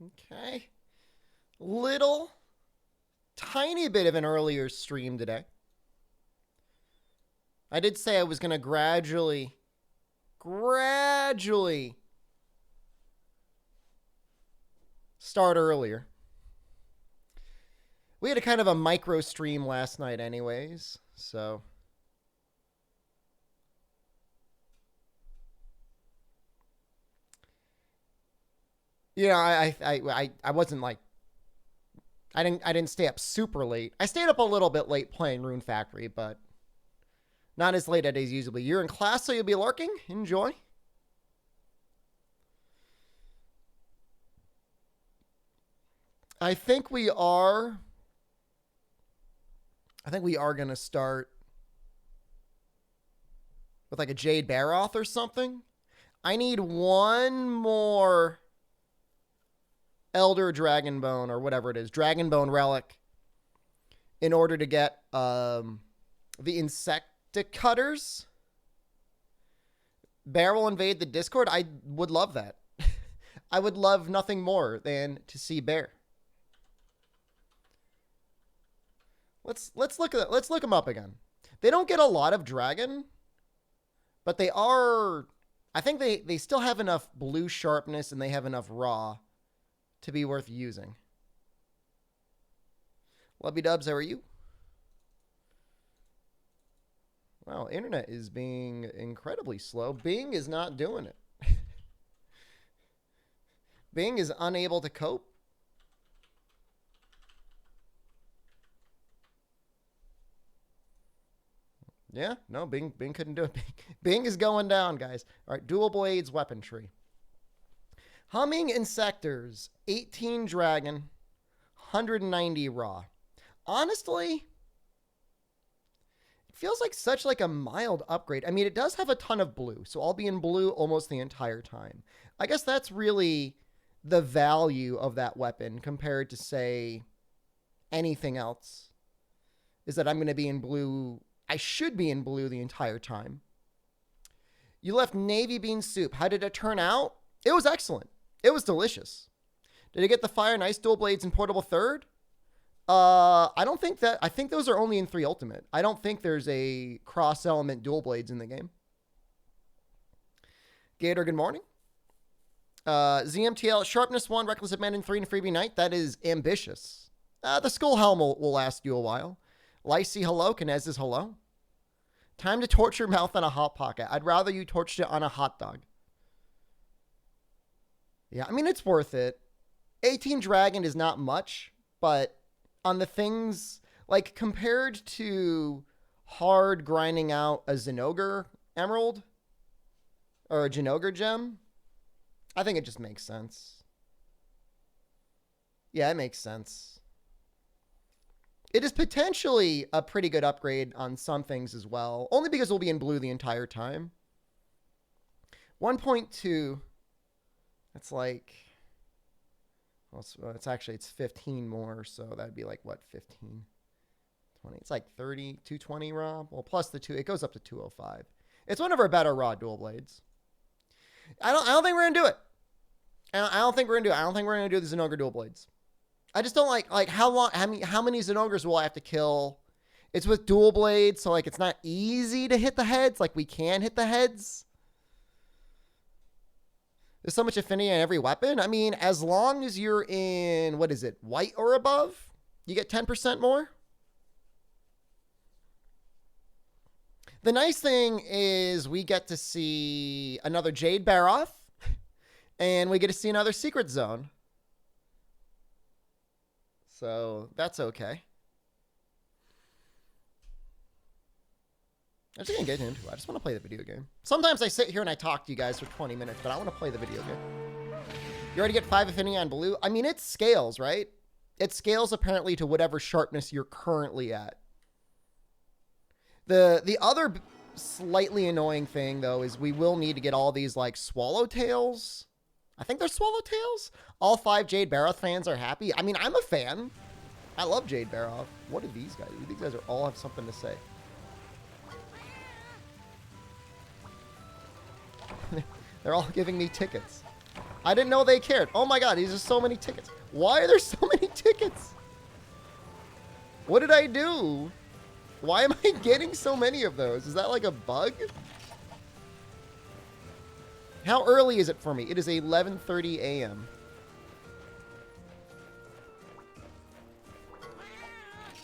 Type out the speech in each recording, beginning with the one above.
Okay. Little, tiny bit of an earlier stream today. I did say I was going to gradually start earlier. We had a kind of a micro stream last night anyways, so... Yeah, I wasn't like... I didn't stay up super late. I stayed up a little bit late playing Rune Factory, but not as late as usually. You're in class, so you'll be lurking. Enjoy. I think we are going to start with like a Jade Baroth or something. I need one more Elder Dragonbone or whatever it is, Dragonbone Relic, in order to get the Insecticutters. Bear will invade the Discord. I would love that. I would love nothing more than to see Bear. Let's look them up again. They don't get a lot of dragon, but they are... I think they still have enough blue sharpness and they have enough raw to be worth using. Love you, Dubs. How are you? Wow, internet is being incredibly slow. Bing is not doing it. Bing is unable to cope. Yeah, no, Bing couldn't do it. Bing is going down, guys. All right, dual blades weapon tree. Humming Insectors, 18 dragon, 190 raw. Honestly, it feels like such like a mild upgrade. I mean, it does have a ton of blue, so I'll be in blue almost the entire time. I guess that's really the value of that weapon compared to, say, anything else, is that I'm going to be in blue. I should be in blue the entire time. You left navy bean soup. How did it turn out? It was excellent. It was delicious. Did it get the fire and ice dual blades in portable third? I don't think that. I think those are only in 3 ultimate. I don't think there's a cross element dual blades in the game. Gator, good morning. ZMTL, sharpness 1, reckless abandon 3, and freebie knight. That is ambitious. The skull helm will last you a while. Lysy, hello. Kinez is hello. Time to torch your mouth on a Hot Pocket. I'd rather you torched it on a hot dog. Yeah, I mean, it's worth it. 18 dragon is not much, but on the things, like, compared to hard grinding out a Zinogre Emerald or a Zinogre Gem, I think it just makes sense. Yeah, it makes sense. It is potentially a pretty good upgrade on some things as well, only because we'll be in blue the entire time. 1.2, it's like, well, it's 15 more, so that'd be like, what, 15, 20? It's like 30, 220 raw. Well, plus the 2, it goes up to 205. It's one of our better raw dual blades. I don't think we're gonna do it. I don't think we're gonna do the Zinogre dual blades. I just don't like how many Zinogres will I have to kill? It's with dual blades, so like it's not easy to hit the heads. Like we can hit the heads. There's so much affinity on every weapon. I mean, as long as you're in, what is it, white or above, you get 10% more. The nice thing is we get to see another Jade Baroth, and we get to see another Secret Zone. So that's okay. I'm just going to get into it. I just want to play the video game. Sometimes I sit here and I talk to you guys for 20 minutes, but I want to play the video game. You already get 5 affinity on blue. I mean, it scales, right? It scales apparently to whatever sharpness you're currently at. The other slightly annoying thing, though, is we will need to get all these, like, swallowtails. I think they're swallowtails. All 5 Jade Baroth fans are happy. I mean, I'm a fan. I love Jade Baroth. What do these guys do? These guys all have something to say. They're all giving me tickets. I didn't know they cared. Oh my god, these are so many tickets. Why are there so many tickets? What did I do? Why am I getting so many of those? Is that like a bug? How early is it for me? It is 11:30 a.m.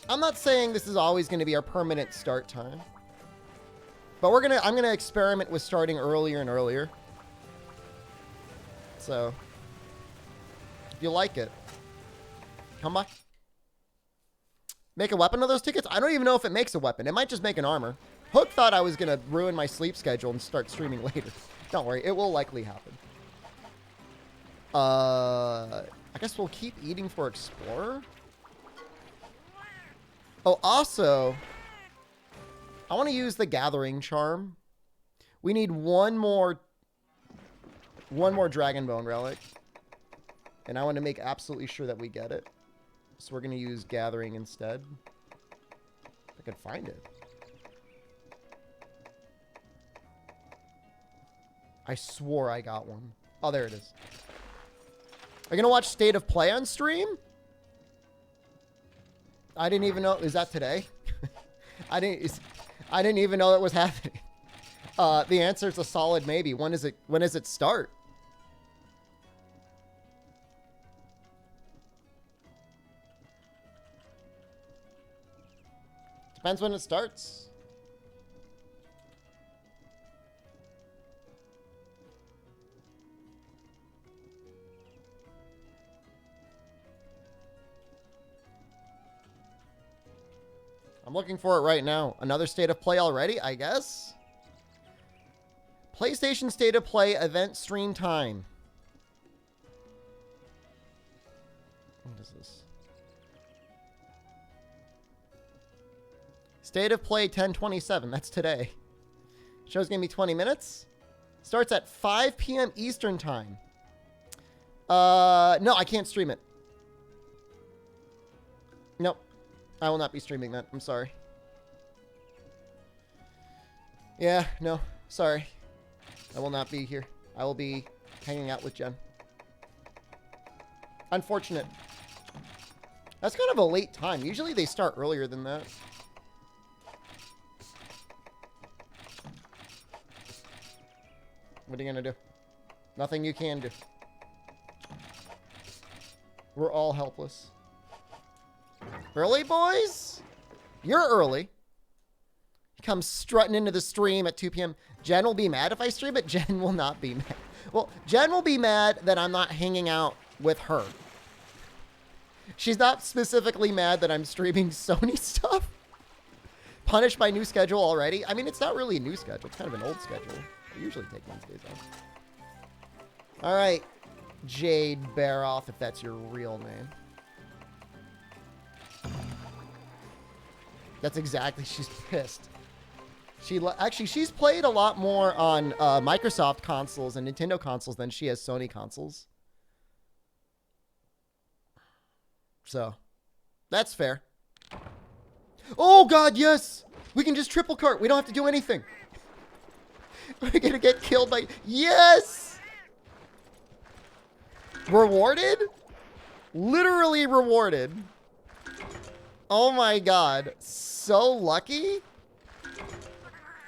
I'm not saying this is always going to be our permanent start time. But I'm gonna experiment with starting earlier and earlier. So, if you like it, come by. Make a weapon of those tickets? I don't even know if it makes a weapon. It might just make an armor. Hook thought I was gonna ruin my sleep schedule and start streaming later. Don't worry, it will likely happen. I guess we'll keep eating for Explorer. Oh, also, I want to use the Gathering Charm. We need one more Dragon Bone Relic. And I want to make absolutely sure that we get it. So we're going to use Gathering instead. If I could find it. I swore I got one. Oh, there it is. Are you going to watch State of Play on stream? I didn't even know. Is that today? I didn't even know it was happening. The answer is a solid maybe. When does it start? Depends when it starts. I'm looking for it right now. Another State of Play already, I guess? PlayStation State of Play event stream time. What is this? State of Play 10/27. That's today. Show's gonna be 20 minutes. Starts at 5 p.m. Eastern time. No, I can't stream it. Nope. I will not be streaming that. I'm sorry. Yeah, no. Sorry. I will not be here. I will be hanging out with Jen. Unfortunate. That's kind of a late time. Usually they start earlier than that. What are you going to do? Nothing you can do. We're all helpless. Early, boys? You're early. He comes strutting into the stream at 2 p.m. Jen will be mad if I stream it. Jen will not be mad. Well, Jen will be mad that I'm not hanging out with her. She's not specifically mad that I'm streaming Sony stuff. Punished by new schedule already. I mean, it's not really a new schedule. It's kind of an old schedule. I usually take Wednesdays off. All right. Jade Baroth, if that's your real name. That's exactly, she's pissed. Actually, she's played a lot more on Microsoft consoles and Nintendo consoles than she has Sony consoles. So, that's fair. Oh, God, yes! We can just triple cart. We don't have to do anything. We're going to get killed by... Yes! Rewarded? Literally rewarded. Oh, my God. So lucky?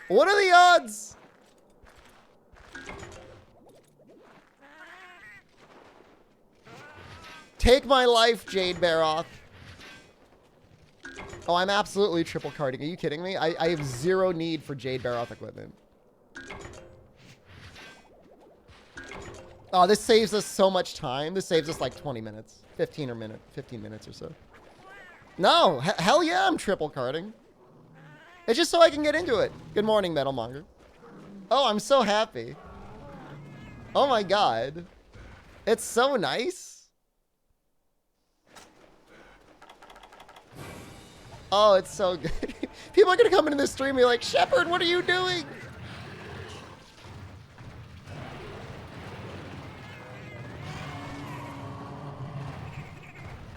What are the odds? Take my life, Jade Baroth. Oh, I'm absolutely triple carding. Are you kidding me? I have zero need for Jade Baroth equipment. Oh, this saves us so much time. This saves us like 20 minutes. 15 minutes or so. No, hell yeah, I'm triple carding. It's just so I can get into it. Good morning, Metalmonger. Oh, I'm so happy. Oh my God. It's so nice. Oh, it's so good. People are going to come into this stream and be like, Shepard, what are you doing?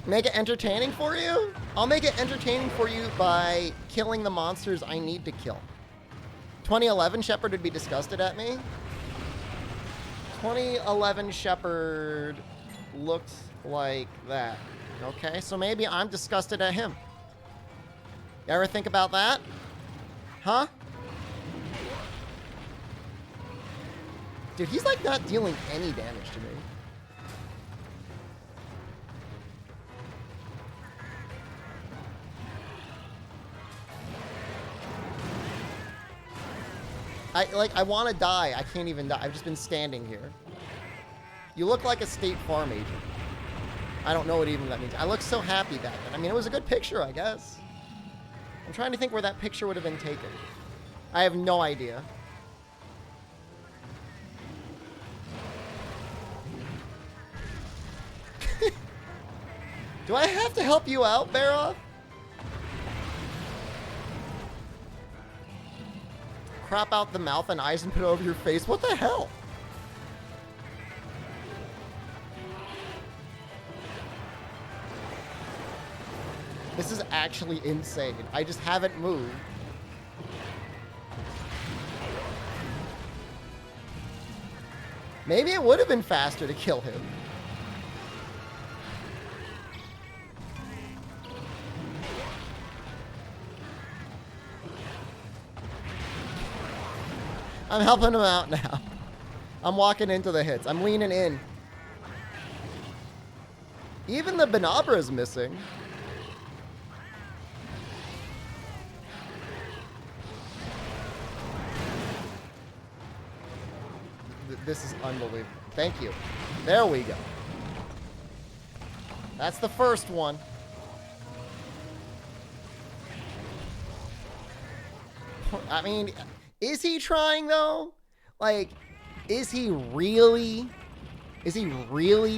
Make it entertaining for you? I'll make it entertaining for you by killing the monsters I need to kill. 2011, Shepard would be disgusted at me. 2011 Shepherd looked like that. Okay, so maybe I'm disgusted at him. You ever think about that? Huh? Dude, he's like not dealing any damage to me. I want to die. I can't even die. I've just been standing here. You look like a State Farm agent. I don't know what even that means. I look so happy back then. I mean, it was a good picture, I guess. I'm trying to think where that picture would have been taken. I have no idea. Do I have to help you out, Baroth? Crop out the mouth and eyes and put it over your face. What the hell? This is actually insane. I just haven't moved. Maybe it would have been faster to kill him. I'm helping him out now. I'm walking into the hits. I'm leaning in. Even the Benabra is missing. This is unbelievable. Thank you. There we go. That's the first one. I mean, is he trying though? Like, is he really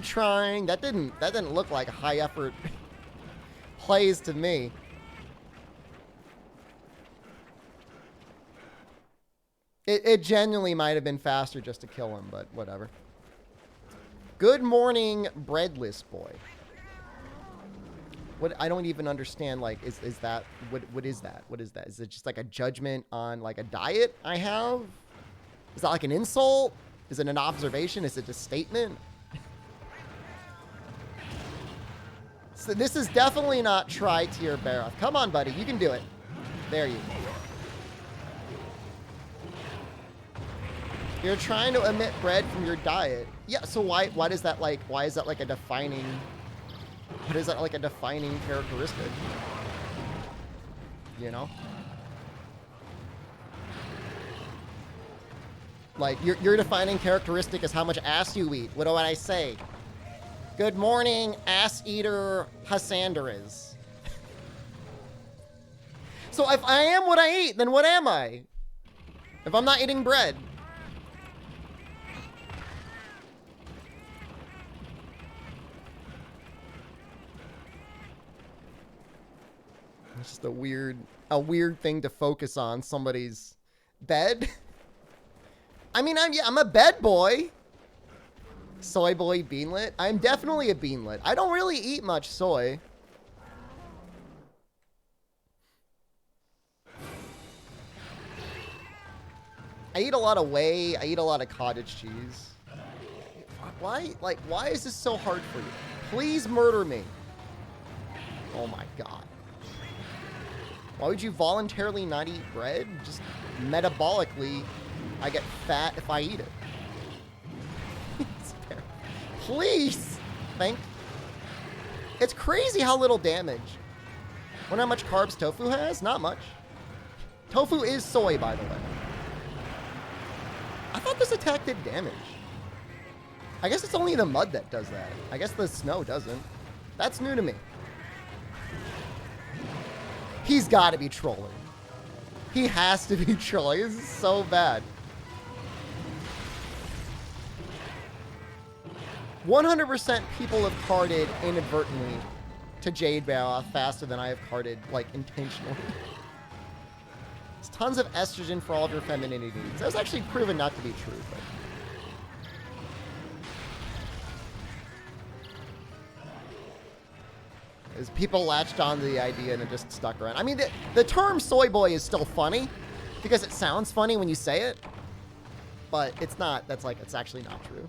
trying? That didn't look like high effort plays to me. It genuinely might have been faster just to kill him, but whatever. Good morning, breadless boy. What, I don't even understand, like, is that, what is that? What is that? Is it just like a judgment on, like, a diet I have? Is that like an insult? Is it an observation? Is it a statement? So this is definitely not tri-tier Baroth. Come on, buddy. You can do it. There you go. You're trying to omit bread from your diet. Yeah, so why is that like a defining, what is that like a defining characteristic? You know? Like, your defining characteristic is how much ass you eat. What do I say? Good morning, ass eater Hassanderez. So if I am what I eat, then what am I? If I'm not eating bread. It's just a weird thing to focus on, somebody's bed. I mean, I'm a bed boy. Soy boy beanlet. I'm definitely a beanlet. I don't really eat much soy. I eat a lot of whey. I eat a lot of cottage cheese. Why is this so hard for you? Please murder me. Oh my god. Why would you voluntarily not eat bread? Just metabolically, I get fat if I eat it. Please! It's crazy how little damage. Wonder how much carbs tofu has? Not much. Tofu is soy, by the way. I thought this attack did damage. I guess it's only the mud that does that. I guess the snow doesn't. That's new to me. He's got to be trolling. He has to be trolling. This is so bad. 100% people have carded inadvertently to Jade Baroth faster than I have carded, like, intentionally. There's tons of estrogen for all of your femininity needs. That's actually proven not to be true, but... As people latched onto the idea and it just stuck around. I mean, the term soy boy is still funny because it sounds funny when you say it. but it's not. It's actually not true.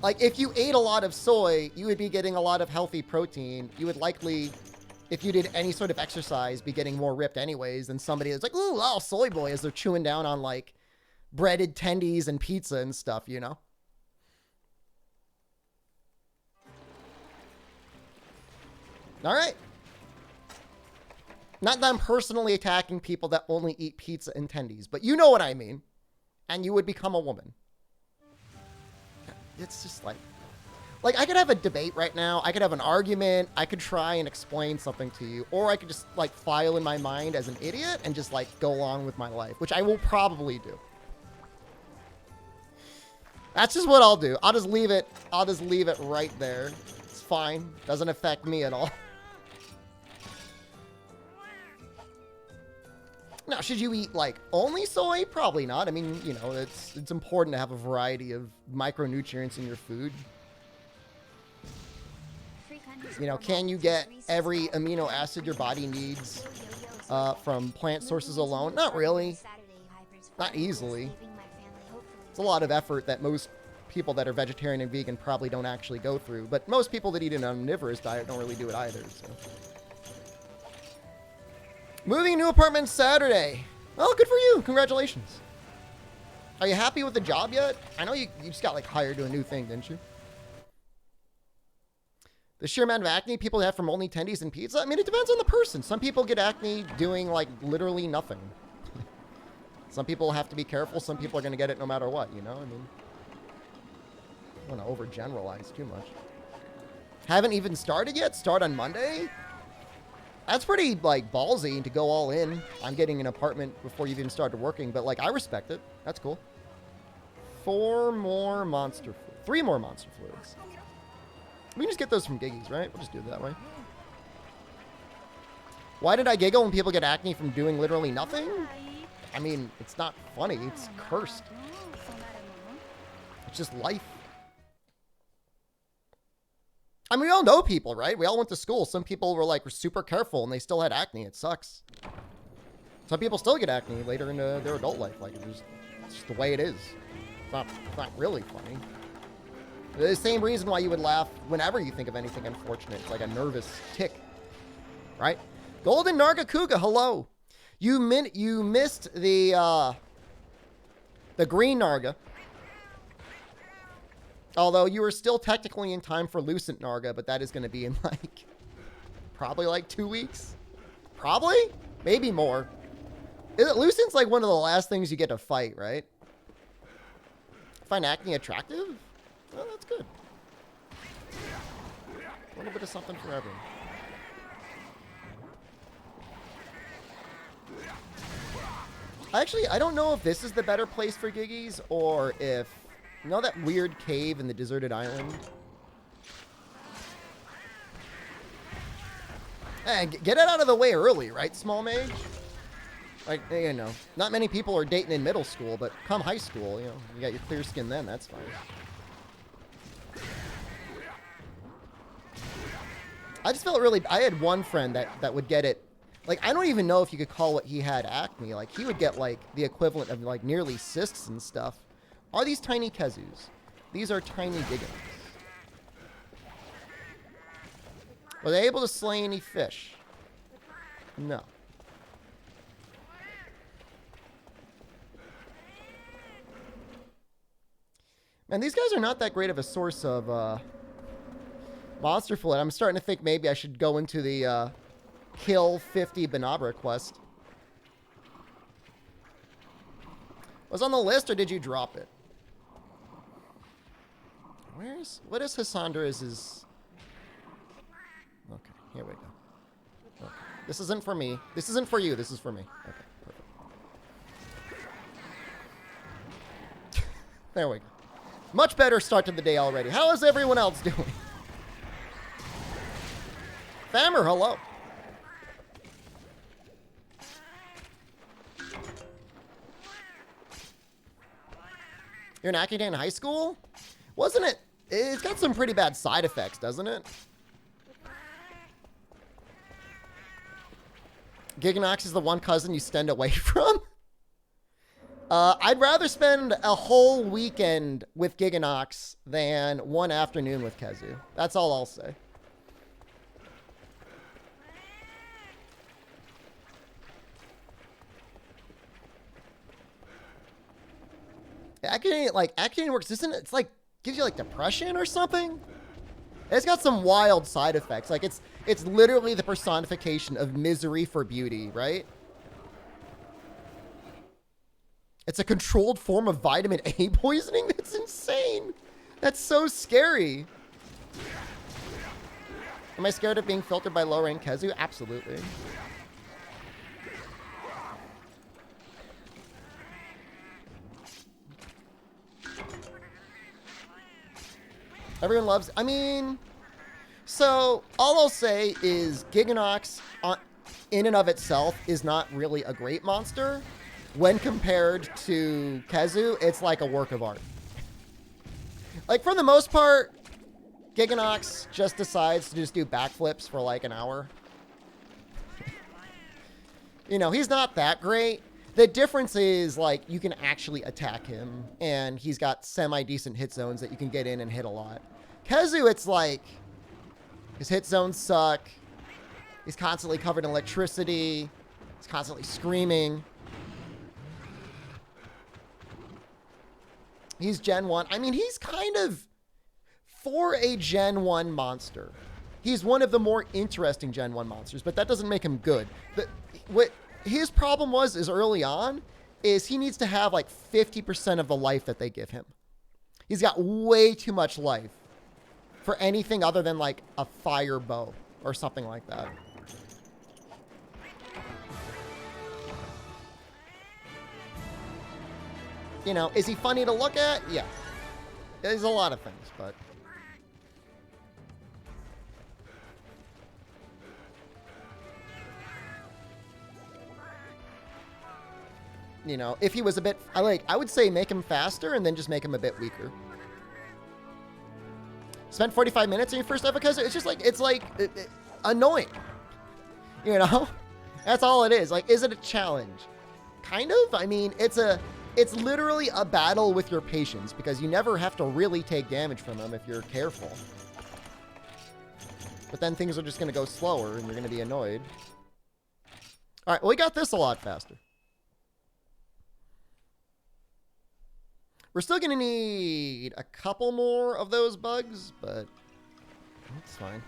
Like, if you ate a lot of soy, you would be getting a lot of healthy protein. You would likely, if you did any sort of exercise, be getting more ripped anyways than somebody that's like, ooh, wow, soy boy, as they're chewing down on, like, breaded tendies and pizza and stuff, you know? All right. Not that I'm personally attacking people that only eat pizza and tendies, but you know what I mean. And you would become a woman. It's just like I could have a debate right now. I could have an argument. I could try and explain something to you. Or I could just, like, file in my mind as an idiot and just, like, go along with my life, which I will probably do. That's just what I'll do. I'll just leave it right there. It's fine. Doesn't affect me at all. Now, should you eat, like, only soy? Probably not. I mean, you know, it's important to have a variety of micronutrients in your food. You know, can you get every amino acid your body needs from plant sources alone? Not really. Not easily. It's a lot of effort that most people that are vegetarian and vegan probably don't actually go through. But most people that eat an omnivorous diet don't really do it either, so... Moving new apartment Saturday. Oh, good for you. Congratulations. Are you happy with the job yet? I know you just got, like, hired to a new thing, didn't you? The sheer amount of acne people have from only tendies and pizza? I mean, it depends on the person. Some people get acne doing, like, literally nothing. Some people have to be careful. Some people are going to get it no matter what, you know? I mean, I don't want to overgeneralize too much. Haven't even started yet? Start on Monday? That's pretty, like, ballsy to go all in on getting an apartment before you've even started working. But, like, I respect it. That's cool. 3 more monster fluids. We can just get those from Giggies, right? We'll just do it that way. Why did I giggle when people get acne from doing literally nothing? I mean, it's not funny. It's cursed. It's just life. I mean, we all know people, right? We all went to school. Some people were super careful and they still had acne. It sucks. Some people still get acne later in their adult life. Like, it's just the way it is. It's not really funny. The same reason why you would laugh whenever you think of anything unfortunate. It's like a nervous tick, right? Golden Narga Kuga, hello. You missed the green Narga. Although you are still technically in time for Lucent Narga, but that is going to be in, like, probably, like, 2 weeks. Probably? Maybe more. Lucent's, like, one of the last things you get to fight, right? Find acne attractive? Well, that's good. A little bit of something for everyone. Actually, I don't know if this is the better place for Giggies, or if... You know that weird cave in the deserted island? Hey, get it out of the way early, right, small mage? Like, you know, not many people are dating in middle school, but come high school, you know, you got your clear skin then, that's fine. I just felt really... I had one friend that would get it... Like, I don't even know if you could call what he had acne. Like, he would get, like, the equivalent of, like, nearly cysts and stuff. Are these tiny Kezus? These are tiny Giggans. Were they able to slay any fish? No. Man, these guys are not that great of a source of monster fluid. I'm starting to think maybe I should go into the kill 50 Banabra quest. Was on the list, or did you drop it? What is Hassandra's? Okay, here we go. Okay. This isn't for me. This isn't for you. This is for me. Okay, perfect. There we go. Much better start to the day already. How is everyone else doing? Famer, hello. You're an acne in high school? Wasn't it? It's got some pretty bad side effects, doesn't it? Giganox is the one cousin you stand away from? I'd rather spend a whole weekend with Giganox than one afternoon with Kezu. That's all I'll say. Accutane works, isn't it? It's like, gives you like depression or something? It's got some wild side effects. Like it's literally the personification of misery for beauty, right? It's a controlled form of vitamin A poisoning? That's insane. That's so scary. Am I scared of being filtered by low rank Kezu? Absolutely. Everyone loves, I mean, so all I'll say is Giganox in and of itself is not really a great monster. When compared to Kezu, it's like a work of art. Like for the most part, Giganox just decides to just do backflips for like an hour. You know, he's not that great. The difference is, like, you can actually attack him, and he's got semi-decent hit zones that you can get in and hit a lot. Kezu, it's like, his hit zones suck. He's constantly covered in electricity. He's constantly screaming. He's Gen 1. I mean, he's kind of, for a Gen 1 monster, he's one of the more interesting Gen 1 monsters, but that doesn't make him good. What his problem is early on, is he needs to have like 50% of the life that they give him. He's got way too much life for anything other than like a fire bow or something like that. You know, is he funny to look at? Yeah. There's a lot of things, but... You know, if he was a bit... I would say make him faster and then just make him a bit weaker. Spent 45 minutes on your first ever Kezu? It's just like... It's like... annoying. You know? That's all it is. Like, is it a challenge? Kind of. I mean, it's literally a battle with your patience because you never have to really take damage from them if you're careful. But then things are just going to go slower and you're going to be annoyed. All right, well, we got this a lot faster. We're still going to need a couple more of those bugs, but that's fine.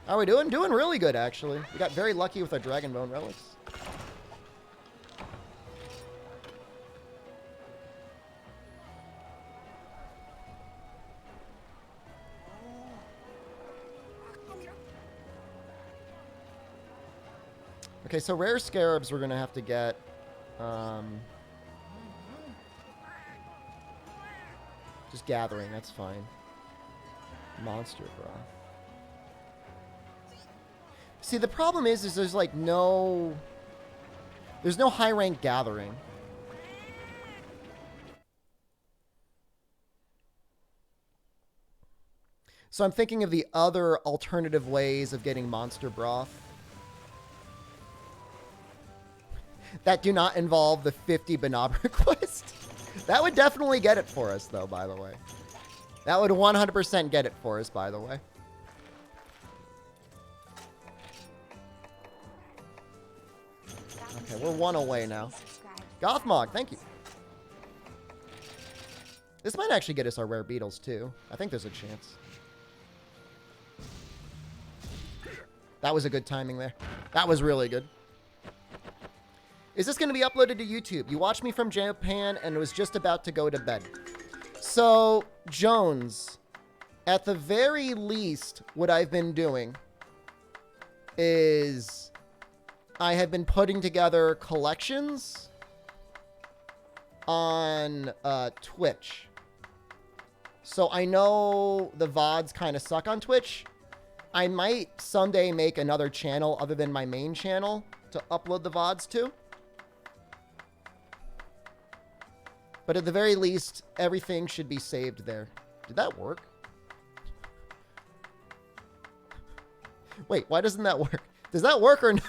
How are we doing? Doing really good, actually. We got very lucky with our Dragon Bone relics. Okay, so rare scarabs we're going to have to get. Just gathering, that's fine. Monster broth. See, the problem is there's like no... There's no high rank gathering. So I'm thinking of the other alternative ways of getting monster broth. That do not involve the 50 Banaber quest. That would definitely get it for us, though, by the way. That would 100% get it for us, by the way. Okay, we're one away now. Gothmog, thank you. This might actually get us our rare beetles, too. I think there's a chance. That was a good timing there. That was really good. Is this going to be uploaded to YouTube? You watched me from Japan and was just about to go to bed. So, Jones, at the very least, what I've been doing is I have been putting together collections on Twitch. So I know the VODs kind of suck on Twitch. I might someday make another channel other than my main channel to upload the VODs to. But at the very least, everything should be saved there. Did that work? Wait, why doesn't that work? Does that work or no?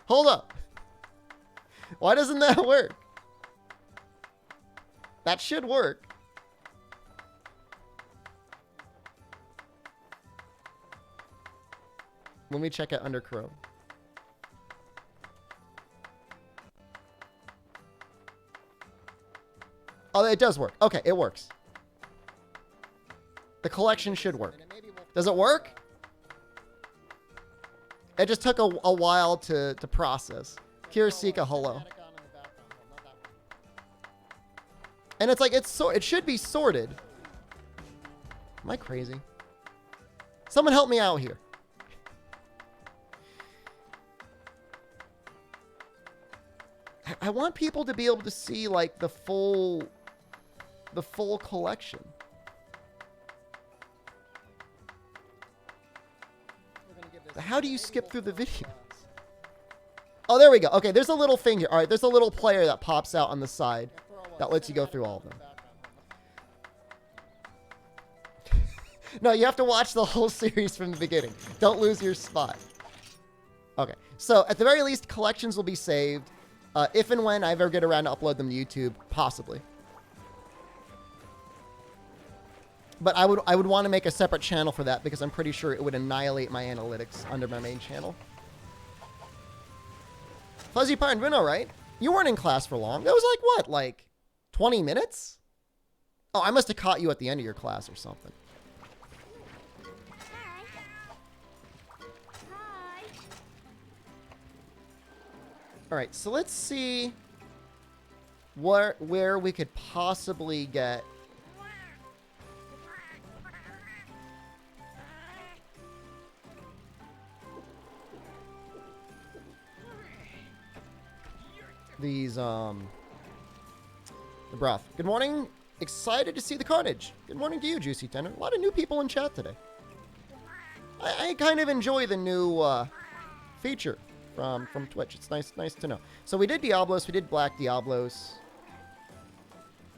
Hold up. Why doesn't that work? That should work. Let me check it under Chrome. Oh, it does work. Okay, it works. The collection should work. Does it work? It just took a while to process. Kirasika, hello. And it's like, it should be sorted. Am I crazy? Someone help me out here. I want people to be able to see like the full collection. How do you skip through the video? Oh, there we go. Okay, there's a little thing here. All right, there's a little player that pops out on the side that lets you go through all of them. No, you have to watch the whole series from the beginning. Don't lose your spot. Okay, so at the very least, collections will be saved. If and when I ever get around to upload them to YouTube, possibly. But I would want to make a separate channel for that because I'm pretty sure it would annihilate my analytics under my main channel. Fuzzy Pine, doing all right? You weren't in class for long. That was like what, like 20 minutes? Oh, I must have caught you at the end of your class or something. All right, so let's see where we could possibly get these the breath. Good morning. Excited to see the carnage. Good morning to you, Juicy Tenor. A lot of new people in chat today. I kind of enjoy the new feature from Twitch. It's nice to know. So we did Diablos, we did Black Diablos.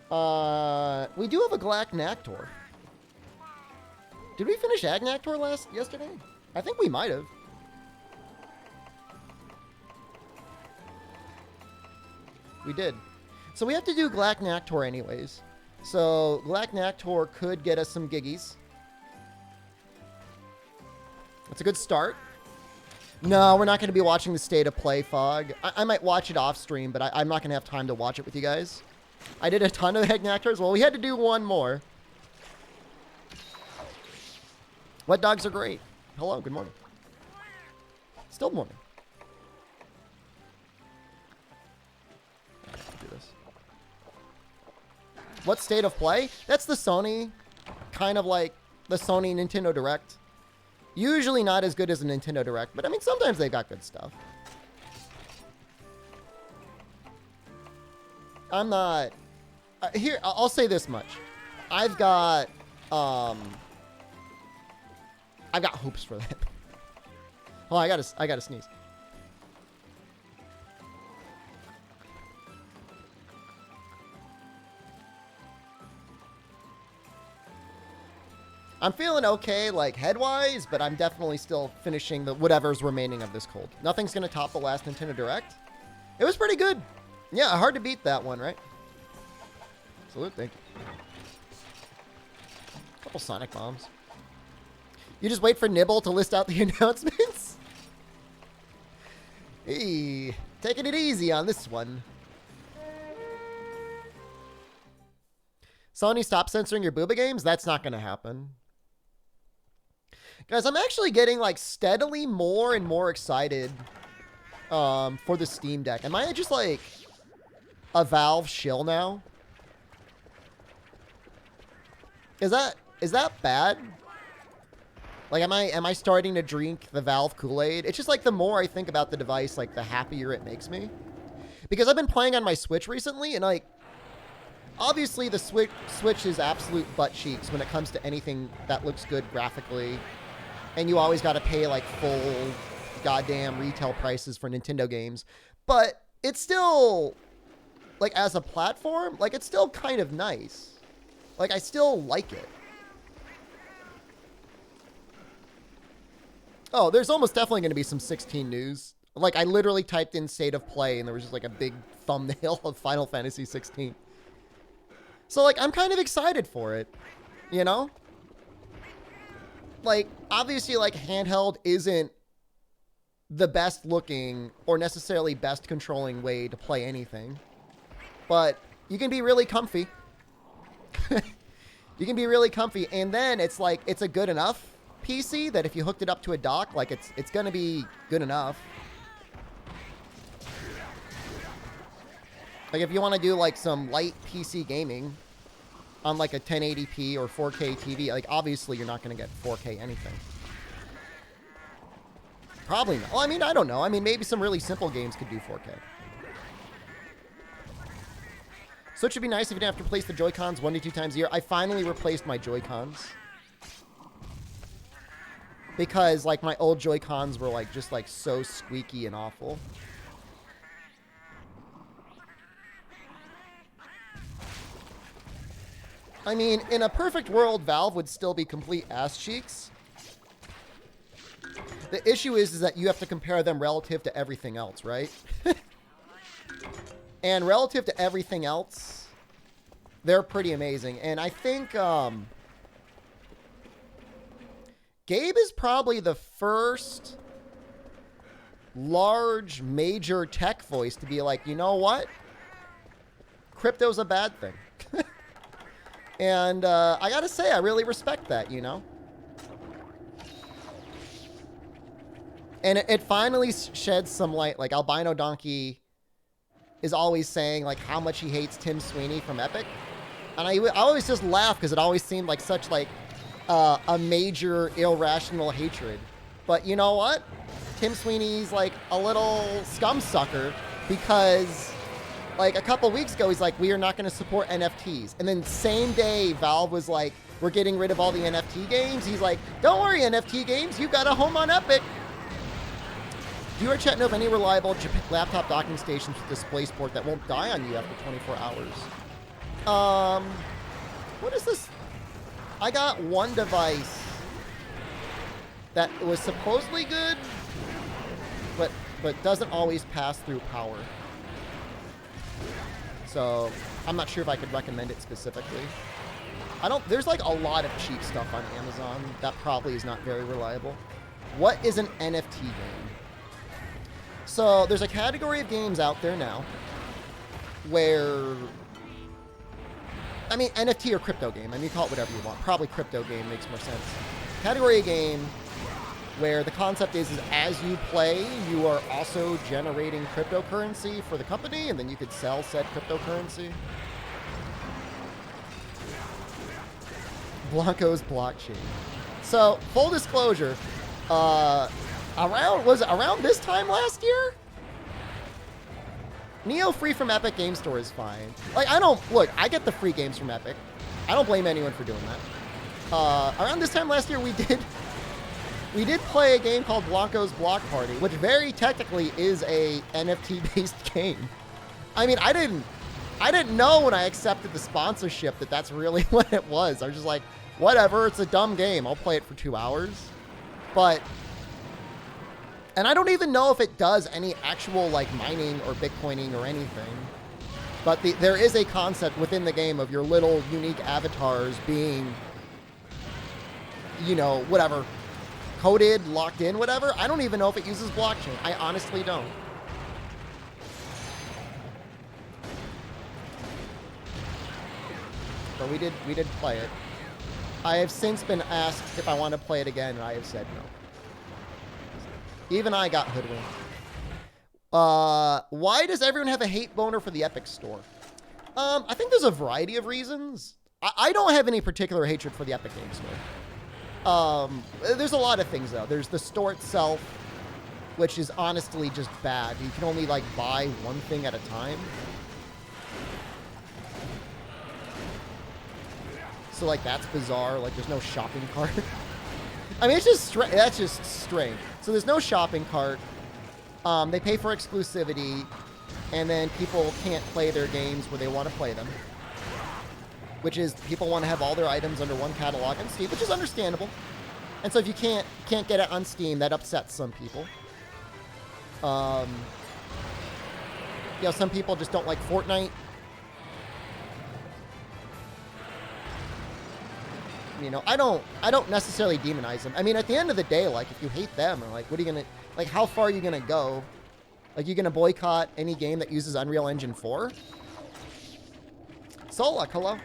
We do have a Glack Nactor. Did we finish Agnactor yesterday? I think we might have. We did. So we have to do Glack Nactor anyways. So Glack Nactor could get us some giggies. That's a good start. No, we're not going to be watching the State of Play Fog. I might watch it off stream, but I'm not going to have time to watch it with you guys. I did a ton of Agnactors. Well, we had to do one more. Wet dogs are great. Hello, good morning. Still morning. Do this. What State of Play? That's the Sony, kind of like the Sony Nintendo Direct. Usually not as good as a Nintendo Direct, but I mean, sometimes they got good stuff. I'm not... here, I'll say this much. I've got hopes for that. Oh, I gotta sneeze. I'm feeling okay, like, head-wise, but I'm definitely still finishing the whatever's remaining of this cold. Nothing's going to top the last Nintendo Direct. It was pretty good. Yeah, hard to beat that one, right? Salute, thank you. Couple Sonic Bombs. You just wait for Nibble to list out the announcements? Hey, taking it easy on this one. Sony, stop censoring your booba games? That's not going to happen. Guys, I'm actually getting, like, steadily more and more excited for the Steam Deck. Am I just, like, a Valve shill now? Is that bad? Like, am I starting to drink the Valve Kool-Aid? It's just, like, the more I think about the device, like, the happier it makes me. Because I've been playing on my Switch recently, and, like, obviously the Switch is absolute butt cheeks when it comes to anything that looks good graphically. And you always got to pay, like, full goddamn retail prices for Nintendo games. But it's still, like, as a platform, like, it's still kind of nice. Like, I still like it. Oh, there's almost definitely going to be some 16 news Like, I literally typed in state of play, and there was just, like, a big thumbnail of Final Fantasy 16. So, like, I'm kind of excited for it, you know? Like, obviously, like, handheld isn't the best looking or necessarily best controlling way to play anything. But you can be really comfy. You can be really comfy. And then it's like, it's a good enough PC that if you hooked it up to a dock, like, it's going to be good enough. Like, if you want to do, like, some light PC gaming on, like, a 1080p or 4K TV, like, obviously you're not going to get 4K anything. Probably not. Well, I mean, I don't know. I mean, maybe some really simple games could do 4K. So it should be nice if you didn't have to replace the Joy-Cons 1 to 2 times a year. I finally replaced my Joy-Cons. Because, like, my old Joy-Cons were, like, just, like, so squeaky and awful. I mean, in a perfect world, Valve would still be complete ass cheeks. The issue is that you have to compare them relative to everything else, right? And relative to everything else, they're pretty amazing. And I think Gabe is probably the first large, major tech voice to be like, you know what? Crypto's a bad thing. And I gotta say, I really respect that, you know? And it finally sheds some light. Like, Albino Donkey is always saying, like, how much he hates Tim Sweeney from Epic. And I always just laugh because it always seemed like such, like, a major irrational hatred. But you know what? Tim Sweeney's, like, a little scum sucker because, like, a couple weeks ago, he's like, we are not going to support NFTs. And then same day, Valve was like, we're getting rid of all the NFT games. He's like, don't worry, NFT games, you've got a home on Epic. Do you or chat know of any reliable laptop docking stations with DisplayPort that won't die on you after 24 hours? What is this? I got one device that was supposedly good, but doesn't always pass through power. So I'm not sure if I could recommend it specifically. There's like a lot of cheap stuff on Amazon that probably is not very reliable. What is an NFT game? So there's a category of games out there now where, I mean, NFT or crypto game. I mean, you call it whatever you want. Probably crypto game makes more sense. Category of game where the concept is as you play, you are also generating cryptocurrency for the company, and then you could sell said cryptocurrency. Blanco's blockchain. So, full disclosure, around this time last year? Neo free from Epic Game Store is fine. Like, I get the free games from Epic. I don't blame anyone for doing that. Around this time last year, we did play a game called Blanco's Block Party, which very technically is a NFT-based game. I mean, I didn't know when I accepted the sponsorship that that's really what it was. I was just like, whatever, it's a dumb game. I'll play it for 2 hours. And I don't even know if it does any actual, like, mining or Bitcoining or anything. But there is a concept within the game of your little unique avatars being, you know, whatever, coded, locked in, whatever. I don't even know if it uses blockchain. I honestly don't. But we did play it. I have since been asked if I want to play it again, and I have said no. Even I got hoodwinked. Why does everyone have a hate boner for the Epic Store? I think there's a variety of reasons. I don't have any particular hatred for the Epic Game Store. There's a lot of things, though. There's the store itself, which is honestly just bad. You can only, like, buy one thing at a time. So, like, that's bizarre. Like, there's no shopping cart. I mean, it's just that's just strange. So there's no shopping cart. They pay for exclusivity, and then people can't play their games where they want to play them. Which is, people want to have all their items under one catalog on Steam, which is understandable. And so if you can't get it on Steam, that upsets some people. You know, some people just don't like Fortnite. You know, I don't necessarily demonize them. I mean, at the end of the day, like, if you hate them, or like, what are you gonna, like, how far are you gonna go? Like, you gonna boycott any game that uses Unreal Engine 4? Solak, hello.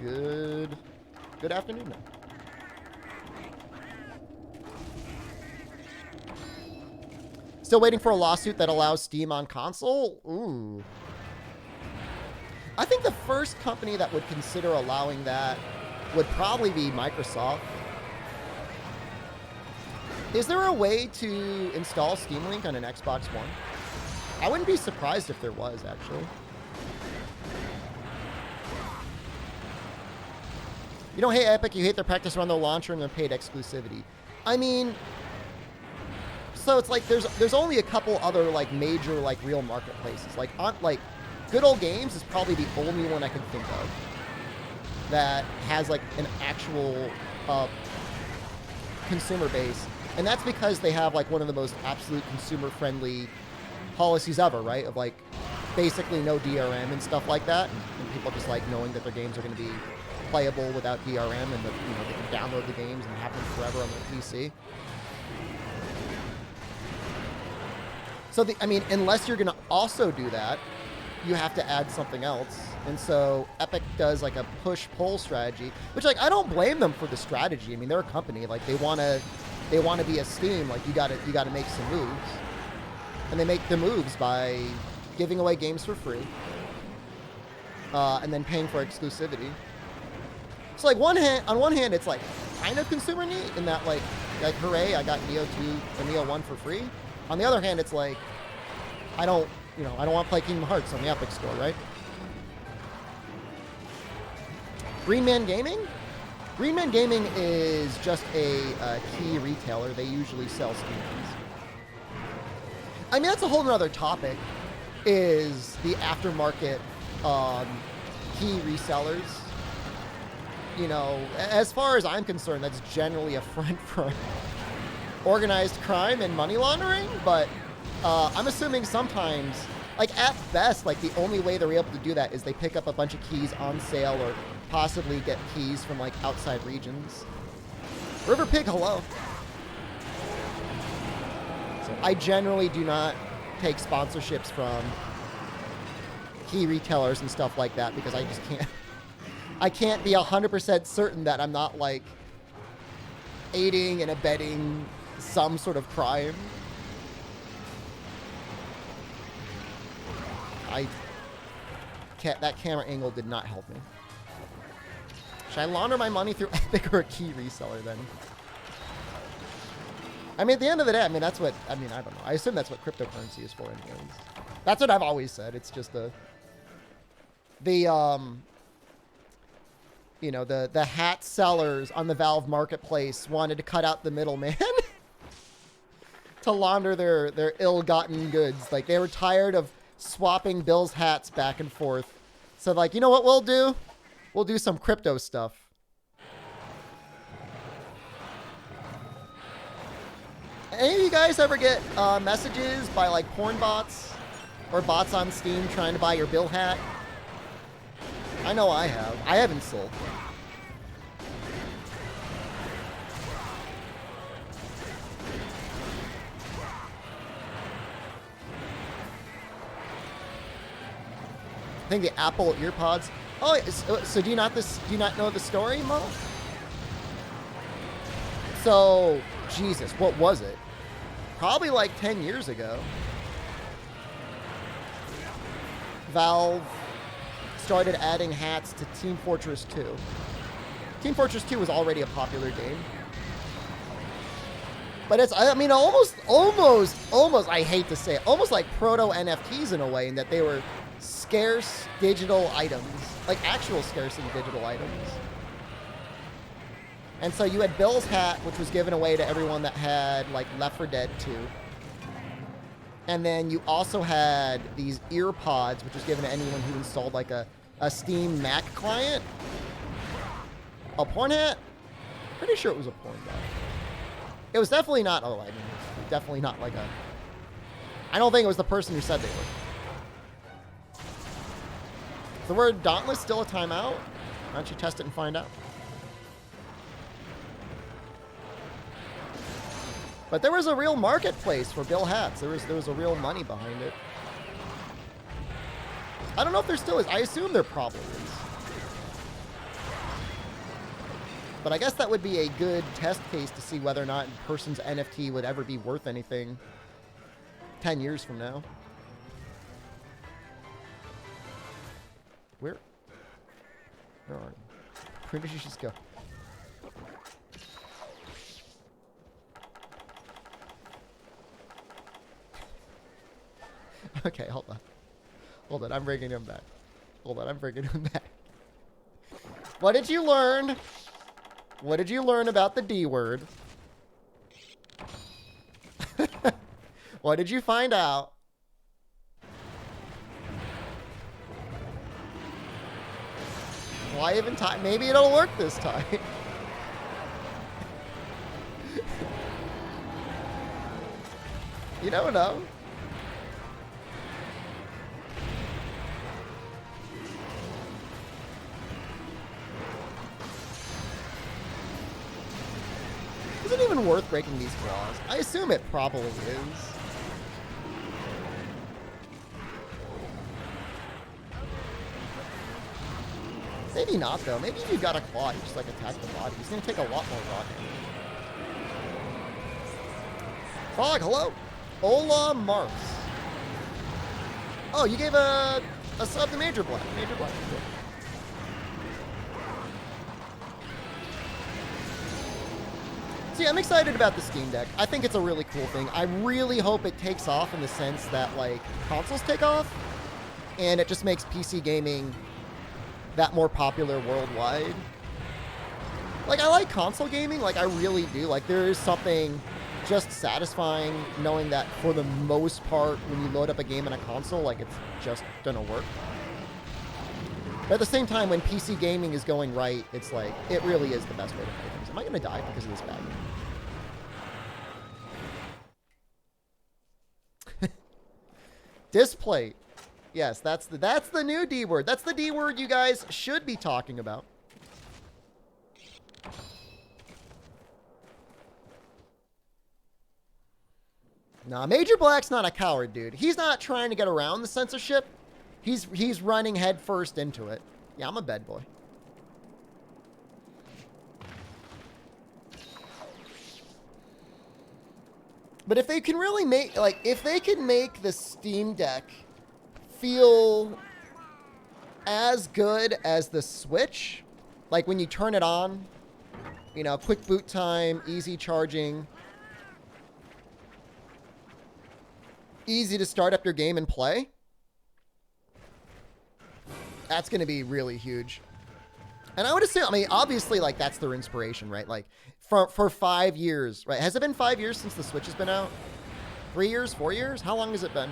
Good afternoon now. Still waiting for a lawsuit that allows Steam on console? Ooh. I think the first company that would consider allowing that would probably be Microsoft. Is there a way to install Steam Link on an Xbox One? I wouldn't be surprised if there was, actually. You don't hate Epic, you hate their practice around their launcher and their paid exclusivity. I mean, so it's like there's only a couple other like major like real marketplaces. Like Good Old Games is probably the only one I can think of that has like an actual consumer base. And that's because they have like one of the most absolute consumer friendly policies ever, right? Of like basically no DRM and stuff like that. And people just like knowing that their games are going to be playable without DRM and that, you know, they can download the games and have them forever on their PC. So, I mean, unless you're going to also do that, you have to add something else. And so Epic does like a push-pull strategy, which like I don't blame them for the strategy. I mean, they're a company, like they want to be a Steam. Like you got to make some moves, and they make the moves by giving away games for free, and then paying for exclusivity. So like on one hand, it's like kind of consumer neat in that like hooray, I got Neo 2 and Neo 1 for free. On the other hand, it's like I don't want to play Kingdom Hearts on the Epic Store, right? Green Man Gaming? Green Man Gaming is just a key retailer. They usually sell Steam keys. I mean, that's a whole nother topic, is the aftermarket key resellers. You know, as far as I'm concerned, that's generally a front for organized crime and money laundering, but I'm assuming sometimes, like at best, like the only way they're able to do that is they pick up a bunch of keys on sale or possibly get keys from like outside regions. River Pig, hello. So I generally do not take sponsorships from key retailers and stuff like that because I just can't. I can't be 100% certain that I'm not like aiding and abetting some sort of crime. That camera angle did not help me. Should I launder my money through Epic or a key reseller then? I mean, at the end of the day, I mean, that's what, I mean, I don't know. I assume that's what cryptocurrency is for anyways. That's what I've always said. It's just you know, the hat sellers on the Valve marketplace wanted to cut out the middleman to launder their ill-gotten goods. Like, they were tired of swapping Bill's hats back and forth. So, like, you know what we'll do? We'll do some crypto stuff. Any of you guys ever get messages by, like, porn bots or bots on Steam trying to buy your Bill hat? I know I have. I haven't sold. I think the Apple EarPods. Oh, so do you not know the story, Mo? So, Jesus, what was it? Probably like 10 years ago. Valve started adding hats to Team Fortress 2. Team Fortress 2 was already a popular game. But it's, I mean, almost, I hate to say it, almost like proto NFTs in a way, in that they were scarce digital items, like actual scarce digital items. And so you had Bill's hat, which was given away to everyone that had like Left 4 Dead 2. And then you also had these EarPods, which was given to anyone who installed like a Steam Mac client. A porn hat? Pretty sure it was a porn hat. It was definitely not, oh, I mean, definitely not like I don't think it was the person who said they were. Is the word dauntless still a timeout? Why don't you test it and find out? But there was a real marketplace for Bill hats. There was a real money behind it. I don't know if there still is. I assume there probably is. But I guess that would be a good test case to see whether or not a person's NFT would ever be worth anything 10 years from now. Where are you? Where did you just go? Okay, hold on. Hold on, I'm bringing him back. Hold on, I'm bringing him back. What did you learn? What did you learn about the D word? What did you find out? Why even time? Maybe it'll work this time. You don't know. Is it even worth breaking these claws? I assume it probably is. Maybe not, though. Maybe if you got a claw, you just, like, attack the body. He's gonna take a lot more raw damage. Fog, hello? Ola Mars. Oh, you gave a sub to Major Black. Major Black. Cool. See, I'm excited about the Steam Deck. I think it's a really cool thing. I really hope it takes off in the sense that, like, consoles take off, and it just makes PC gaming that more popular worldwide. Like, I like console gaming, like, I really do. Like, there is something just satisfying knowing that for the most part, when you load up a game on a console, like, it's just gonna work. But at the same time, when PC gaming is going right, it's like, it really is the best way to play things. Am I gonna die because of this bag? Display. Yes, that's the new D word. That's the D word you guys should be talking about. Nah, Major Black's not a coward, dude. He's not trying to get around the censorship. He's running headfirst into it. Yeah, I'm a bed boy. But if they can really make, like, if they can make the Steam Deck feel as good as the Switch, like when you turn it on, you know, quick boot time, easy charging, easy to start up your game and play, that's going to be really huge. And I would assume, I mean, obviously, like, that's their inspiration, right? Like, for 5 years, right? Has it been 5 years since the Switch has been out? 3 years? 4 years? How long has it been?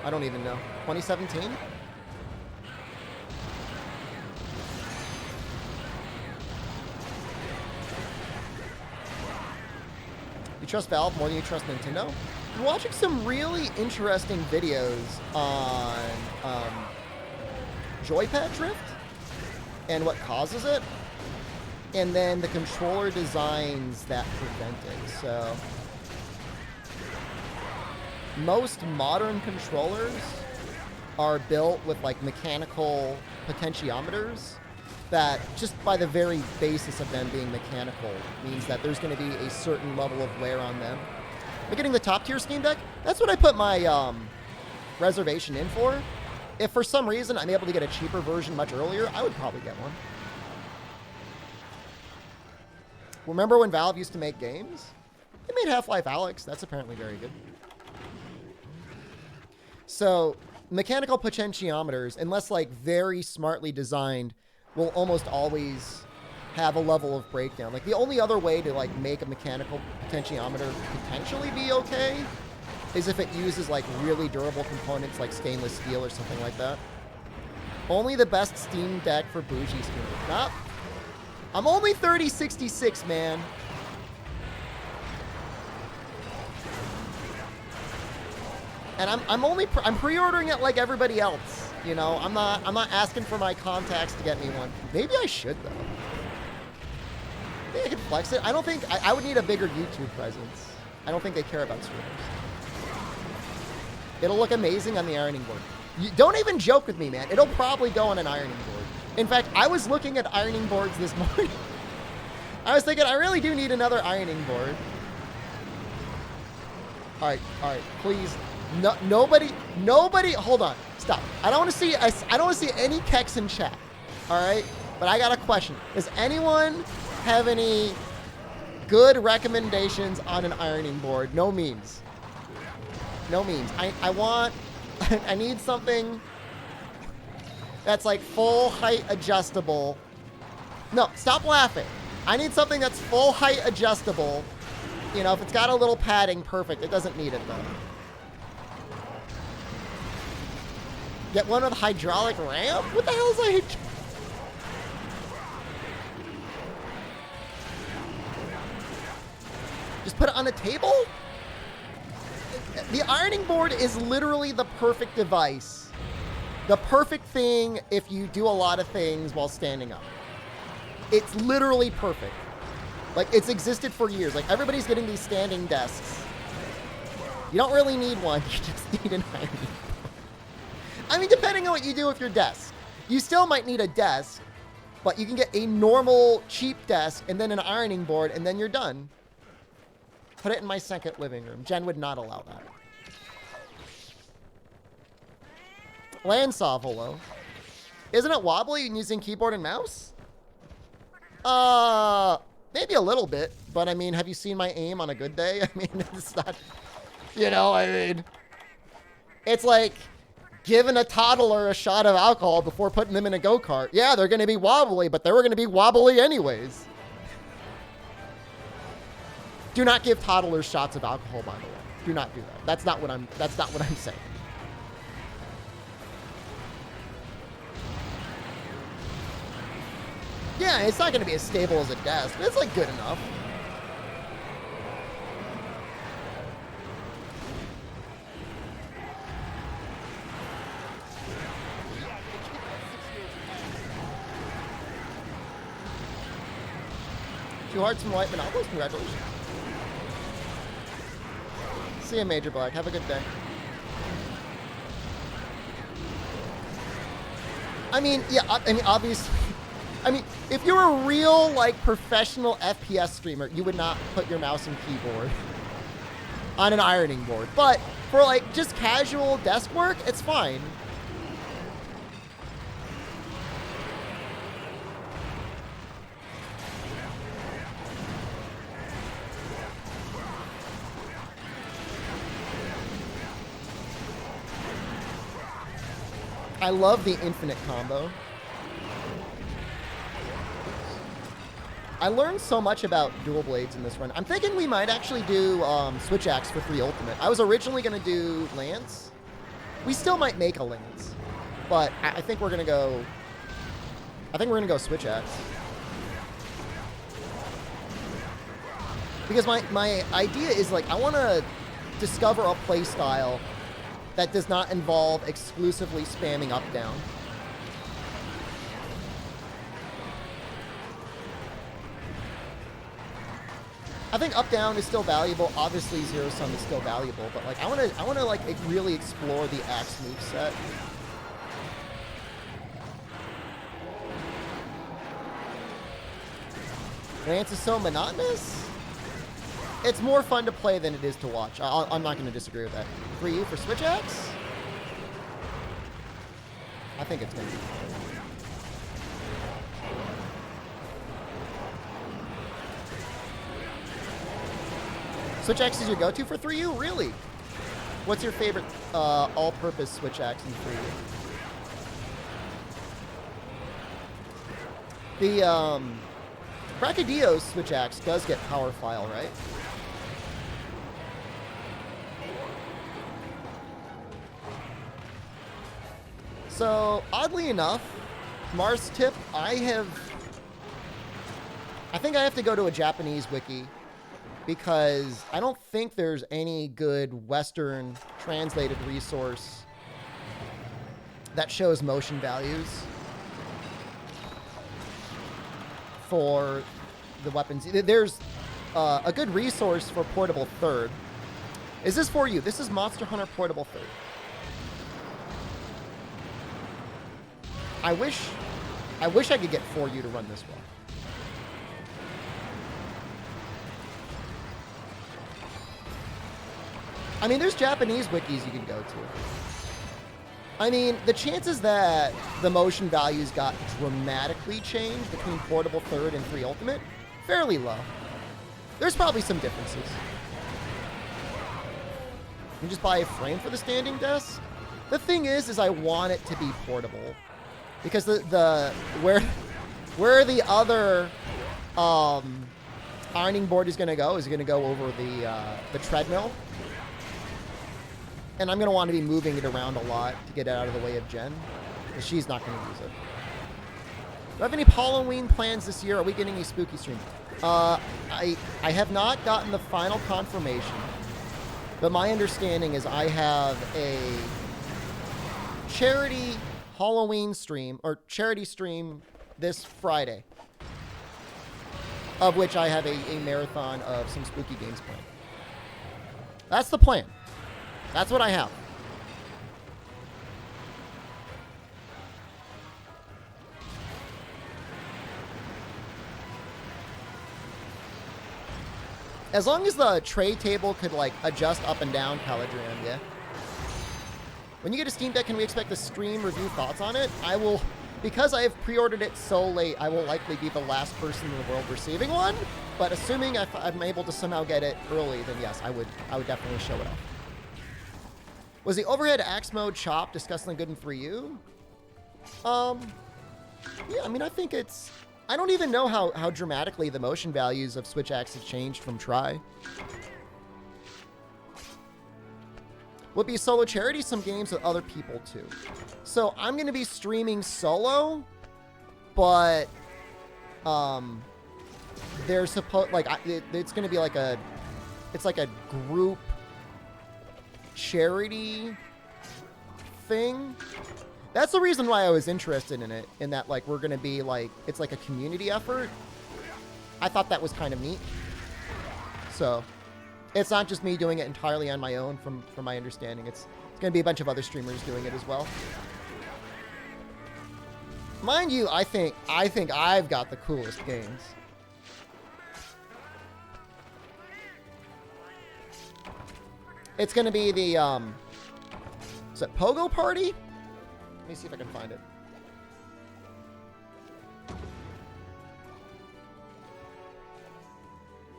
I don't even know. 2017? You trust Valve more than you trust Nintendo? I'm watching some really interesting videos on joypad drift and what causes it, and then the controller designs that prevent it. So most modern controllers are built with like mechanical potentiometers that, just by the very basis of them being mechanical, means that there's going to be a certain level of wear on them. But getting the top tier Steam Deck, that's what I put my reservation in for. If for some reason I'm able to get a cheaper version much earlier, I would probably get one. Remember when Valve used to make games? They made Half-Life Alyx. That's apparently very good. So mechanical potentiometers, unless like very smartly designed, will almost always have a level of breakdown. Like the only other way to like make a mechanical potentiometer potentially be okay is if it uses like really durable components like stainless steel or something like that. Only the best Steam Deck for bougie streamers. Nah, I'm only 3066, man. And I'm pre-ordering it like everybody else. You know, I'm not asking for my contacts to get me one. Maybe I should though. I think I could flex it. I don't think I would need a bigger YouTube presence. I don't think they care about streamers. It'll look amazing on the ironing board. Don't even joke with me, man. It'll probably go on an ironing board. In fact, I was looking at ironing boards this morning. I was thinking, I really do need another ironing board. All right, please. No, nobody, hold on, stop. I don't want to see any keks in chat, all right? But I got a question. Does anyone have any good recommendations on an ironing board? No memes. No memes. I need something that's like full height adjustable. No, stop laughing. I need something that's full height adjustable. You know, if it's got a little padding, perfect. It doesn't need it though. Get one with hydraulic ramp? What the hell is a Just put it on the table? The ironing board is literally the perfect device. The perfect thing if you do a lot of things while standing up. It's literally perfect. Like, it's existed for years. Like, everybody's getting these standing desks. You don't really need one. You just need an ironing board. I mean, depending on what you do with your desk. You still might need a desk, but you can get a normal, cheap desk and then an ironing board, and then you're done. Put it in my second living room. Jen would not allow that. Landsaw, hello. Isn't it wobbly using keyboard and mouse? Maybe a little bit, but I mean, have you seen my aim on a good day? I mean, it's not, you know, I mean, it's like giving a toddler a shot of alcohol before putting them in a go-kart. Yeah, they're going to be wobbly, but they were going to be wobbly anyways. Do not give toddlers shots of alcohol, by the way. Do not do that. That's not what I'm saying. Yeah, it's not going to be as stable as a desk, but it's like good enough. Two hearts from White Monopolies, congratulations. See you, Major Black. Have a good day. I mean, yeah, I mean, obviously, I mean, if you're a real, like, professional FPS streamer, you would not put your mouse and keyboard on an ironing board. But for, like, just casual desk work, it's fine. I love the infinite combo. I learned so much about dual blades in this run. I'm thinking we might actually do Switch Axe for 3 Ultimate. I was originally going to do Lance. We still might make a Lance, but I think we're going to go... I think we're going to go Switch Axe. Because my idea is, like, I want to discover a play style that does not involve exclusively spamming up-down. I think up-down is still valuable. Obviously, zero-sum is still valuable, but like I want to like really explore the axe moveset. Lance is so monotonous. It's more fun to play than it is to watch. I'm not going to disagree with that. For you, for Switch Axe? I think it's going to be. Switch Axe is your go-to for 3U? Really? What's your favorite all-purpose Switch Axe in 3U? The Bracadillo's Switch Axe does get power file, right? So, oddly enough, Mars tip, I think I have to go to a Japanese wiki because I don't think there's any good Western translated resource that shows motion values for the weapons. There's a good resource for Portable Third. Is this for you? This is Monster Hunter Portable Third. I wish I could get for you to run this well. I mean, there's Japanese wikis you can go to. I mean, the chances that the motion values got dramatically changed between Portable Third and 3 Ultimate, fairly low. There's probably some differences. You just buy a frame for the standing desk? The thing is I want it to be portable. Because where the other ironing board is going to go over the treadmill. And I'm going to want to be moving it around a lot to get it out of the way of Jen. Because she's not going to use it. Do I have any Halloween plans this year? Are we getting a spooky stream? I have not gotten the final confirmation. But my understanding is I have a charity Halloween stream, or charity stream this Friday. Of which I have a marathon of some spooky games planned. That's the plan. That's what I have. As long as the tray table could, like, adjust up and down, Paladram, yeah. When you get a Steam Deck, can we expect the stream review thoughts on it? I will, because I have pre-ordered it so late, I will likely be the last person in the world receiving one. But assuming I'm able to somehow get it early, then yes, I would definitely show it off. Was the overhead axe mode chop disgustingly good in 3U? Yeah, I mean, I think it's... I don't even know how dramatically the motion values of Switch Axe have changed from Try. Will it be solo charity? Some games with other people, too. So, I'm going to be streaming solo, but... They're supposed... Like, it's going to be like a... It's like a group... charity thing. That's the reason why I was interested in it, in that, like, we're gonna be like, it's like a community effort. I thought that was kind of neat. So it's not just me doing it entirely on my own, from my understanding. It's gonna be a bunch of other streamers doing it as well. Mind you, I think I've got the coolest games. It's gonna be the is it Pogo Party? Let me see if I can find it.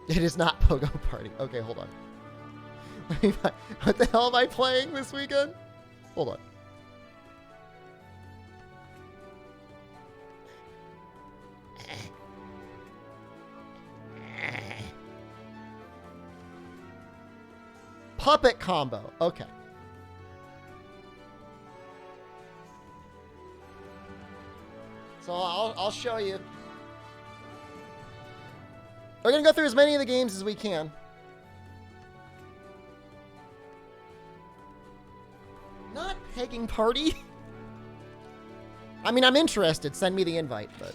It is not Pogo Party. Okay, hold on. What the hell am I playing this weekend? Hold on. Puppet Combo. Okay. So I'll show you. We're going to go through as many of the games as we can. Not Pegging Party? I mean, I'm interested. Send me the invite, but...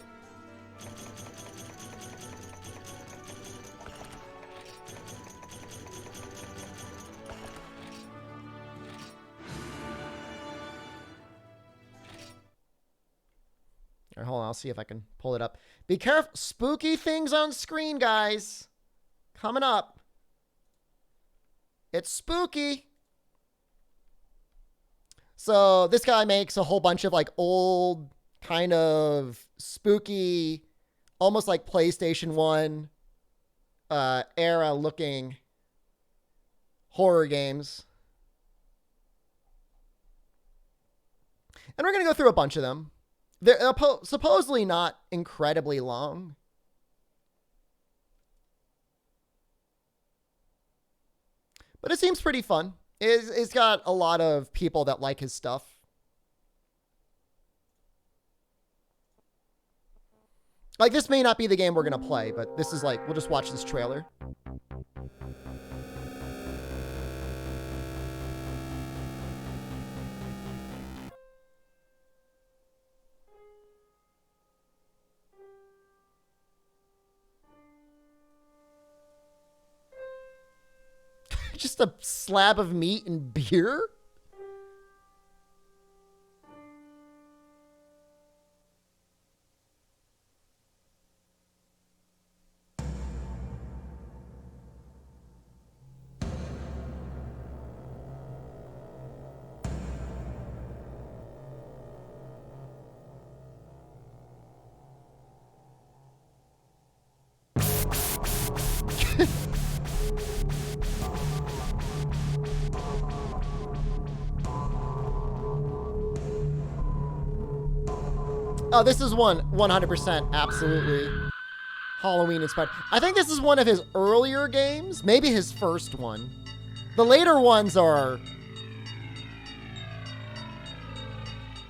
Hold on, I'll see if I can pull it up. Be careful. Spooky things on screen, guys. Coming up. It's spooky. So this guy makes a whole bunch of like old kind of spooky, almost like PlayStation 1 era looking horror games. And we're going to go through a bunch of them. They're supposedly not incredibly long. But it seems pretty fun. It's got a lot of people that like his stuff. Like, this may not be the game we're going to play, but this is like, we'll just watch this trailer. Just a slab of meat and beer? Oh, this is 100% absolutely Halloween inspired. I think this is one of his earlier games, maybe his first one. The later ones are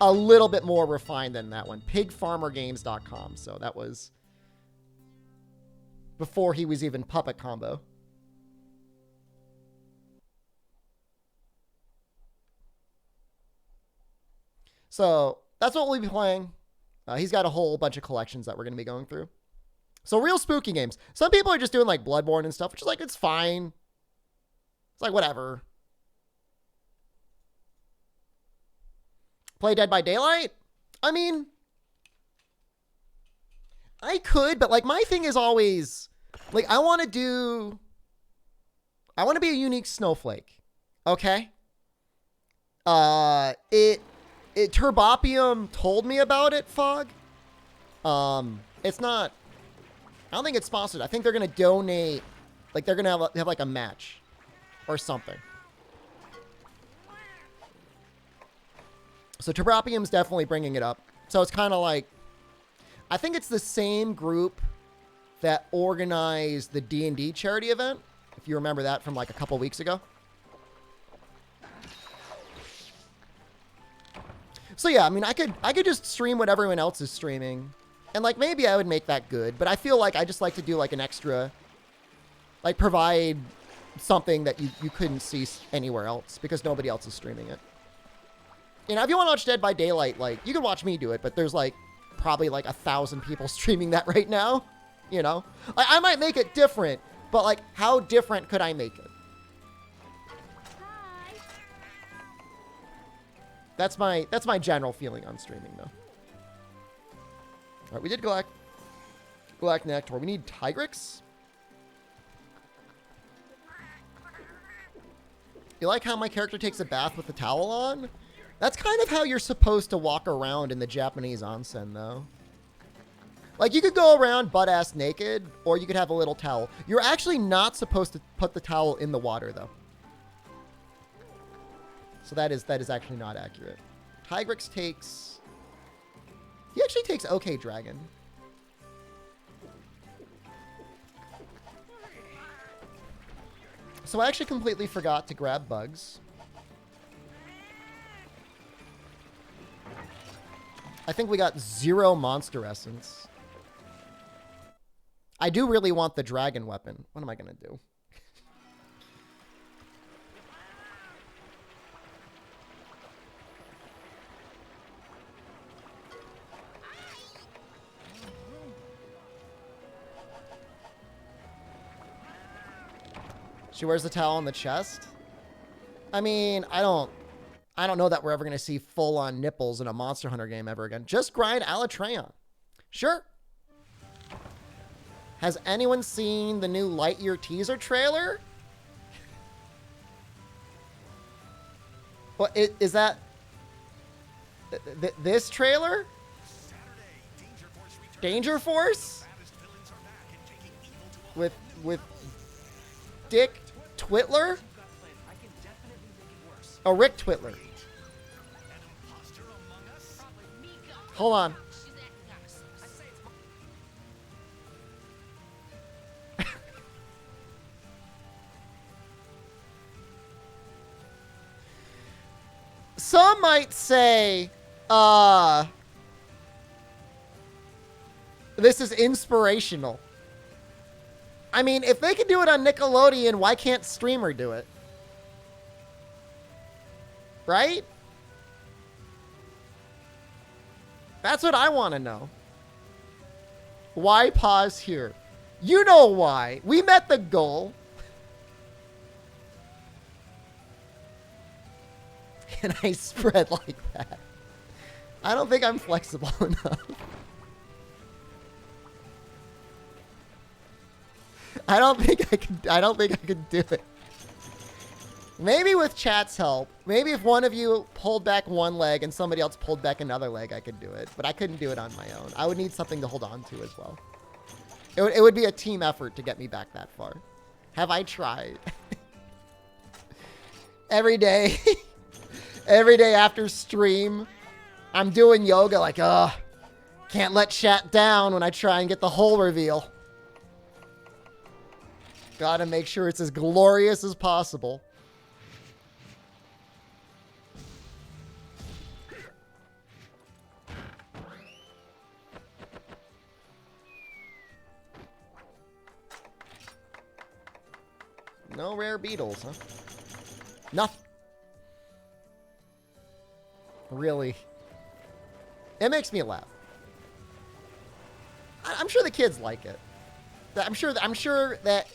a little bit more refined than that one. Pigfarmergames.com. So that was before he was even Puppet Combo. So that's what we'll be playing. He's got a whole bunch of collections that we're going to be going through. So real spooky games. Some people are just doing like Bloodborne and stuff, which is like, it's fine. It's like, whatever. Play Dead by Daylight? I mean, I could, but like my thing is always like, I want to be a unique snowflake. Okay. Turbopium told me about it, Fog. It's not, I don't think it's sponsored. I think they're going to donate, like they're going to have like a match or something. So Turbopium's definitely bringing it up. So it's kind of like, I think it's the same group that organized the D&D charity event. If you remember that from like a couple weeks ago. So yeah, I mean, I could just stream what everyone else is streaming. And like, maybe I would make that good, but I feel like I just like to do like an extra, like provide something that you couldn't see anywhere else because nobody else is streaming it. You know, if you want to watch Dead by Daylight, like you can watch me do it, but there's like probably like 1,000 people streaming that right now. You know, I might make it different, but like how different could I make it? That's my general feeling on streaming, though. All right, we did Galactic Nectar. We need Tigrix. You like how my character takes a bath with the towel on? That's kind of how you're supposed to walk around in the Japanese onsen, though. Like, you could go around butt-ass naked, or you could have a little towel. You're actually not supposed to put the towel in the water, though. So that is actually not accurate. Tigrix takes... He actually takes OK Dragon. So I actually completely forgot to grab bugs. I think we got 0 monster essence. I do really want the dragon weapon. What am I going to do? She wears the towel on the chest. I mean, I don't know that we're ever going to see full-on nipples in a Monster Hunter game ever again. Just grind Alatreon. Sure. Has anyone seen the new Lightyear teaser trailer? What is that? This trailer? Danger Force? With Dick Twitler? Oh, Rick Twitler. Hold on. Some might say, this is inspirational. I mean, if they can do it on Nickelodeon, why can't streamer do it? Right? That's what I want to know. Why pause here? You know why. We met the goal. Can I spread like that? I don't think I'm flexible enough. I don't think I could do it. Maybe with chat's help. Maybe if one of you pulled back one leg and somebody else pulled back another leg, I could do it. But I couldn't do it on my own. I would need something to hold on to as well. It would be a team effort to get me back that far. Have I tried? Every day. Every day after stream, I'm doing yoga like, can't let chat down when I try and get the whole reveal. Gotta make sure it's as glorious as possible. No rare beetles, huh? Nothing. Really. It makes me laugh. I'm sure the kids like it. I'm sure that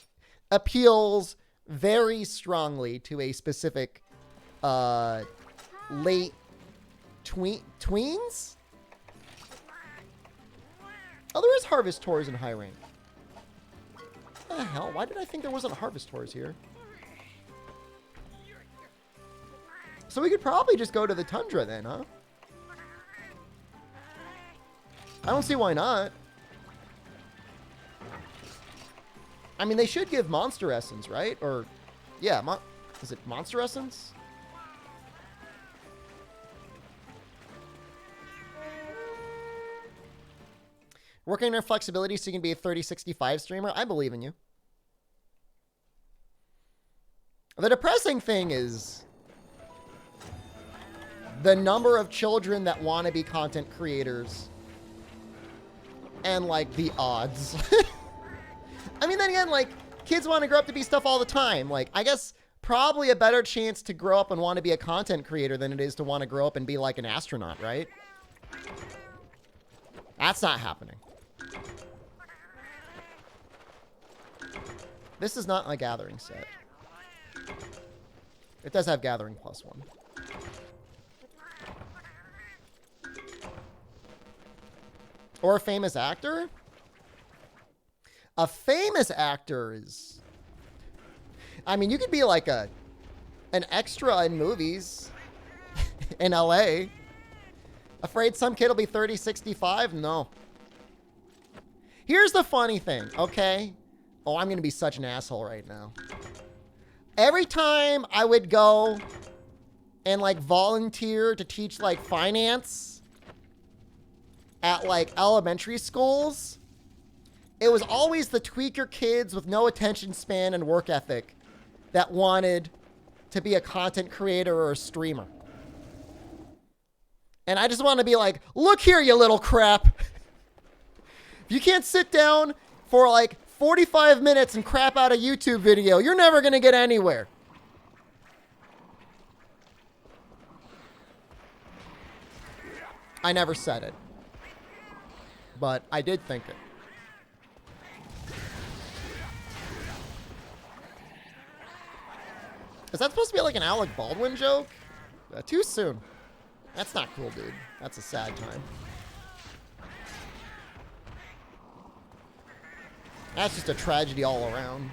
appeals very strongly to a specific late tweens? Oh, there is Harvest Tours in high rank. What the hell? Why did I think there wasn't Harvest Tours here? So we could probably just go to the Tundra then, huh? I don't see why not. I mean, they should give Monster Essence, right? Or, yeah, is it Monster Essence? Working on your flexibility so you can be a 3065 streamer? I believe in you. The depressing thing is the number of children that want to be content creators and, like, the odds. I mean, then again, like, kids want to grow up to be stuff all the time. Like, I guess probably a better chance to grow up and want to be a content creator than it is to want to grow up and be, like, an astronaut, right? That's not happening. This is not my gathering set. It does have gathering +1. Or a famous actor? A famous actor is... I mean, you could be like an extra in movies in LA. Afraid some kid will be 3065? No. Here's the funny thing, okay? Oh, I'm going to be such an asshole right now. Every time I would go and, like, volunteer to teach, like, finance at, like, elementary schools, it was always the tweaker kids with no attention span and work ethic that wanted to be a content creator or a streamer. And I just want to be like, look here, you little crap. If you can't sit down for like 45 minutes and crap out a YouTube video, you're never going to get anywhere. I never said it, but I did think it. Is that supposed to be like an Alec Baldwin joke? Too soon. That's not cool, dude. That's a sad time. That's just a tragedy all around.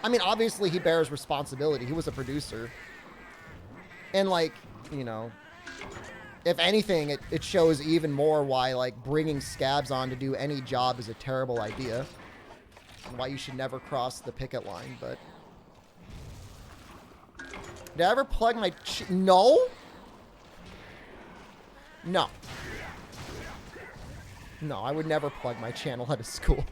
I mean, obviously he bears responsibility. He was a producer. And, like, you know, if anything, it shows even more why, like, bringing scabs on to do any job is a terrible idea. And why you should never cross the picket line, but... Did I ever plug my... No? No. No, I would never plug my channel out of school.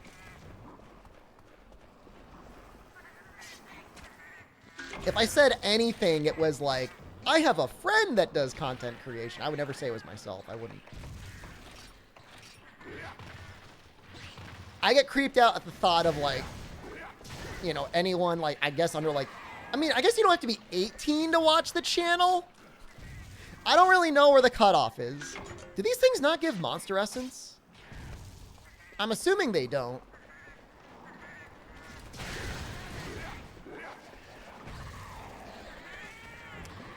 If I said anything, it was like, I have a friend that does content creation. I would never say it was myself. I wouldn't. I get creeped out at the thought of, like, you know, anyone, like, I guess under, like, I mean, I guess you don't have to be 18 to watch the channel. I don't really know where the cutoff is. Do these things not give Monster Essence? I'm assuming they don't.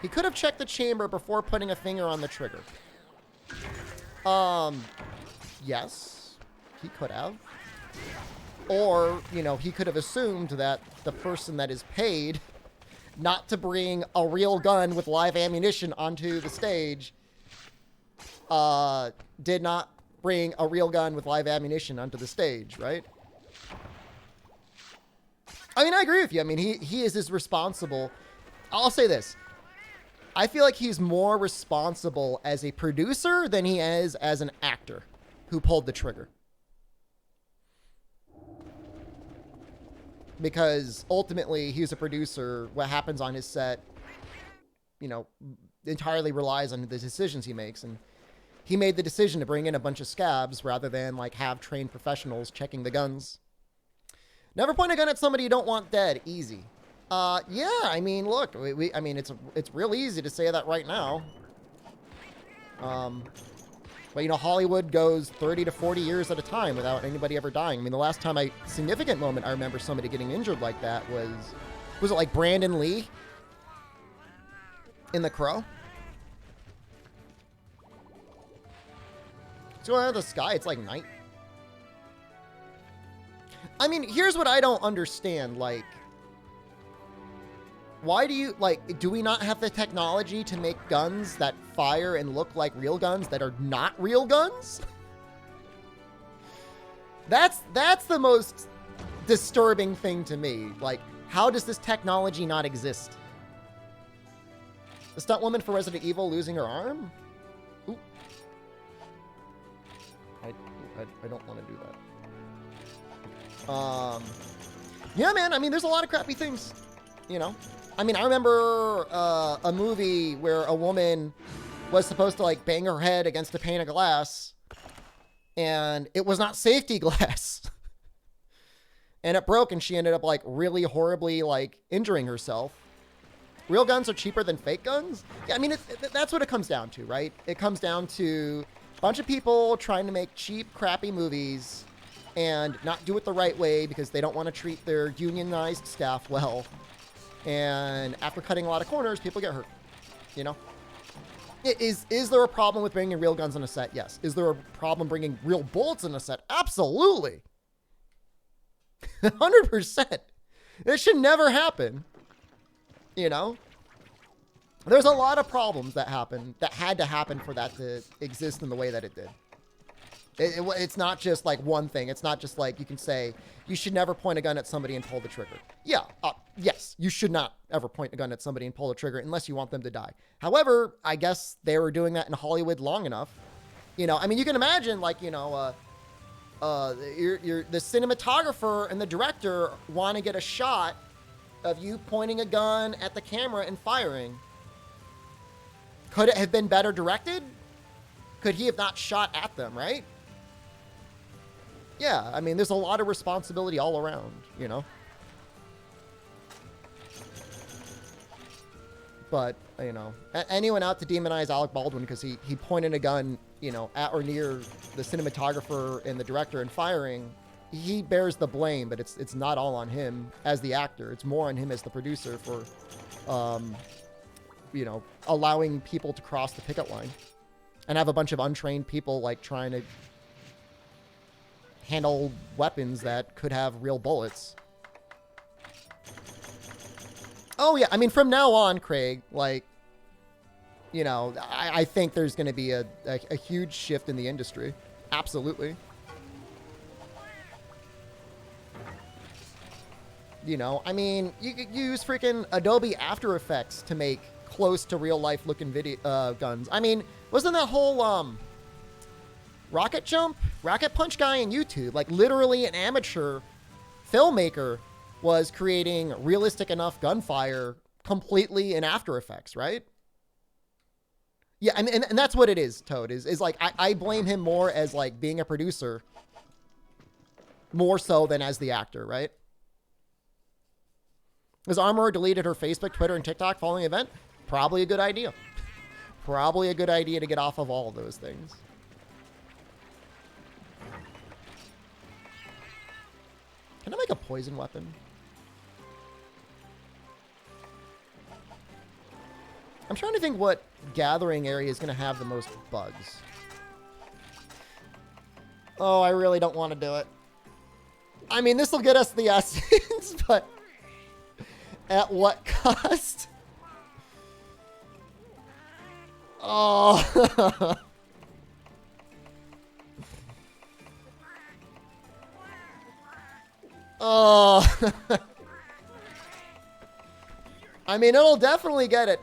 He could have checked the chamber before putting a finger on the trigger. Yes, he could have. Or, you know, he could have assumed that the person that is paid not to bring a real gun with live ammunition onto the stage did not bring a real gun with live ammunition onto the stage, right? I mean, I agree with you. I mean, he is as responsible. I'll say this. I feel like he's more responsible as a producer than he is as an actor who pulled the trigger. Because ultimately, he's a producer. What happens on his set, you know, entirely relies on the decisions he makes. And he made the decision to bring in a bunch of scabs rather than, like, have trained professionals checking the guns. Never point a gun at somebody you don't want dead. Easy. Yeah, I mean, look, I mean, it's real easy to say that right now. But, you know, Hollywood goes 30 to 40 years at a time without anybody ever dying. I mean, the last time significant moment I remember somebody getting injured like that was it like Brandon Lee in The Crow? It's going out of the sky. It's like night. I mean, here's what I don't understand. Like, why do we not have the technology to make guns that fire and look like real guns that are not real guns? That's the most disturbing thing to me. Like, how does this technology not exist? The stunt woman for Resident Evil losing her arm? Ooh. I don't want to do that. Yeah, man, I mean, there's a lot of crappy things, you know? I mean, I remember a movie where a woman was supposed to, like, bang her head against a pane of glass, and it was not safety glass. And it broke, and she ended up, like, really horribly, like, injuring herself. Real guns are cheaper than fake guns? Yeah, I mean, that's what it comes down to, right? It comes down to a bunch of people trying to make cheap, crappy movies and not do it the right way because they don't want to treat their unionized staff well. And after cutting a lot of corners, people get hurt, you know? Is there a problem with bringing real guns on a set? Yes. Is there a problem bringing real bullets on a set? Absolutely. 100%. It should never happen, you know? There's a lot of problems that had to happen for that to exist in the way that it did. It's not just like one thing. It's not just like you can say you should never point a gun at somebody and pull the trigger. Yeah, yes, you should not ever point a gun at somebody and pull the trigger unless you want them to die. However, I guess they were doing that in Hollywood long enough. You know, I mean, you can imagine, like, you know, the cinematographer and the director want to get a shot of you pointing a gun at the camera and firing. Could it have been better directed? Could he have not shot at them, right? Yeah, I mean, there's a lot of responsibility all around, you know? But, you know, anyone out to demonize Alec Baldwin because he pointed a gun, you know, at or near the cinematographer and the director and firing, he bears the blame, but it's not all on him as the actor. It's more on him as the producer for, you know, allowing people to cross the picket line and have a bunch of untrained people, like, trying to handle weapons that could have real bullets. Oh, yeah. I mean, from now on, Craig, like, you know, I think there's going to be a huge shift in the industry. Absolutely. You know, I mean, you use freaking Adobe After Effects to make close to real life looking video guns. I mean, wasn't that whole rocket punch guy on YouTube, like, literally an amateur filmmaker, was creating realistic enough gunfire completely in After Effects, right? Yeah, I mean, and that's what it is, Toad, is like, I blame him more as, like, being a producer more so than as the actor, right? Has Armorer deleted her Facebook, Twitter, and TikTok following the event? Probably a good idea. Probably a good idea to get off of all of those things. Can I make a poison weapon? I'm trying to think what gathering area is going to have the most bugs. Oh, I really don't want to do it. I mean, this will get us the essence, but at what cost? Oh. Oh. I mean, it'll definitely get it.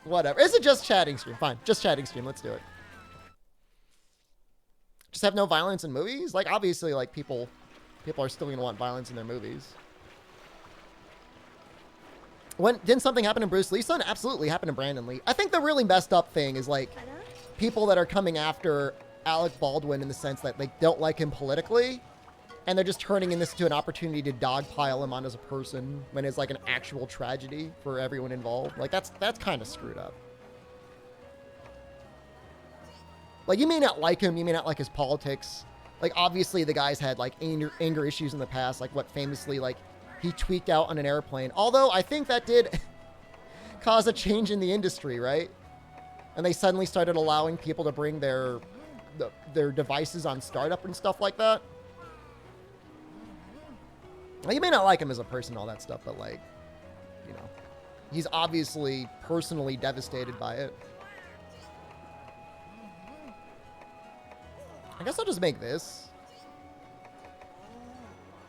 Whatever. Is it just chatting stream? Fine. Just chatting stream. Let's do it. Just have no violence in movies? Like, obviously, like, people are still going to want violence in their movies. Didn't something happen in Bruce Lee's son? Absolutely happened to Brandon Lee. I think the really messed up thing is, like, people that are coming after Alec Baldwin in the sense that they don't like him politically, and they're just turning this into an opportunity to dogpile him on as a person when it's like an actual tragedy for everyone involved. Like, that's kind of screwed up. Like, you may not like him, you may not like his politics. Like, obviously the guy's had like anger issues in the past, like what famously, like, he tweaked out on an airplane. Although I think that did cause a change in the industry, right? And they suddenly started allowing people to bring their devices on startup and stuff like that. Well, you may not like him as a person, all that stuff, but, like, you know, he's obviously personally devastated by it. I guess I'll just make this.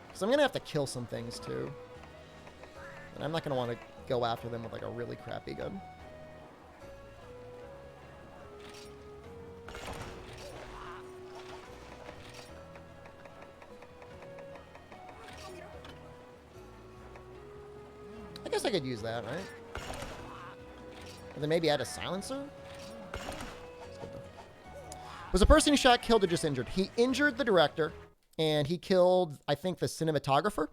Because I'm going to have to kill some things, too. And I'm not going to want to go after them with, like, a really crappy gun. I guess I could use that, right? And then maybe add a silencer? Was the person who shot killed or just injured? He injured the director, and he killed, I think, the cinematographer.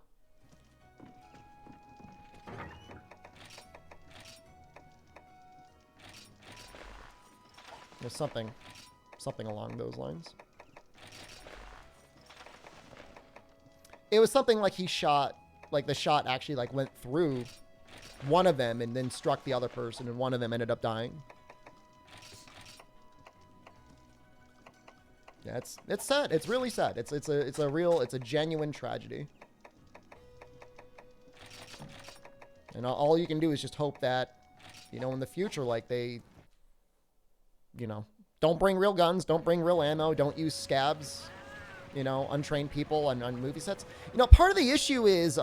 There's something along those lines. It was something like he shot, like the shot actually like went through one of them and then struck the other person, and one of them ended up dying. Yeah, it's sad. It's really sad. It's a genuine tragedy. And all you can do is just hope that, you know, in the future, like, they, you know, don't bring real guns, don't bring real ammo, don't use scabs, you know, untrained people on movie sets. You know, part of the issue is, you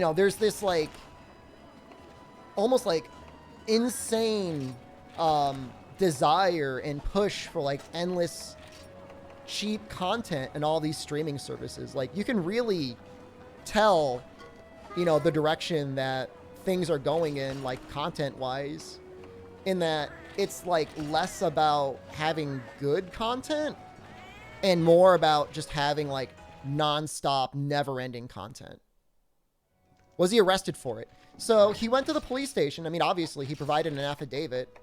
know, there's this, like, almost, like, insane, desire and push for, like, endless cheap content and all these streaming services. Like, you can really tell, you know, the direction that things are going in, like, content-wise, in that it's, like, less about having good content and more about just having, like, non-stop, never-ending content. Was he arrested for it? So he went to the police station. I mean, obviously, he provided an affidavit.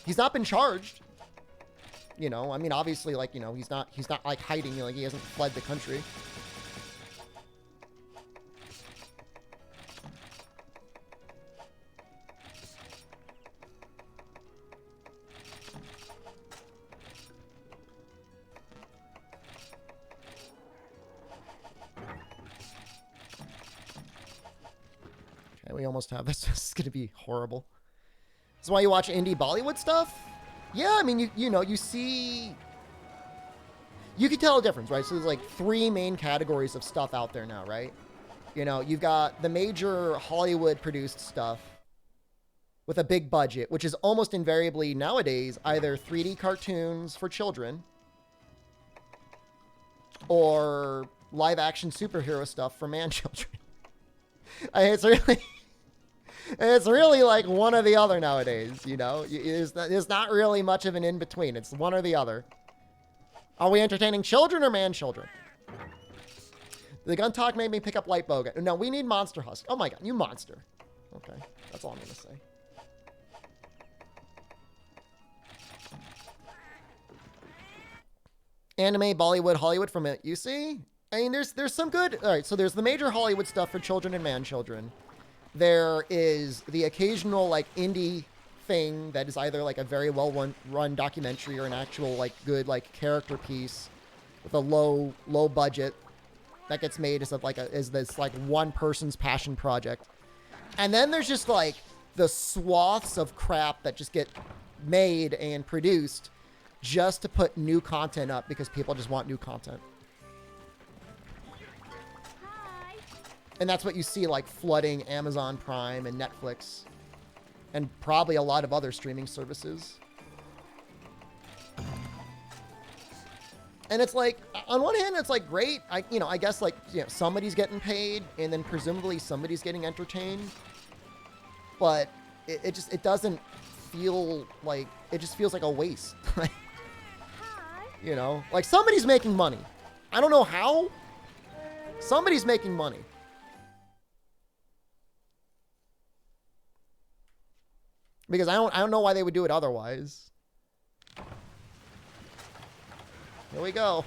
He's not been charged. You know, I mean, obviously, like, you know, he's not like hiding, like, he hasn't fled the country. Okay, we almost have this. This is going to be horrible. This is why you watch indie Bollywood stuff? Yeah, I mean, you know, you see... You can tell a difference, right? So there's, like, 3 main categories of stuff out there now, right? You know, you've got the major Hollywood-produced stuff with a big budget, which is almost invariably, nowadays, either 3D cartoons for children or live-action superhero stuff for man-children. It's really like one or the other nowadays, you know? There's not really much of an in-between. It's one or the other. Are we entertaining children or man-children? The gun talk made me pick up light bow gun. No, we need monster husk. Oh my god, you monster. Okay, that's all I'm going to say. Anime, Bollywood, Hollywood from it. You see? I mean, there's some good... All right, so there's the major Hollywood stuff for children and man-children. There is the occasional, like, indie thing that is either, like, a very well-run documentary or an actual, like, good, like, character piece with a low budget that gets made as this, like, one person's passion project. And then there's just, like, the swaths of crap that just get made and produced just to put new content up because people just want new content. And that's what you see, like, flooding Amazon Prime and Netflix and probably a lot of other streaming services. And it's like, on one hand, it's like great. I guess, like, somebody's getting paid and then presumably somebody's getting entertained. But it doesn't feel like, it just feels like a waste. Like somebody's making money. I don't know how. Somebody's making money. Because I don't know why they would do it otherwise. Here we go.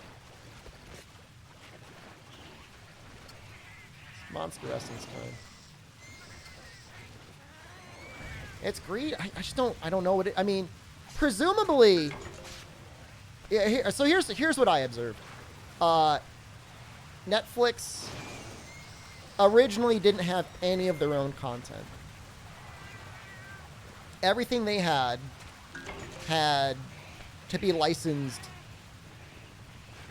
It's monster essence time. It's greed. I don't know what it... I mean, presumably... Yeah, so here's what I observed. Netflix originally didn't have any of their own content. Everything they had to be licensed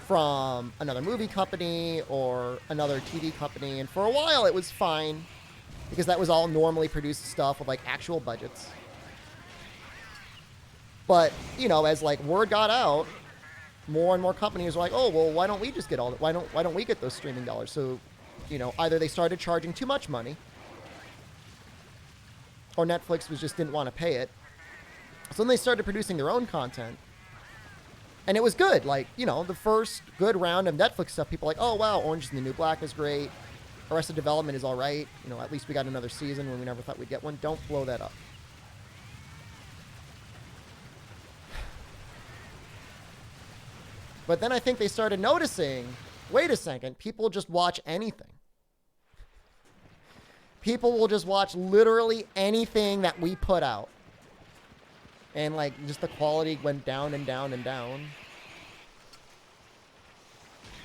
from another movie company or another TV company. And for a while, it was fine because that was all normally produced stuff with, like, actual budgets. But, as, like, word got out, more and more companies were like, oh, well, why don't we just get all that? Why don't we get those streaming dollars? So, either they started charging too much money or Netflix just didn't want to pay it. So then they started producing their own content. And it was good. Like, the first good round of Netflix stuff, people were like, oh, wow, Orange is the New Black is great. Arrested Development is all right. At least we got another season when we never thought we'd get one. Don't blow that up. But then I think they started noticing, wait a second, people just watch anything. People will just watch literally anything that we put out. And, like, just the quality went down and down and down.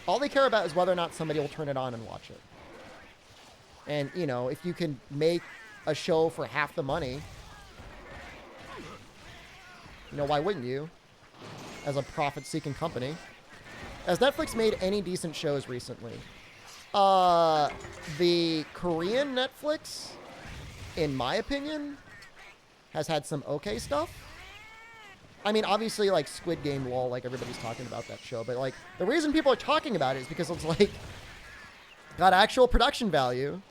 All they care about is whether or not somebody will turn it on and watch it. And, if you can make a show for half the money, why wouldn't you? As a profit-seeking company. Has Netflix made any decent shows recently? The Korean Netflix, in my opinion, has had some okay stuff. I mean, obviously, like, Squid Game, lol, like, everybody's talking about that show. But, like, the reason people are talking about it is because it's, like, got actual production value.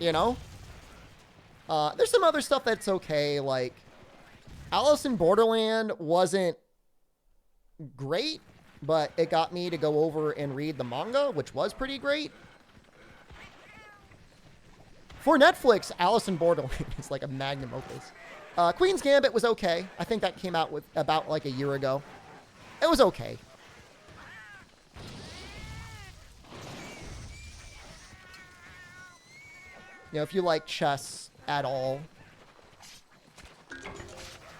There's some other stuff that's okay. Like, Alice in Borderland wasn't great, but it got me to go over and read the manga, which was pretty great. For Netflix, Alice in Borderland is like a magnum opus. Queen's Gambit was okay. I think that came out with about like a year ago. It was okay. If you like chess at all.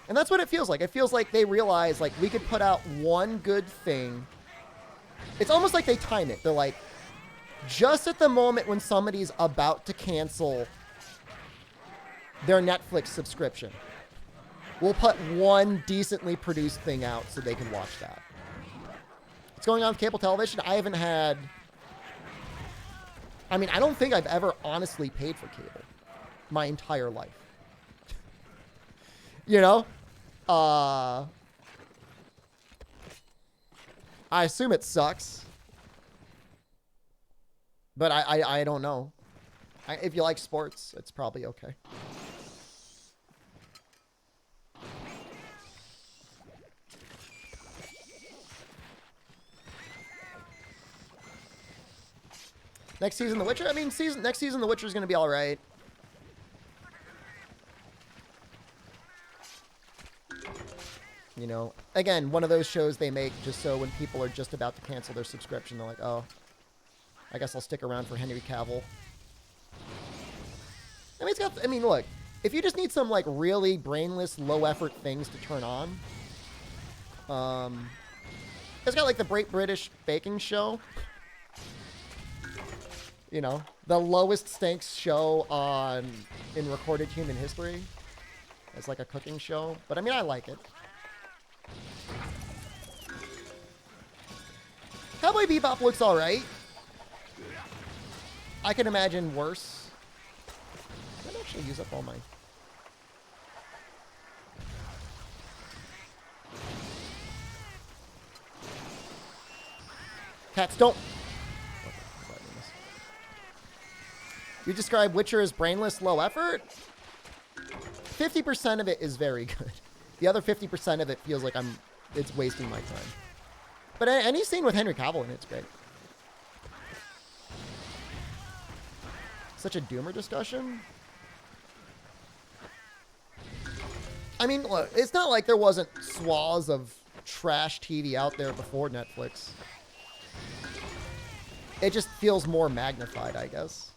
And that's what it feels like. It feels like they realize, like, we could put out one good thing. It's almost like they time it. They're like, just at the moment when somebody's about to cancel their Netflix subscription, we'll put one decently produced thing out so they can watch that. What's going on with cable television? I haven't had... I mean, I don't think I've ever honestly paid for cable my entire life. I assume it sucks. But I don't know. If you like sports, it's probably okay. Next season, The Witcher? I mean, next season, The Witcher is going to be all right. You know, again, one of those shows they make just so when people are just about to cancel their subscription, they're like, oh, I guess I'll stick around for Henry Cavill. I mean, it's got, I mean, look, if you just need some, like, really brainless, low-effort things to turn on, it's got, like, the Great British Baking Show. You know, the lowest stakes show in recorded human history. It's like a cooking show. But, I mean, I like it. Cowboy Bebop looks alright. I can imagine worse. I might actually use up all my... Cats, don't... You describe Witcher as brainless, low effort? 50% of it is very good. The other 50% of it feels like it's wasting my time. But any scene with Henry Cavill in it's great. Such a doomer discussion. I mean, look, it's not like there wasn't swaths of trash TV out there before Netflix. It just feels more magnified, I guess.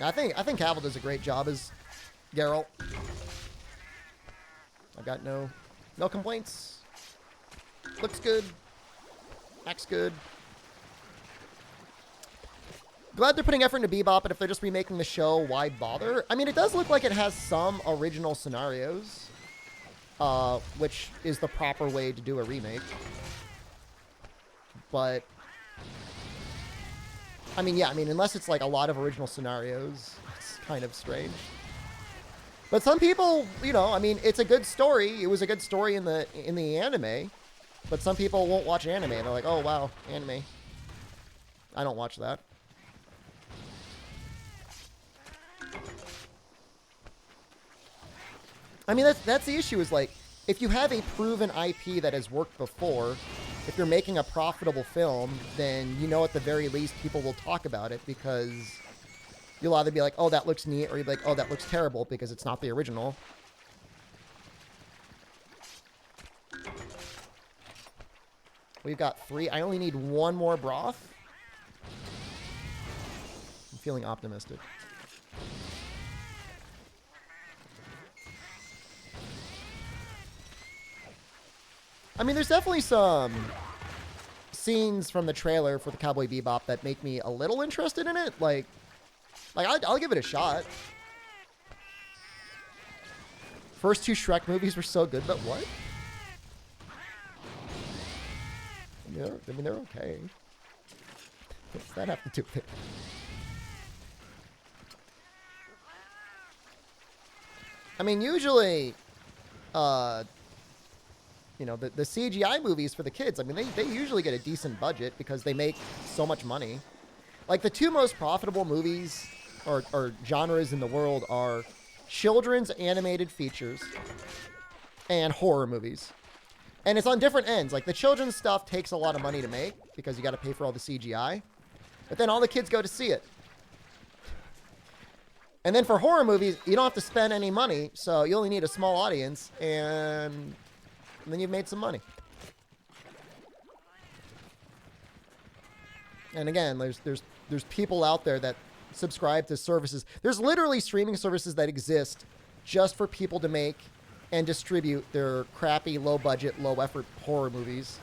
I think Cavill does a great job as Geralt. I've got no complaints. Looks good. Acts good. Glad they're putting effort into Bebop, but if they're just remaking the show, why bother? I mean, it does look like it has some original scenarios, which is the proper way to do a remake. But... I mean, yeah, I mean, unless it's like a lot of original scenarios, it's kind of strange. But some people, you know, I mean, it's a good story. It was a good story in the anime, but some people won't watch anime. They're like, oh, wow, anime. I don't watch that. I mean, that's the issue is like, if you have a proven IP that has worked before, if you're making a profitable film, then you know at the very least people will talk about it because you'll either be like, oh, that looks neat, or you'll be like, oh, that looks terrible because it's not the original. We've got 3. I only need 1 more broth. I'm feeling optimistic. I mean, there's definitely some scenes from the trailer for the Cowboy Bebop that make me a little interested in it. Like I'll give it a shot. First 2 Shrek movies were so good, but what? I mean, they're okay. What's that have to do with it? I mean, usually, you know, the CGI movies for the kids, I mean, they usually get a decent budget because they make so much money. Like, the 2 most profitable movies or genres in the world are children's animated features and horror movies. And it's on different ends. Like, the children's stuff takes a lot of money to make because you got to pay for all the CGI. But then all the kids go to see it. And then for horror movies, you don't have to spend any money, so you only need a small audience, and then you've made some money. And again, there's people out there that subscribe to services. There's literally streaming services that exist just for people to make and distribute their crappy, low-budget, low-effort horror movies.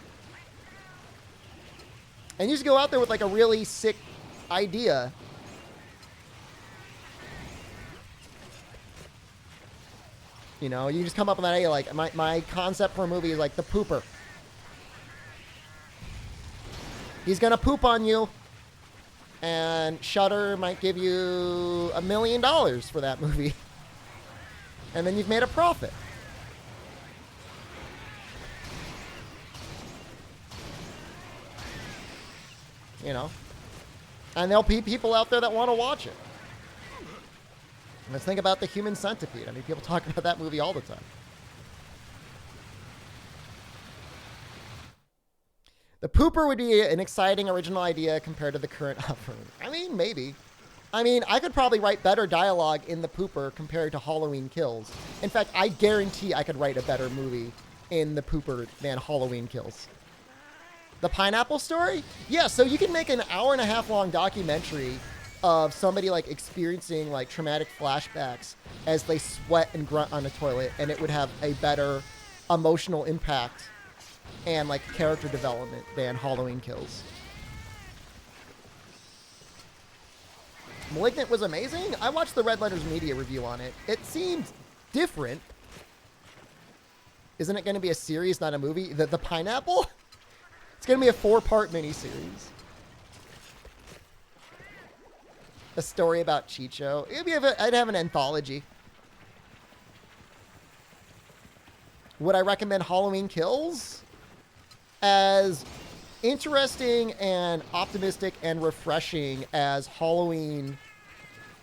And you just go out there with, like, a really sick idea. You know, you just come up with that idea, like, my concept for a movie is, like, the pooper. He's gonna poop on you, and Shudder might give you $1 million for that movie. And then you've made a profit. You know? And there'll be people out there that want to watch it. Let's think about The Human Centipede. I mean, people talk about that movie all the time. The pooper would be an exciting original idea compared to the current offering. I mean, maybe. I mean, I could probably write better dialogue in the pooper compared to Halloween Kills. In fact, I guarantee I could write a better movie in the pooper than Halloween Kills. The pineapple story? Yeah, so you can make an 1.5 hour long documentary of somebody like experiencing like traumatic flashbacks as they sweat and grunt on a toilet, and it would have a better emotional impact and like character development than Halloween Kills. Malignant was amazing. I watched the Red Letters Media review on it. It seemed different. Isn't it going to be a series, not a movie? The Pineapple? It's going to be a 4-part miniseries. A story about Chicho. I'd have an anthology. Would I recommend Halloween Kills? As interesting and optimistic and refreshing as Halloween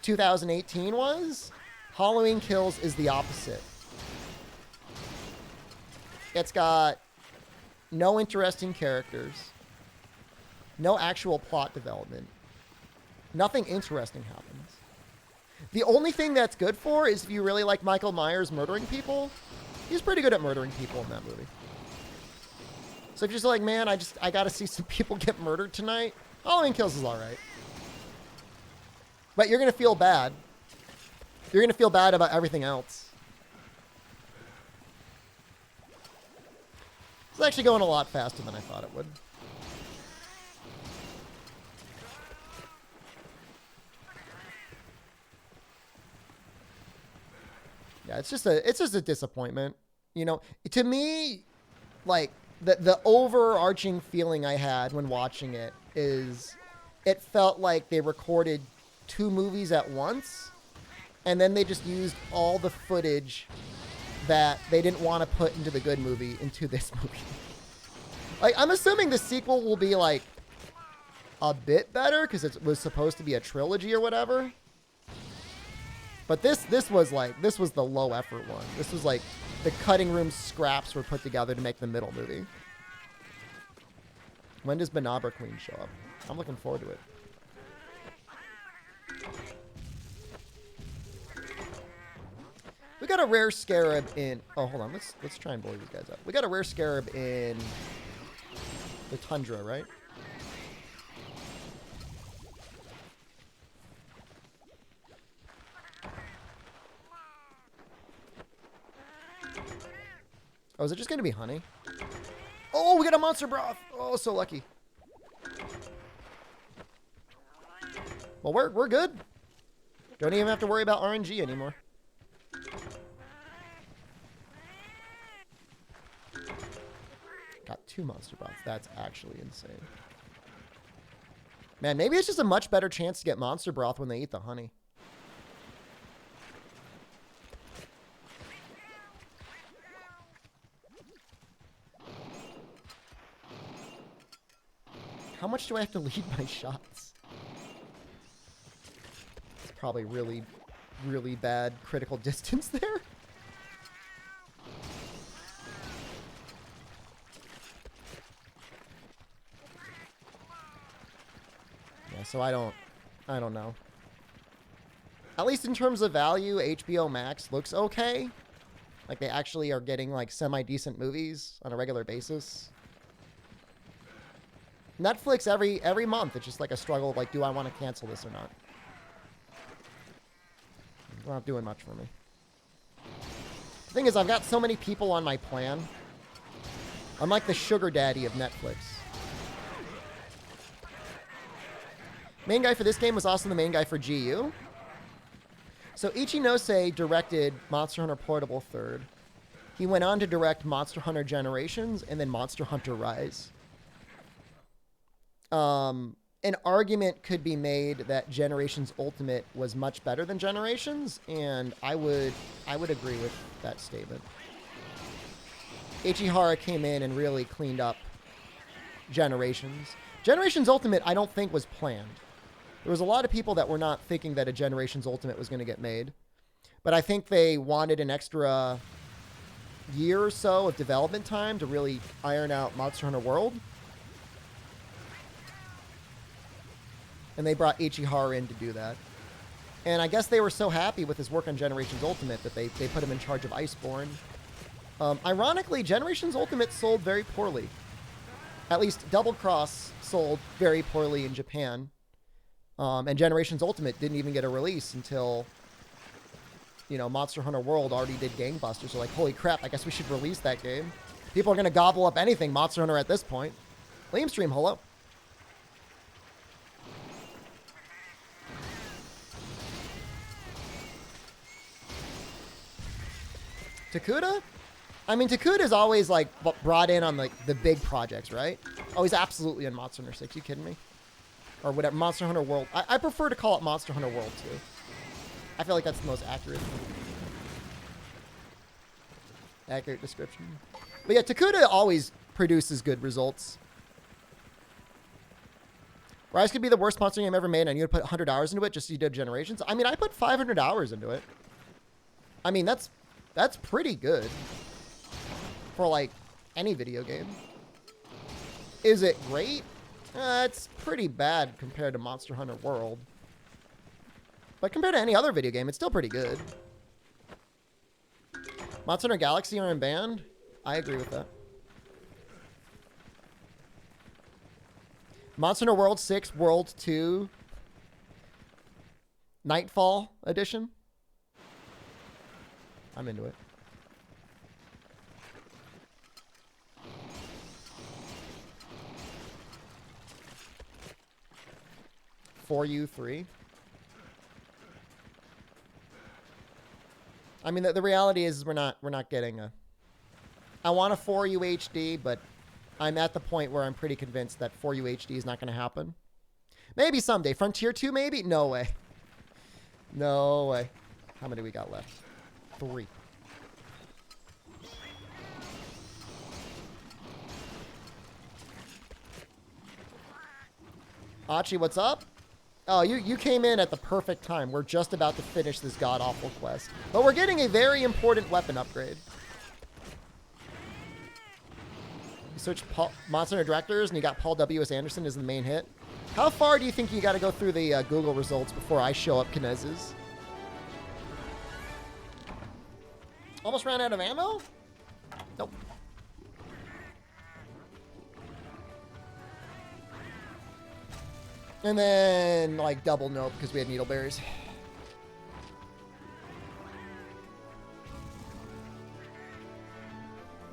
2018 was, Halloween Kills is the opposite. It's got no interesting characters, no actual plot development. Nothing interesting happens. The only thing that's good for is if you really like Michael Myers murdering people. He's pretty good at murdering people in that movie. So if you're just like, man, I gotta see some people get murdered tonight, Halloween Kills is alright. But you're gonna feel bad. You're gonna feel bad about everything else. It's actually going a lot faster than I thought it would. Yeah, it's just a disappointment. You know, to me, like, the overarching feeling I had when watching it is it felt like they recorded 2 movies at once, and then they just used all the footage that they didn't want to put into the good movie into this movie. Like, I'm assuming the sequel will be, like, a bit better because it was supposed to be a trilogy or whatever. But this was the low effort one. This was like the cutting room scraps were put together to make the middle movie. When does Banabra Queen show up? I'm looking forward to it. We got a rare scarab in... Oh, hold on. Let's try and blow these guys up. We got a rare scarab in the tundra, right? Oh, is it just going to be honey? Oh, we got a monster broth. Oh, so lucky. Well, we're good. Don't even have to worry about RNG anymore. Got 2 monster broths. That's actually insane. Man, maybe it's just a much better chance to get monster broth when they eat the honey. How much do I have to lead my shots? It's probably really, really bad critical distance there. Yeah, so I don't know. At least in terms of value, HBO Max looks okay. Like, they actually are getting, like, semi-decent movies on a regular basis. Netflix every month, it's just like a struggle of like, do I want to cancel this or not? It's not doing much for me. The thing is, I've got so many people on my plan. I'm like the sugar daddy of Netflix. Main guy for this game was also the main guy for GU. So Ichinose directed Monster Hunter Portable 3rd. He went on to direct Monster Hunter Generations and then Monster Hunter Rise. An argument could be made that Generations Ultimate was much better than Generations, and I would agree with that statement. Ichihara came in and really cleaned up Generations. Generations Ultimate, I don't think was planned. There was a lot of people that were not thinking that a Generations Ultimate was going to get made, but I think they wanted an extra year or so of development time to really iron out Monster Hunter World. And they brought Ichihara in to do that. And I guess they were so happy with his work on Generations Ultimate that they put him in charge of Iceborne. Ironically, Generations Ultimate sold very poorly. At least Double Cross sold very poorly in Japan. And Generations Ultimate didn't even get a release until, you know, Monster Hunter World already did gangbusters. So like, holy crap, I guess we should release that game. People are going to gobble up anything Monster Hunter at this point. Lamestream, hello. Takuda? I mean, Takuda's always, like, brought in on, like, the big projects, right? Oh, he's absolutely in Monster Hunter 6. You kidding me? Or whatever. Monster Hunter World. I prefer to call it Monster Hunter World, too. I feel like that's the most accurate description. But yeah, Takuda always produces good results. Rise could be the worst monster game ever made, and you would put 100 hours into it just so you did Generations. I mean, I put 500 hours into it. I mean, that's pretty good for, like, any video game. Is it great? It's pretty bad compared to Monster Hunter World. But compared to any other video game, it's still pretty good. Monster Hunter Galaxy are in banned? I agree with that. Monster Hunter World 6, World 2, Nightfall Edition. I'm into it. For you 3. I mean, the reality is we're not getting a. I want a 4U HD, but I'm at the point where I'm pretty convinced that 4U HD is not going to happen. Maybe someday. Frontier 2, maybe? No way. No way. How many we got left? 3. Achi, what's up? Oh, you came in at the perfect time. We're just about to finish this god-awful quest. But we're getting a very important weapon upgrade. You search Monster Hunter Directors, and you got Paul W.S. Anderson as the main hit. How far do you think you got to go through the Google results before I show up Kinez's? Almost ran out of ammo? Nope. And then, like, double nope because we had needleberries.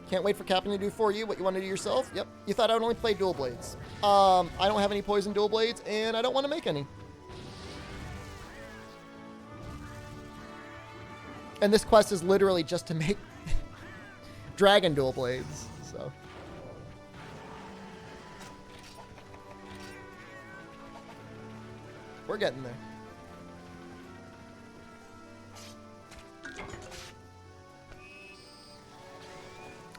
Can't wait for Captain to do for you what you want to do yourself. Yep. You thought I would only play dual blades. I don't have any poison dual blades, and I don't want to make any. And this quest is literally just to make dragon dual blades, so. We're getting there.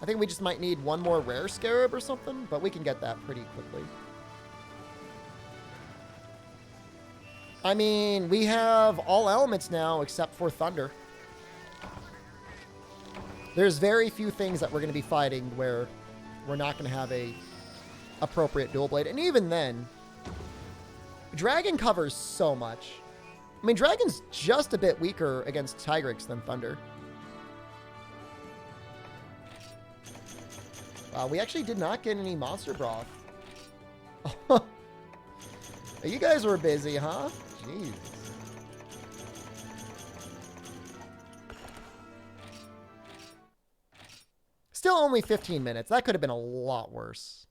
I think we just might need one more rare scarab or something, but we can get that pretty quickly. I mean, we have all elements now except for thunder. There's very few things that we're going to be fighting where we're not going to have a appropriate dual blade. And even then, Dragon covers so much. I mean, Dragon's just a bit weaker against Tigrex than Thunder. Wow, we actually did not get any monster broth. You guys were busy, huh? Jeez. Still only 15 minutes. That could have been a lot worse.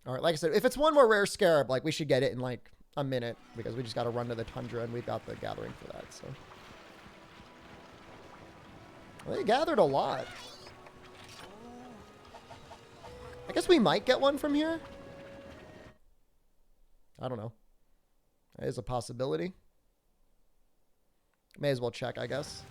All right, like I said, if it's one more rare scarab, like, we should get it in, like, a minute, because we just got to run to the tundra, and we've got the gathering for that, so. Well, they gathered a lot. I guess we might get one from here. I don't know. That is a possibility. May as well check, I guess.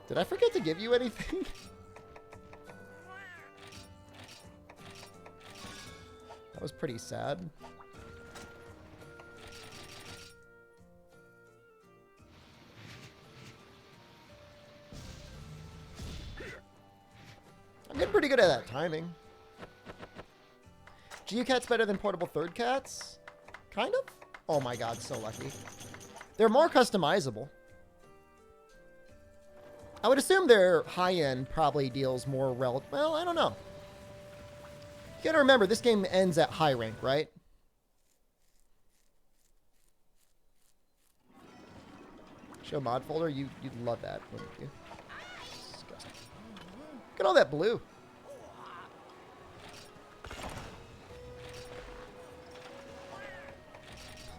Did I forget to give you anything? That was pretty sad. I'm getting pretty good at that timing. Geocats better than portable third cats? Kind of? Oh my god, so lucky. They're more customizable. I would assume their high-end probably deals more well, I don't know. You gotta remember, this game ends at high rank, right? Show mod folder? You'd love that, wouldn't you? Disgusting. Look at all that blue.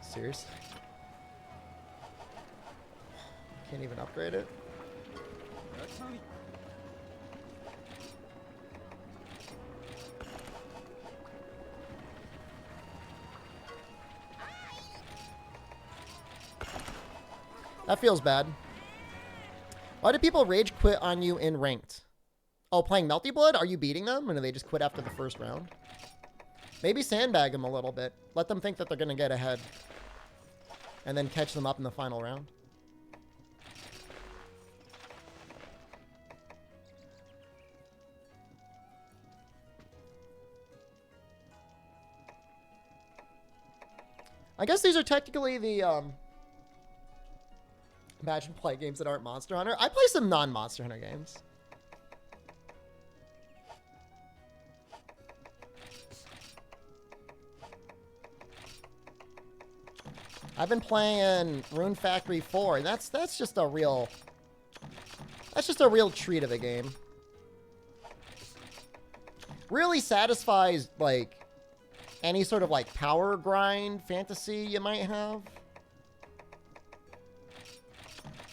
Seriously? Can't even upgrade it? That feels bad. Why do people rage quit on you in ranked? Oh, playing Melty Blood? Are you beating them? And do they just quit after the first round? Maybe sandbag them a little bit. Let them think that they're going to get ahead. And then catch them up in the final round. I guess these are technically the Imagine play games that aren't Monster Hunter. I play some non-Monster Hunter games. I've been playing Rune Factory 4, and that's just a real treat of a game. Really satisfies like any sort of like power grind fantasy you might have.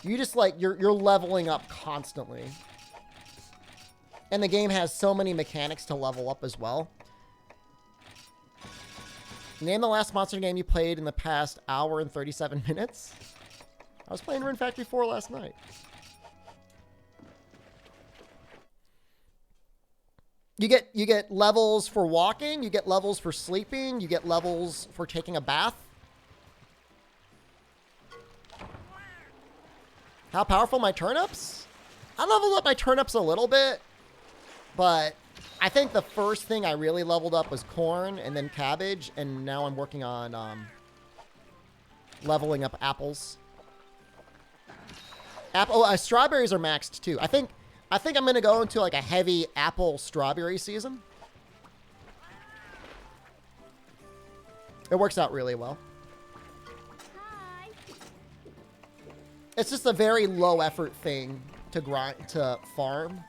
You just like you're leveling up constantly. And the game has so many mechanics to level up as well. Name the last monster game you played in the past hour and 37 minutes. I was playing Rune Factory 4 last night. You get levels for walking, you get levels for sleeping, you get levels for taking a bath. How powerful my turnips? I leveled up my turnips a little bit, but I think the first thing I really leveled up was corn and then cabbage, and now I'm working on leveling up apples. Strawberries are maxed too. I think I'm gonna go into like a heavy apple strawberry season. It works out really well. Hi. It's just a very low effort thing to farm.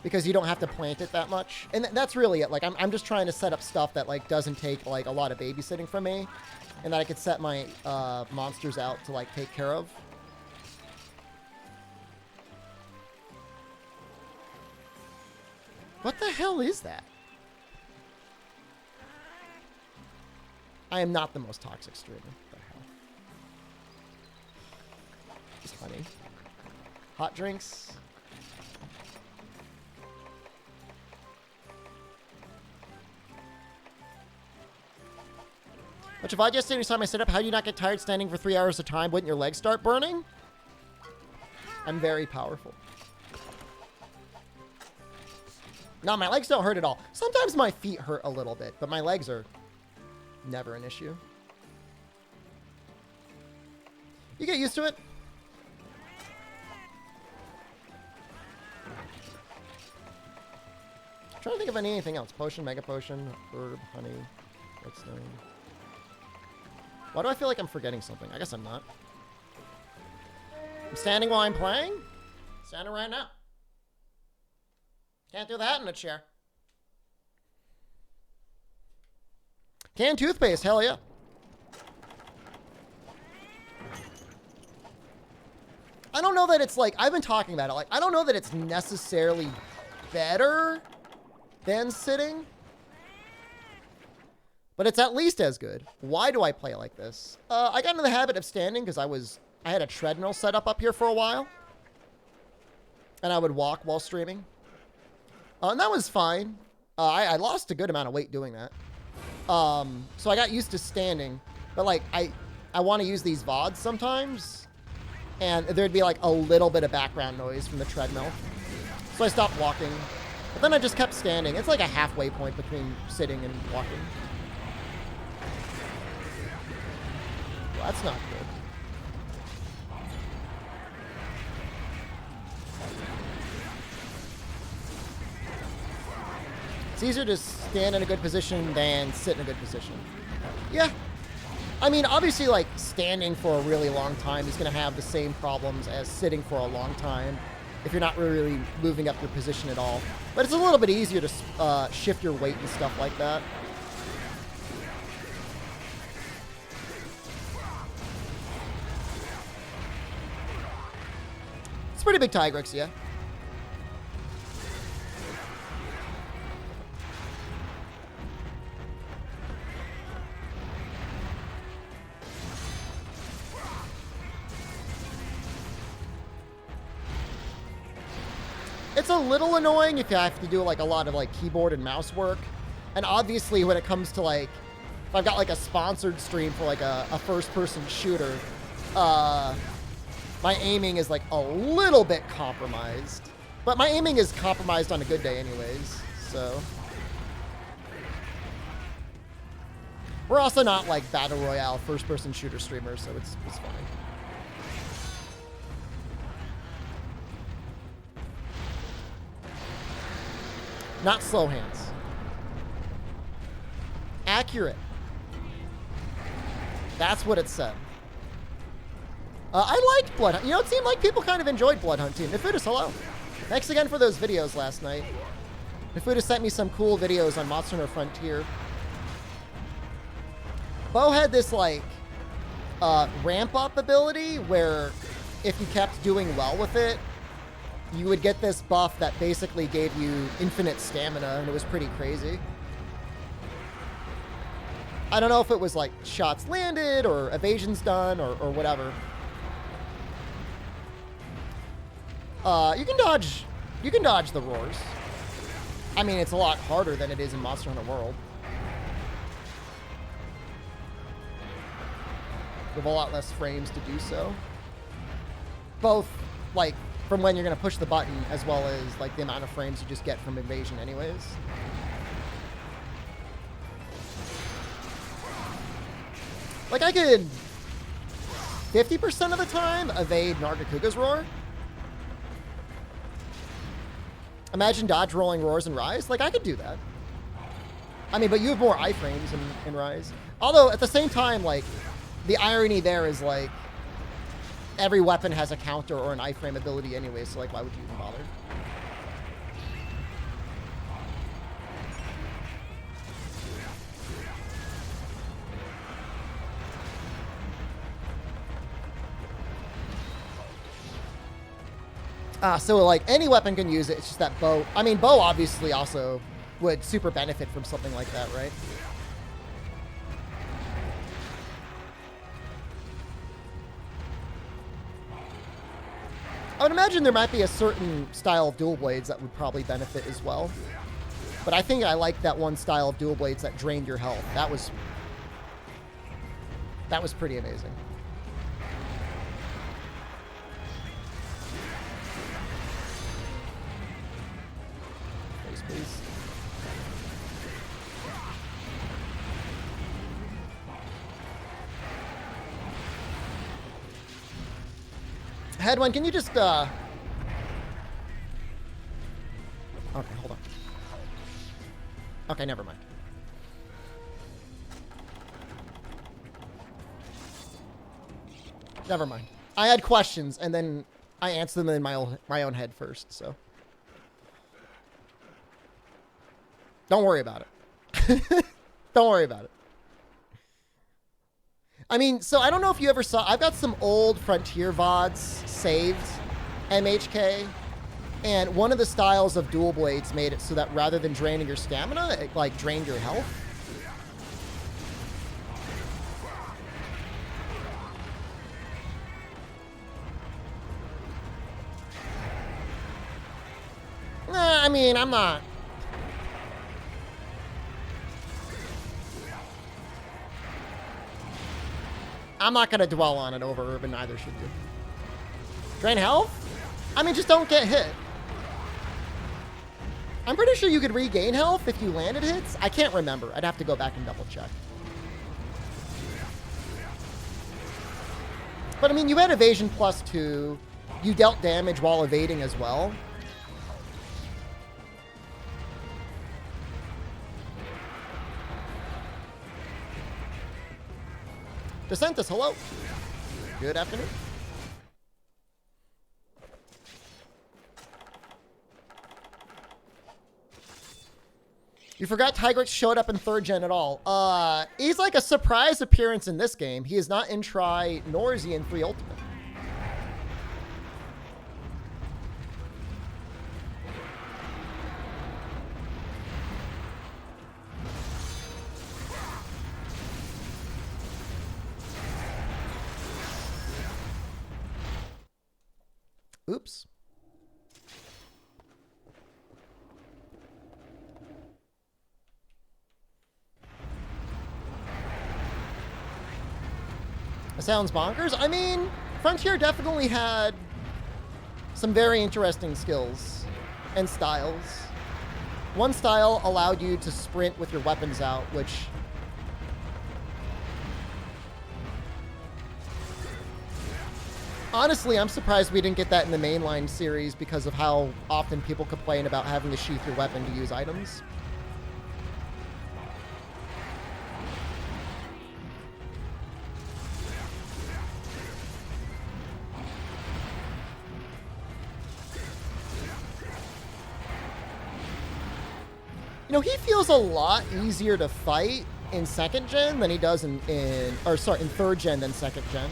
Because you don't have to plant it that much. And that's really it. Like, I'm just trying to set up stuff that, like, doesn't take, like, a lot of babysitting from me. And that I could set my monsters out to, like, take care of. What the hell is that? I am not the most toxic streamer. What the hell? Just honey. Hot drinks. Which if I just did any time I sit up, how do you not get tired standing for 3 hours at a time? Wouldn't your legs start burning? I'm very powerful. No, my legs don't hurt at all. Sometimes my feet hurt a little bit, but my legs are never an issue. You get used to it. I'm trying to think if I need anything else. Potion, mega potion, herb, honey, redstone. Why do I feel like I'm forgetting something? I guess I'm not. I'm standing while I'm playing? Standing right now. Can't do that in a chair. Canned toothpaste, hell yeah. I don't know that it's like, I've been talking about it, like, I don't know that it's necessarily better than sitting. but it's at least as good. Why do I play like this? I got into the habit of standing because I had a treadmill set up here for a while. And I would walk while streaming. And that was fine. I lost a good amount of weight doing that. So I got used to standing. But like, I want to use these VODs sometimes. And there'd be like a little bit of background noise from the treadmill. So I stopped walking. But then I just kept standing. It's like a halfway point between sitting and walking. Well, that's not good. It's easier to stand in a good position than sit in a good position. Yeah. I mean, obviously, like, standing for a really long time is going to have the same problems as sitting for a long time if you're not really moving up your position at all. But it's a little bit easier to shift your weight and stuff like that. It's pretty big Tigrex, yeah. It's a little annoying if you have to do like a lot of like keyboard and mouse work. And obviously when it comes to like, if I've got like a sponsored stream for like a first person shooter, my aiming is like a little bit compromised. But my aiming is compromised on a good day anyways, so. We're also not like Battle Royale first person shooter streamers, so it's fine. Not slow hands. Accurate. That's what it said. I liked Blood Hunt. You know, it seemed like people kind of enjoyed Blood Hunt too. Nefudis, hello. Thanks again for those videos last night. Nefudis sent me some cool videos on Monster Hunter Frontier. Bo had this, like, ramp-up ability where if you kept doing well with it, you would get this buff that basically gave you infinite stamina, and it was pretty crazy. I don't know if it was like shots landed or evasions done or whatever. You can dodge the roars. I mean, it's a lot harder than it is in Monster Hunter World. You have a lot less frames to do so. Both, like, from when you're going to push the button, as well as, like, the amount of frames you just get from evasion anyways. Like, I could 50% of the time evade Nargacuga's roar. Imagine dodge rolling roars in Rise. Like, I could do that. I mean, but you have more iframes in Rise. Although, at the same time, like, the irony there is, like, every weapon has a counter or an iframe ability anyway, so, like, why would you even bother? So, like, any weapon can use it. It's just that bow... I mean, bow obviously also would super benefit from something like that, right? I would imagine there might be a certain style of dual blades that would probably benefit as well. But I think I like that one style of dual blades that drained your health. That was pretty amazing. Please, please. Headwind, can you just, Okay, hold on. Okay, never mind. Never mind. I had questions, and then I answered them in my own head first, so. Don't worry about it. Don't worry about it. I mean, so I don't know if you ever saw... I've got some old Frontier VODs saved, MHK, and one of the styles of dual blades made it so that rather than draining your stamina, it, like, drained your health. I mean, I'm not... going to dwell on it over Urban, neither should you. Drain health? I mean, just don't get hit. I'm pretty sure you could regain health if you landed hits. I can't remember. I'd have to go back and double check. But I mean, you had evasion +2. You dealt damage while evading as well. DeSantis, hello. Good afternoon. You forgot Tigrex showed up in 3rd gen at all. He's like a surprise appearance in this game. He is not in Tri, nor is he in 3 Ultimate. Oops. That sounds bonkers. I mean, Frontier definitely had some very interesting skills and styles. One style allowed you to sprint with your weapons out, which... Honestly, I'm surprised we didn't get that in the mainline series because of how often people complain about having to sheath your weapon to use items. You know, he feels a lot easier to fight in 2nd gen than he does in 3rd gen than 2nd gen.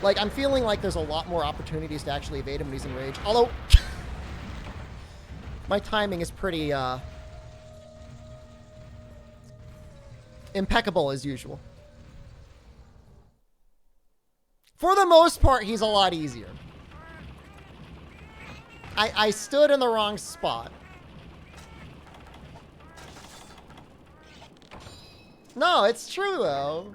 Like, I'm feeling like there's a lot more opportunities to actually evade him when he's in rage. Although, my timing is pretty, impeccable as usual. For the most part, he's a lot easier. I stood in the wrong spot. No, it's true, though.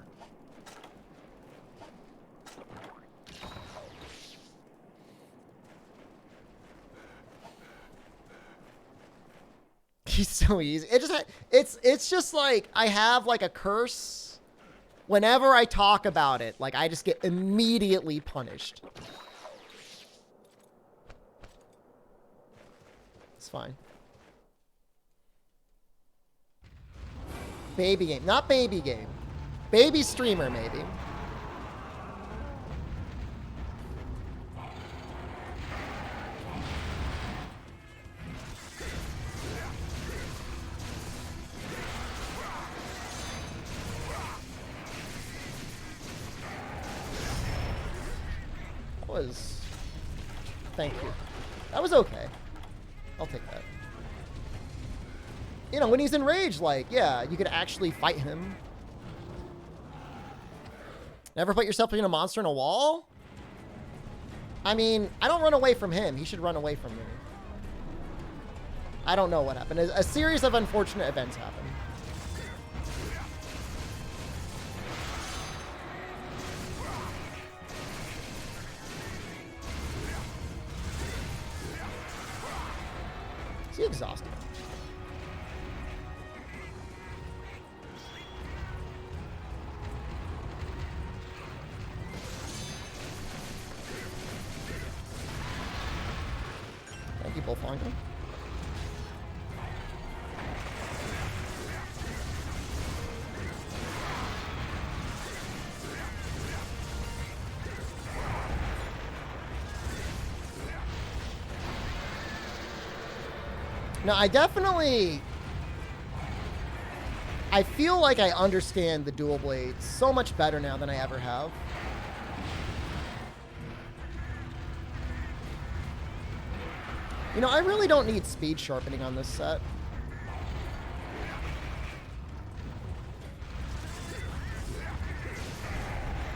He's so easy. It's just like I have like a curse. Whenever I talk about it, like I just get immediately punished. It's fine. Baby game, not baby game. Baby streamer, maybe. Thank you. That was okay. I'll take that. You know, when he's in rage, like, yeah, you could actually fight him. Never put yourself between a monster and a wall? I mean, I don't run away from him. He should run away from me. I don't know what happened. A series of unfortunate events happened. Is he exhausted? Thank you, Bullflanker. No, I feel like I understand the dual blades so much better now than I ever have. You know, I really don't need speed sharpening on this set.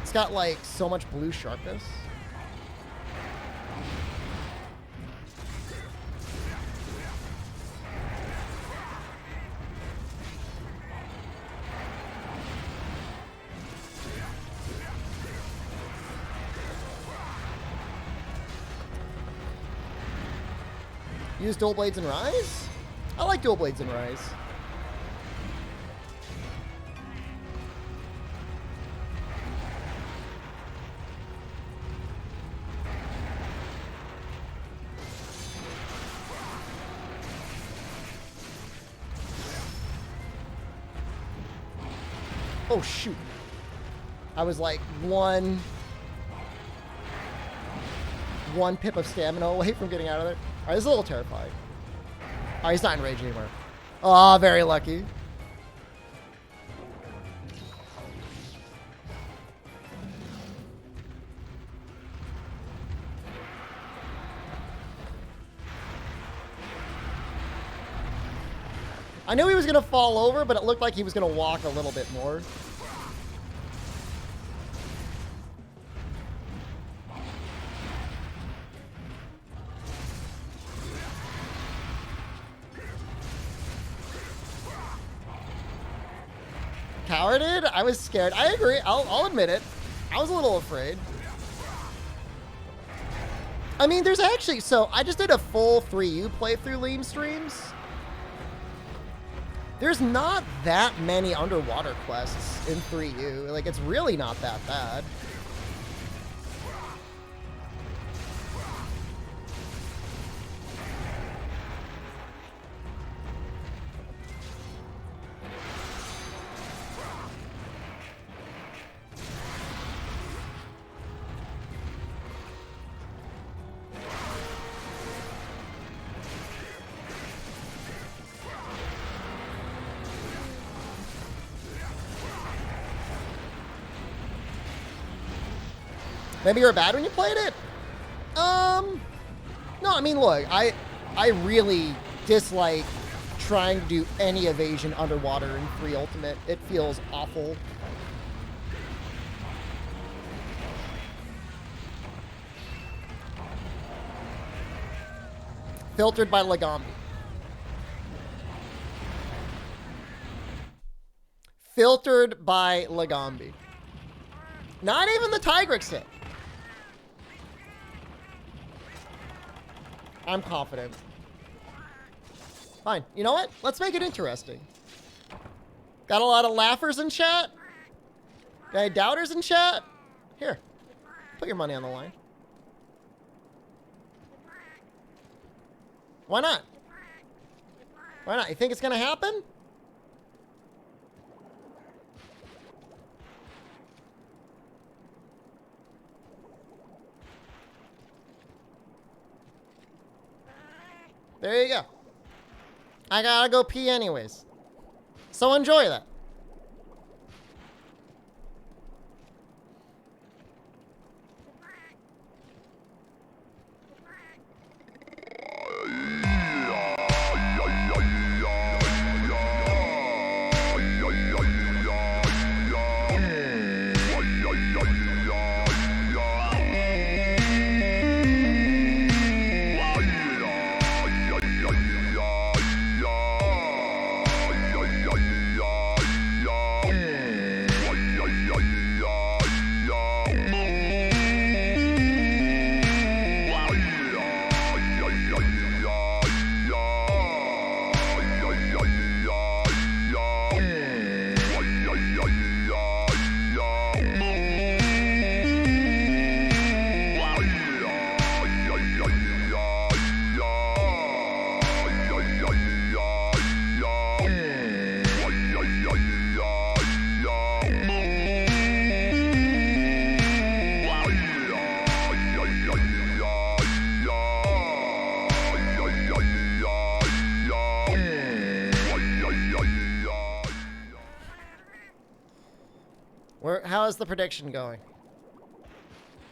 It's got like so much blue sharpness. Use dual blades and Rise? I like dual blades and Rise. Oh, shoot. I was like one pip of stamina away from getting out of there. All right, this is a little terrifying. All right, he's not in rage anymore. Oh, very lucky. I knew he was going to fall over, but it looked like he was going to walk a little bit more. Cowarded? I was scared. I agree. I'll admit it. I was a little afraid. I mean, there's actually... So, I just did a full 3U playthrough Leam streams. There's not that many underwater quests in 3U. Like, it's really not that bad. Maybe you were bad when you played it? No, I mean, look, I really dislike trying to do any evasion underwater in 3 Ultimate. It feels awful. Filtered by Legambi. Filtered by Legambi. Not even the Tigrex hit. I'm confident. Fine. You know what? Let's make it interesting. Got a lot of laughers in chat? Got any doubters in chat? Here. Put your money on the line. Why not? Why not? You think it's gonna happen? There you go. I gotta go pee anyways. So enjoy that. How's the prediction going?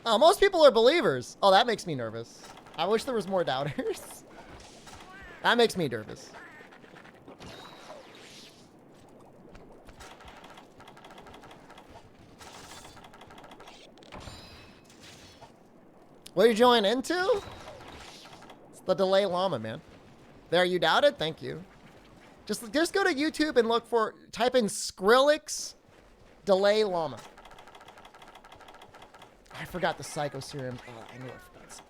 Oh, most people are believers. Oh, that makes me nervous. I wish there was more doubters. That makes me nervous. What are you joining into? It's the Delay Llama, man. There, you doubted? Thank you. Just go to YouTube and look for, type in Skrillex Delay Llama. I forgot the Psycho Serum. Oh, I knew I forgot.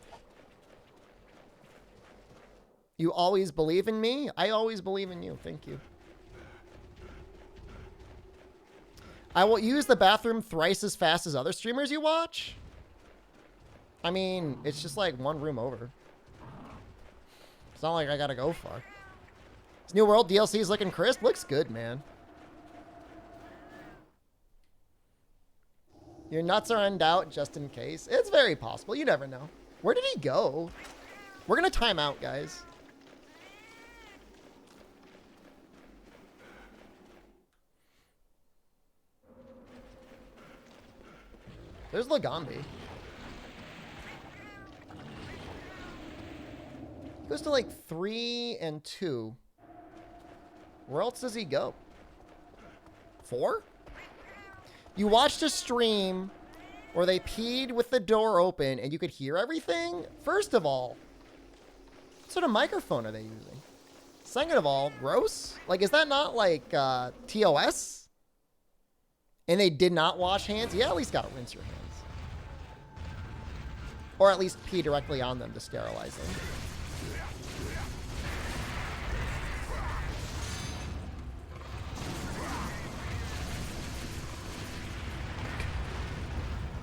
You always believe in me? I always believe in you. Thank you. I will use the bathroom thrice as fast as other streamers you watch. I mean, it's just like one room over. It's not like I gotta go far. This New World DLC is looking crisp. Looks good, man. Your nuts are in doubt just in case. It's very possible. You never know. Where did he go? We're gonna time out, guys. There's Lagambi. He goes to like 3 and 2. Where else does he go? 4? You watched a stream where they peed with the door open and you could hear everything? First of all, what sort of microphone are they using? Second of all, gross? Like, is that not like TOS? And they did not wash hands? Yeah, at least gotta rinse your hands. Or at least pee directly on them to sterilize them.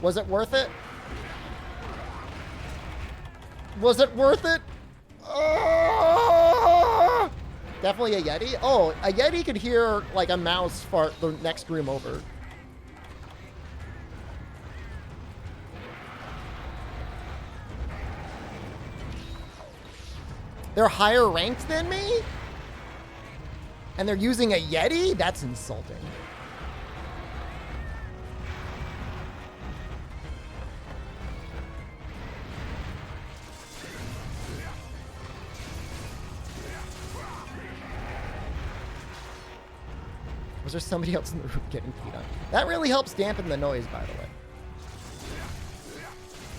Was it worth it? Was it worth it? Oh! Definitely a Yeti. Oh, a Yeti could hear like a mouse fart the next room over. They're higher ranked than me? And they're using a Yeti? That's insulting. Was there somebody else in the room getting peed on? That really helps dampen the noise, by the way.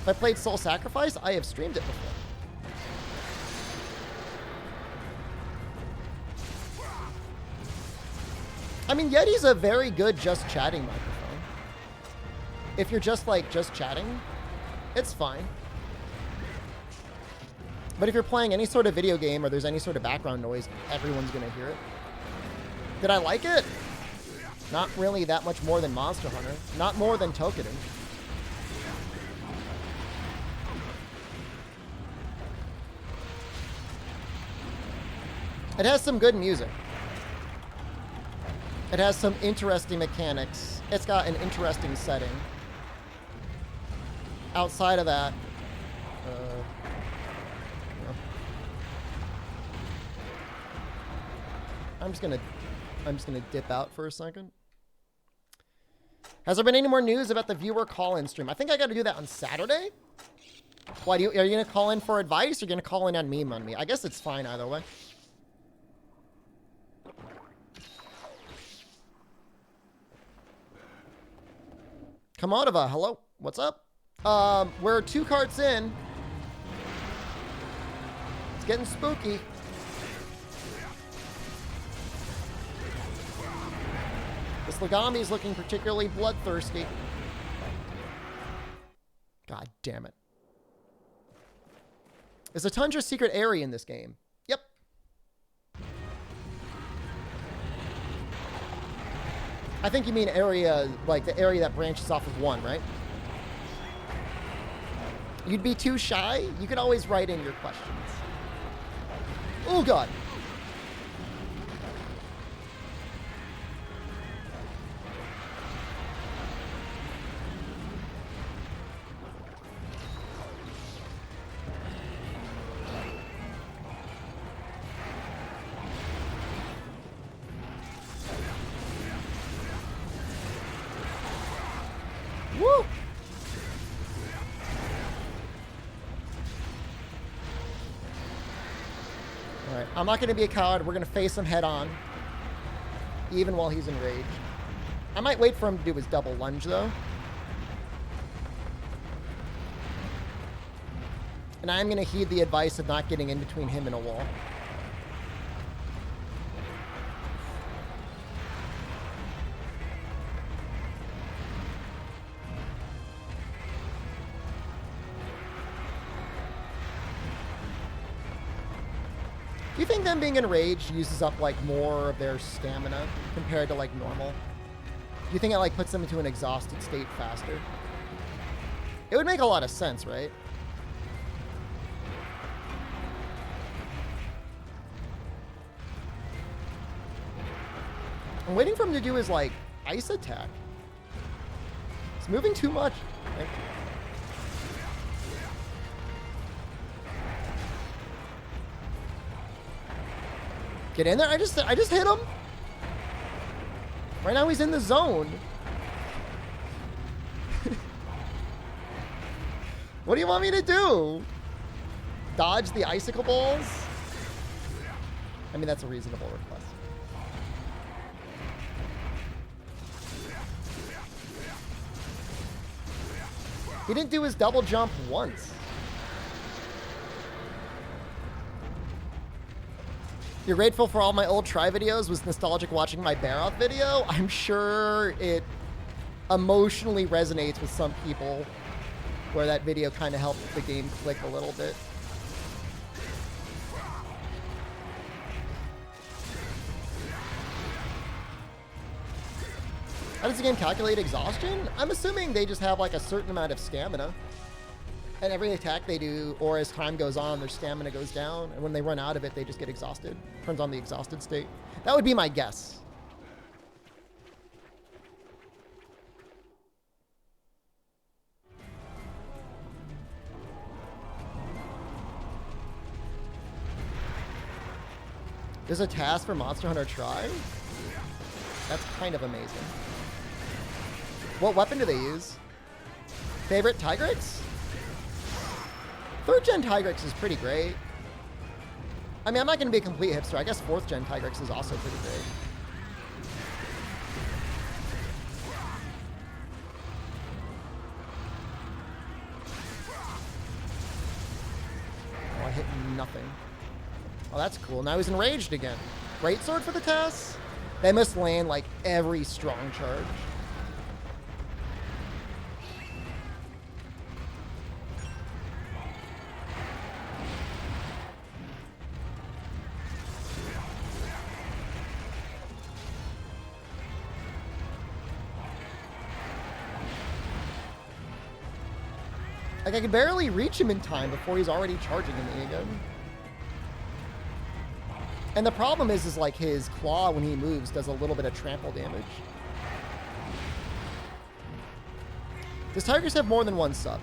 If I played Soul Sacrifice, I have streamed it before. I mean, Yeti's a very good just chatting microphone. If you're just like just chatting, it's fine. But if you're playing any sort of video game or there's any sort of background noise, everyone's gonna hear it. Did I like it? Not really that much more than Monster Hunter. Not more than Tokeden. It has some good music. It has some interesting mechanics. It's got an interesting setting. Outside of that, I'm just gonna dip out for a second. Has there been any more news about the viewer call-in stream? I think I got to do that on Saturday. Why are you gonna call in for advice or are you gonna call in on meme on me? I guess it's fine either way. Kamodova, hello. What's up? We're 2 carts in. It's getting spooky. This Lagambi is looking particularly bloodthirsty. God damn it. Is a Tundra secret area in this game? Yep. I think you mean area, like the area that branches off of 1, right? You'd be too shy? You could always write in your questions. Oh, God. Woo! Alright, I'm not going to be a coward. We're going to face him head on. Even while he's enraged. I might wait for him to do his double lunge, though. And I'm going to heed the advice of not getting in between him and a wall. Do you think them being enraged uses up like more of their stamina compared to like normal? Do you think it like puts them into an exhausted state faster? It would make a lot of sense, right? I'm waiting for him to do his like ice attack. He's moving too much. Okay. Get in there. I just hit him. Right now he's in the zone. What do you want me to do? Dodge the icicle balls? I mean, that's a reasonable request. He didn't do his double jump once. You're grateful for all my old try videos? Was nostalgic watching my Baroth video? I'm sure it emotionally resonates with some people where that video kind of helped the game click a little bit. How does the game calculate exhaustion? I'm assuming they just have like a certain amount of stamina. And every attack they do, or as time goes on, their stamina goes down. And when they run out of it, they just get exhausted. Turns on the exhausted state. That would be my guess. There's a task for Monster Hunter Try? That's kind of amazing. What weapon do they use? Favorite Tigrex? 3rd gen Tigrex is pretty great. I mean, I'm not going to be a complete hipster. I guess 4th gen Tigrex is also pretty great. Oh, I hit nothing. Oh, that's cool. Now he's enraged again. Greatsword for the Tess? They must land like every strong charge. Like, I could barely reach him in time before he's already charging at me again. And the problem is like his claw when he moves does a little bit of trample damage. Does Tigrex have more than one sub?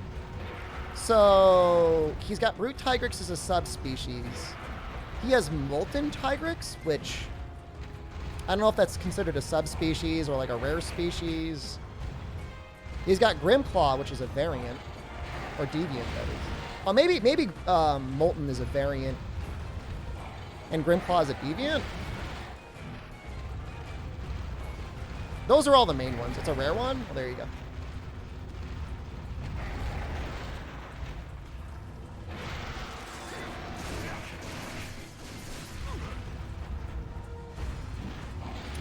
So he's got Brute Tigrex as a subspecies. He has Molten Tigrex, which I don't know if that's considered a subspecies or like a rare species. He's got Grimclaw, which is a variant. Or deviant, that is. Oh, maybe Molten is a variant. And Grimclaw is a deviant? Those are all the main ones. It's a rare one? Well, there you go.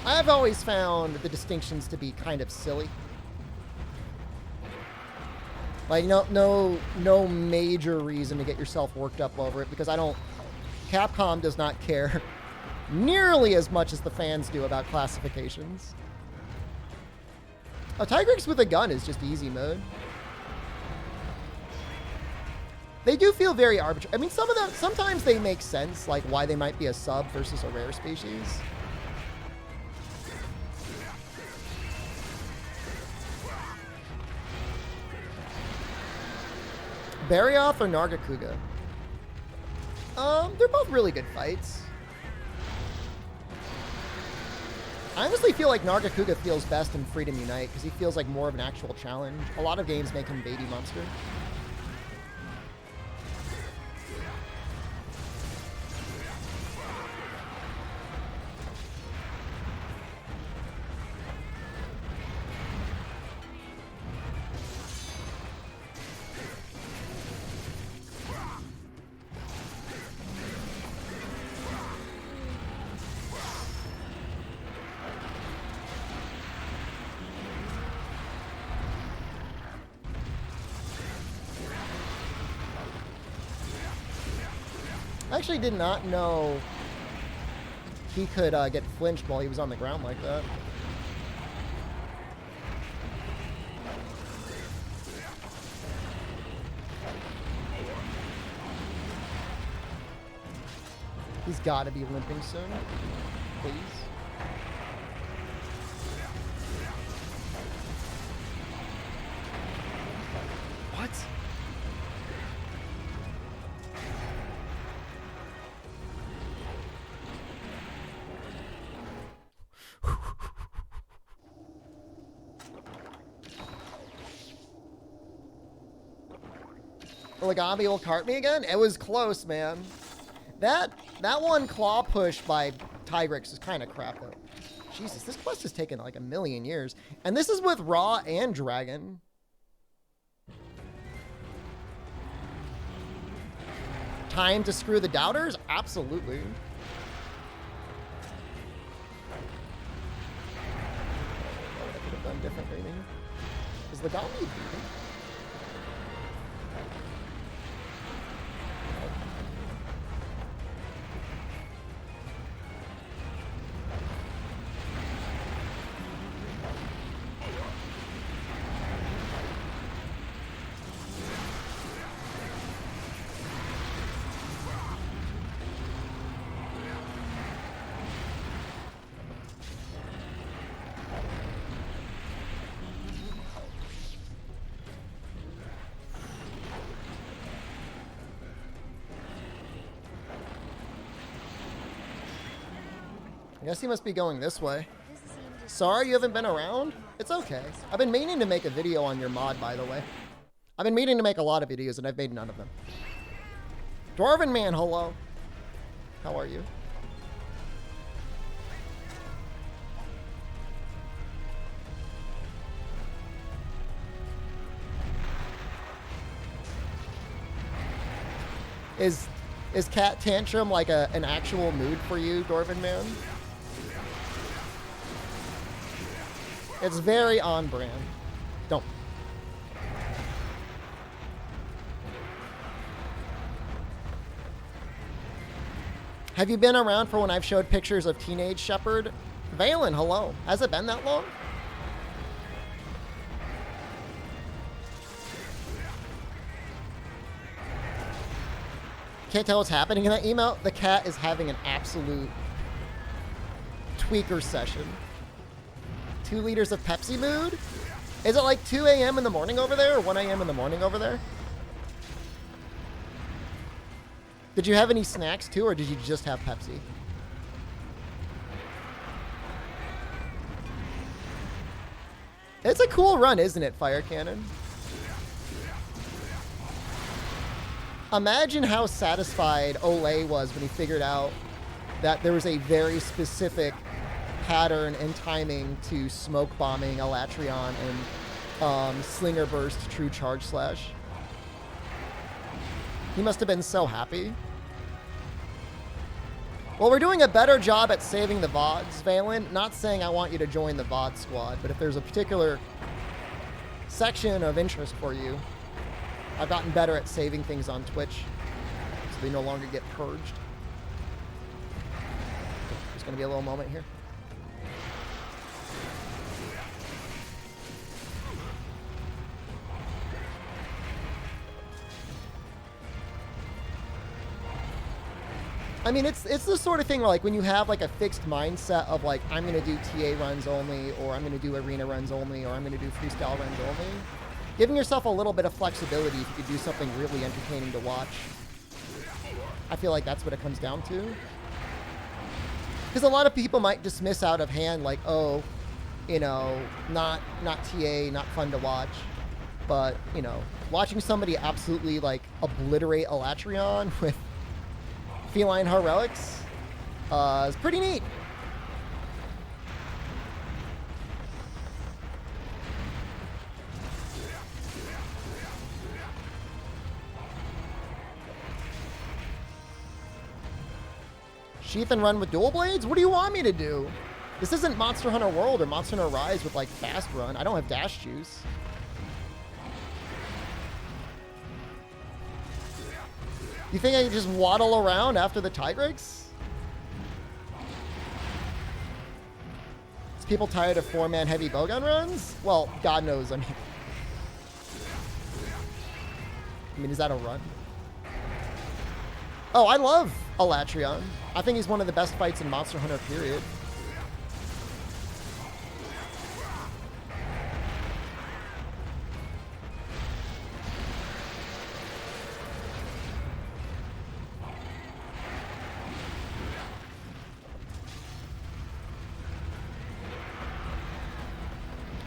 I've always found the distinctions to be kind of silly. Like, no major reason to get yourself worked up over it, because Capcom does not care nearly as much as the fans do about classifications. A Tigrex with a gun is just easy mode. They do feel very arbitrary. I mean, some of them, sometimes they make sense, like why they might be a sub versus a rare species. Barioth or Nargacuga? They're both really good fights. I honestly feel like Nargacuga feels best in Freedom Unite because he feels like more of an actual challenge. A lot of games make him baby monster. actually did not know he could get flinched while he was on the ground like that. He's got to be limping soon. Please. What? Origami will cart me again? It was close, man. That one claw push by Tigrex is kind of crap, though. Jesus, this quest has taken like a million years. And this is with Raw and Dragon. Time to screw the doubters? Absolutely. I could have done different maybe. Is the Gami beating? I guess he must be going this way. Sorry you haven't been around? It's okay. I've been meaning to make a video on your mod, by the way. I've been meaning to make a lot of videos, and I've made none of them. Dwarven Man, hello. How are you? Is Cat Tantrum like an actual mood for you, Dwarven Man? It's very on brand. Don't. Have you been around for when I've showed pictures of teenage Shepard? Valen, hello. Has it been that long? Can't tell what's happening in that email. The cat is having an absolute tweaker session. 2 liters of Pepsi mood? Is it like 2 a.m. in the morning over there or 1 a.m. in the morning over there? Did you have any snacks too, or did you just have Pepsi? It's a cool run, isn't it, Fire Cannon? Imagine how satisfied Olay was when he figured out that there was a very specific pattern and timing to smoke bombing Elatrion and Slinger Burst True Charge Slash. He must have been so happy. Well, we're doing a better job at saving the VODs, Valen. Not saying I want you to join the VOD squad, but if there's a particular section of interest for you, I've gotten better at saving things on Twitch so they no longer get purged. There's going to be a little moment here. I mean, it's the sort of thing where, like, when you have like a fixed mindset of like, I'm going to do TA runs only, or I'm going to do arena runs only, or I'm going to do freestyle runs only, giving yourself a little bit of flexibility if you could do something really entertaining to watch. I feel like that's what it comes down to. Because a lot of people might dismiss out of hand like, oh, you know, not TA, not fun to watch. But, you know, watching somebody absolutely like obliterate Elatrion with Feline Heroics is pretty neat. Sheath and run with dual blades? What do you want me to do? This isn't Monster Hunter World or Monster Hunter Rise with like fast run. I don't have dash juice. You think I can just waddle around after the Tigrex? Is people tired of 4-man heavy bowgun runs? Well, God knows, I mean, is that a run? Oh, I love Alatreon. I think he's one of the best fights in Monster Hunter, period.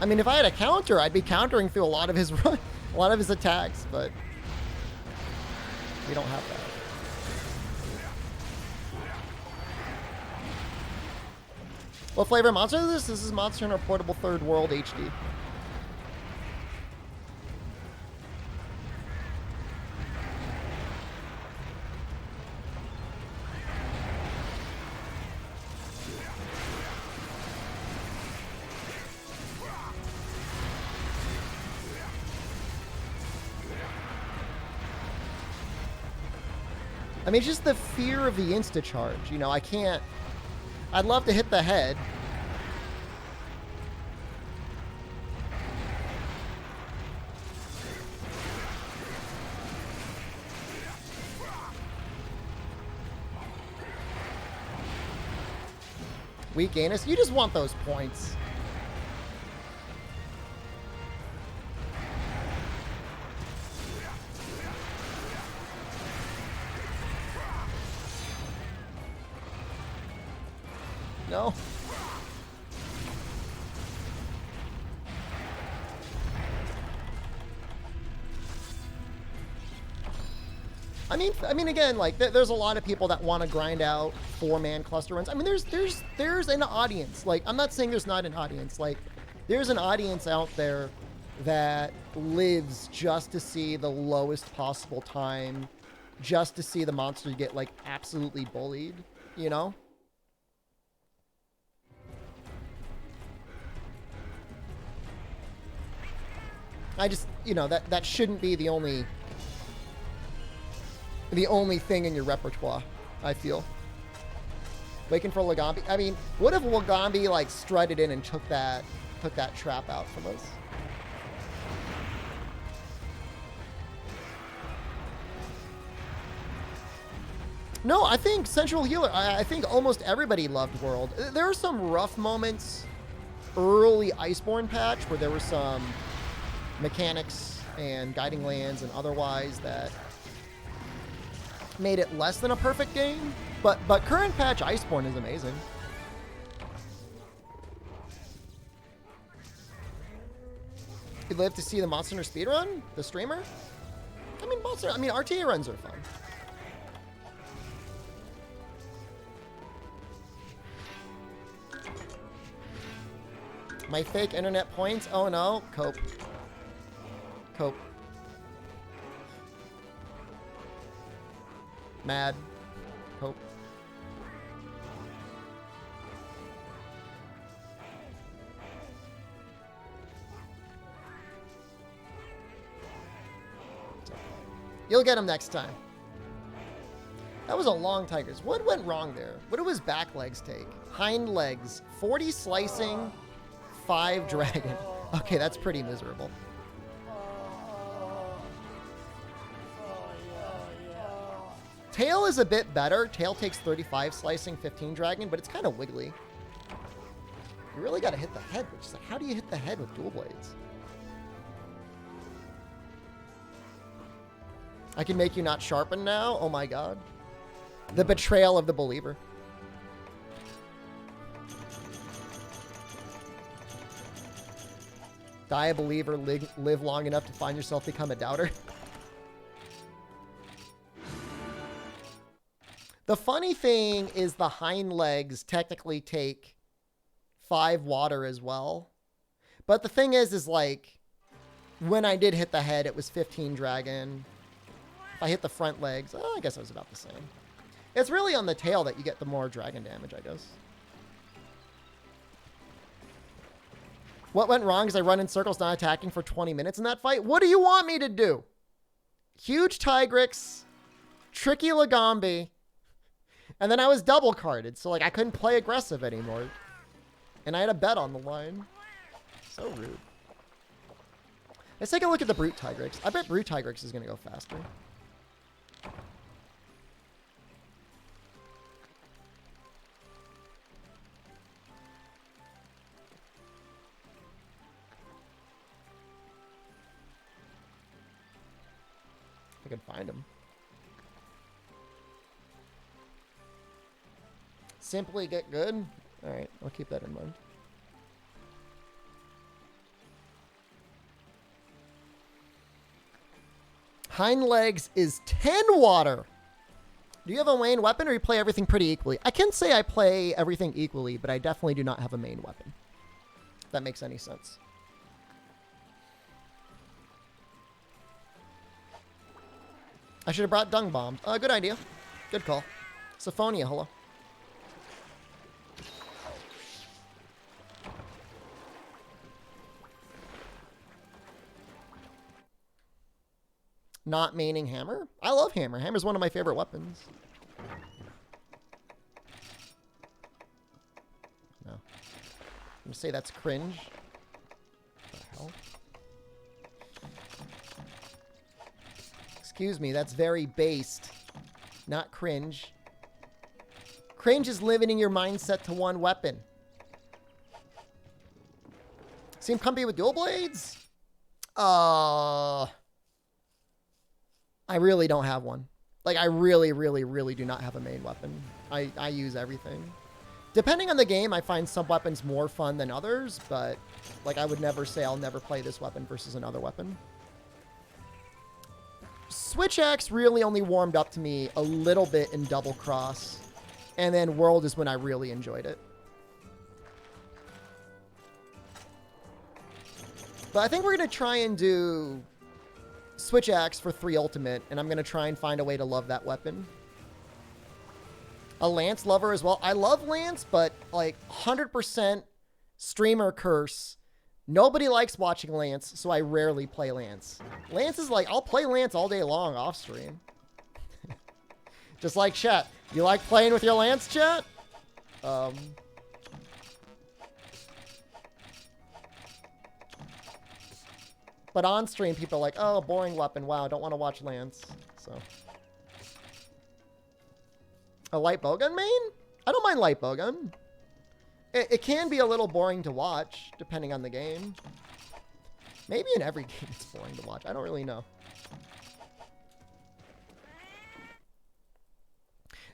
I mean, if I had a counter, I'd be countering through a lot of his run, a lot of his attacks, but we don't have that. What flavor monster is this? This is Monster Hunter Portable Third World HD. I mean, just the fear of the insta-charge. You know, I can't... I'd love to hit the head. Weak anus. You just want those points. No. I mean, again, like there's a lot of people that want to grind out 4-man cluster runs. I mean, there's an audience. Like, I'm not saying there's not an audience. Like, there's an audience out there that lives just to see the lowest possible time, just to see the monster get like absolutely bullied. You know. I just, you know, that shouldn't be the only thing in your repertoire, I feel. Waiting for Lagambi. I mean, what if Lagambi like strutted in and took that trap out from us? No, I think Central Healer, I think almost everybody loved World. There were some rough moments early Iceborne patch where there were some mechanics and guiding lands and otherwise that made it less than a perfect game, but current patch Iceborne is amazing. You'd live to see the Monster Hunter speedrun, the streamer. I mean, RTA runs are fun. My fake internet points. Oh no, cope. Cope. Mad. Cope. You'll get him next time. That was a long Tigers. What went wrong there? What do his back legs take? Hind legs. 40 slicing, 5 dragon. Okay, that's pretty miserable. Tail is a bit better. Tail takes 35 slicing, 15 dragon, but it's kind of wiggly. You really got to hit the head, which is like, how do you hit the head with dual blades? I can make you not sharpen now? Oh my god. The betrayal of the believer. Die a believer, live long enough to find yourself become a doubter. The funny thing is the hind legs technically take 5 water as well. But the thing is like, when I did hit the head, it was 15 dragon. If I hit the front legs, I guess it was about the same. It's really on the tail that you get the more dragon damage, I guess. What went wrong is I run in circles not attacking for 20 minutes in that fight. What do you want me to do? Huge Tigrex. Tricky Lagombi. And then I was double carded, so like I couldn't play aggressive anymore. And I had a bet on the line. So rude. Let's take a look at the Brute Tigrex. I bet Brute Tigrex is going to go faster. I could find him. Simply get good. All right, I'll keep that in mind. Hind legs is 10 water. Do you have a main weapon or you play everything pretty equally? I can say I play everything equally, but I definitely do not have a main weapon. If that makes any sense. I should have brought Dung Bomb. Good idea. Good call. Symphonia, hello. Not maining Hammer? I love Hammer. Hammer's one of my favorite weapons. No. I'm gonna say that's cringe. What the hell? Excuse me, that's very based. Not cringe. Cringe is limiting your mindset to one weapon. Seem comfy with dual blades? I really don't have one. Like, I really, really, really do not have a main weapon. I use everything. Depending on the game, I find some weapons more fun than others, but, like, I would never say I'll never play this weapon versus another weapon. Switch Axe really only warmed up to me a little bit in Double Cross, and then World is when I really enjoyed it. But I think we're going to try and do Switch Axe for 3 Ultimate, and I'm going to try and find a way to love that weapon. A Lance lover as well. I love Lance, but like 100% streamer curse. Nobody likes watching Lance, so I rarely play Lance. Lance is like, I'll play Lance all day long off stream. Just like chat. You like playing with your Lance, chat? But on stream, people are like, oh, boring weapon. Wow, don't want to watch Lance. So. A light bowgun main? I don't mind light bowgun. It can be a little boring to watch, depending on the game. Maybe in every game it's boring to watch. I don't really know.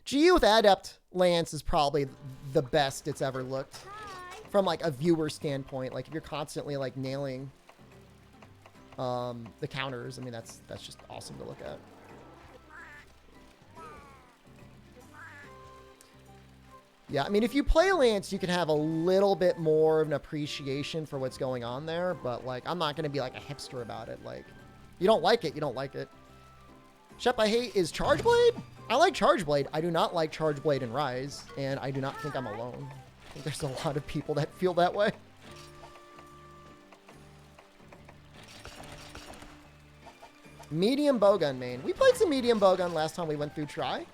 GU with Adept Lance is probably the best it's ever looked. From like a viewer standpoint. Like if you're constantly like nailing the counters, I mean, that's just awesome to look at. Yeah, I mean, if you play Lance, you can have a little bit more of an appreciation for what's going on there, but, like, I'm not going to be, like, a hipster about it. Like, you don't like it, you don't like it. Shep I hate is Charge Blade? I like Charge Blade. I do not like Charge Blade in Rise, and I do not think I'm alone. I think there's a lot of people that feel that way. Medium bowgun main. We played some medium bowgun last time we went through Try.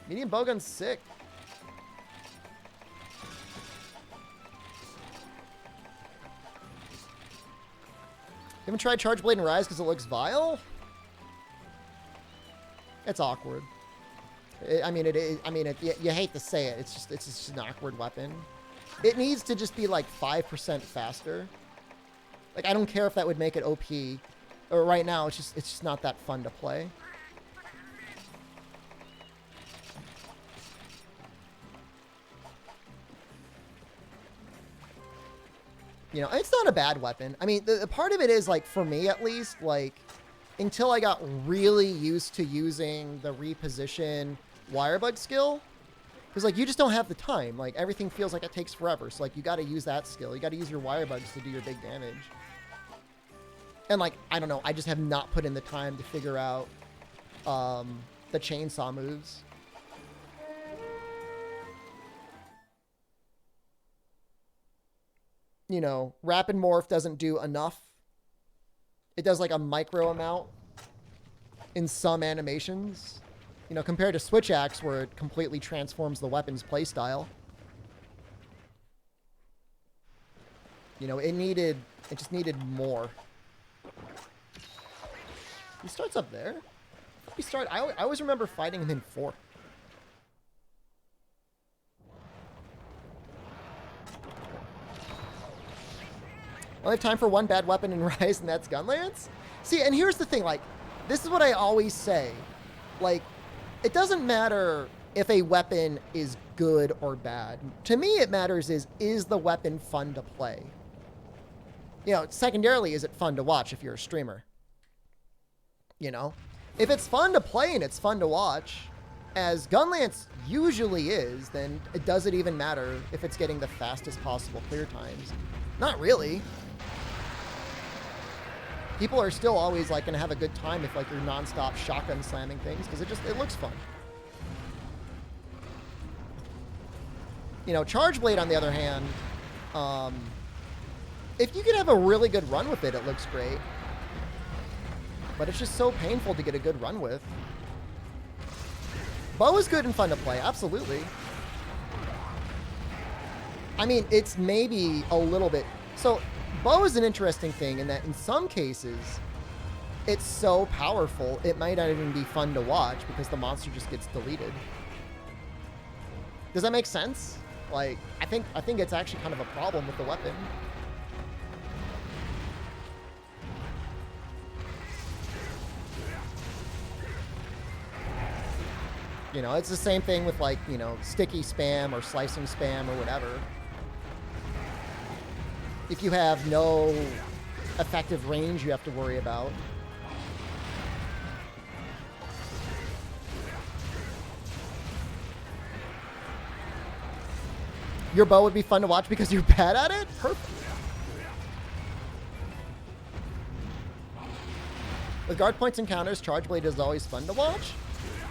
Medium bowgun's sick. You haven't tried Charge Blade and Rise because it looks vile? It's awkward. I mean, you hate to say it. It's just an awkward weapon. It needs to just be like 5% faster. Like, I don't care if that would make it OP. Or right now, it's just not that fun to play. You know, it's not a bad weapon. I mean, the part of it is, like, for me at least, like, until I got really used to using the reposition wirebug skill, because, like, you just don't have the time. Like, everything feels like it takes forever. So, like, you got to use that skill. You got to use your wirebugs to do your big damage. And, like, I don't know. I just have not put in the time to figure out the chainsaw moves. You know, Rapid Morph doesn't do enough. It does like a micro amount. in some animations. You know, compared to Switch Axe, where it completely transforms the weapon's playstyle. You know, it just needed more. He starts up there. I always remember fighting him in 4. Only have time for one bad weapon in Rise, and that's Gunlance? See, and here's the thing, like, this is what I always say. Like, it doesn't matter if a weapon is good or bad. To me, it matters is the weapon fun to play? You know, secondarily, is it fun to watch if you're a streamer? You know? If it's fun to play and it's fun to watch, as Gunlance usually is, then does it even matter if it's getting the fastest possible clear times? Not really. People are still always like going to have a good time if like you're nonstop shotgun slamming things because it looks fun. You know, Charge Blade on the other hand, if you could have a really good run with it, it looks great. But it's just so painful to get a good run with. Bow is good and fun to play, absolutely. I mean, it's maybe a little bit... So, bow is an interesting thing in that in some cases, it's so powerful, it might not even be fun to watch because the monster just gets deleted. Does that make sense? Like, I think it's actually kind of a problem with the weapon. You know, it's the same thing with like, you know, sticky spam or slicing spam or whatever. If you have no effective range you have to worry about. Your bow would be fun to watch because you're bad at it? Perfect. With guard points and counters, Charge Blade is always fun to watch.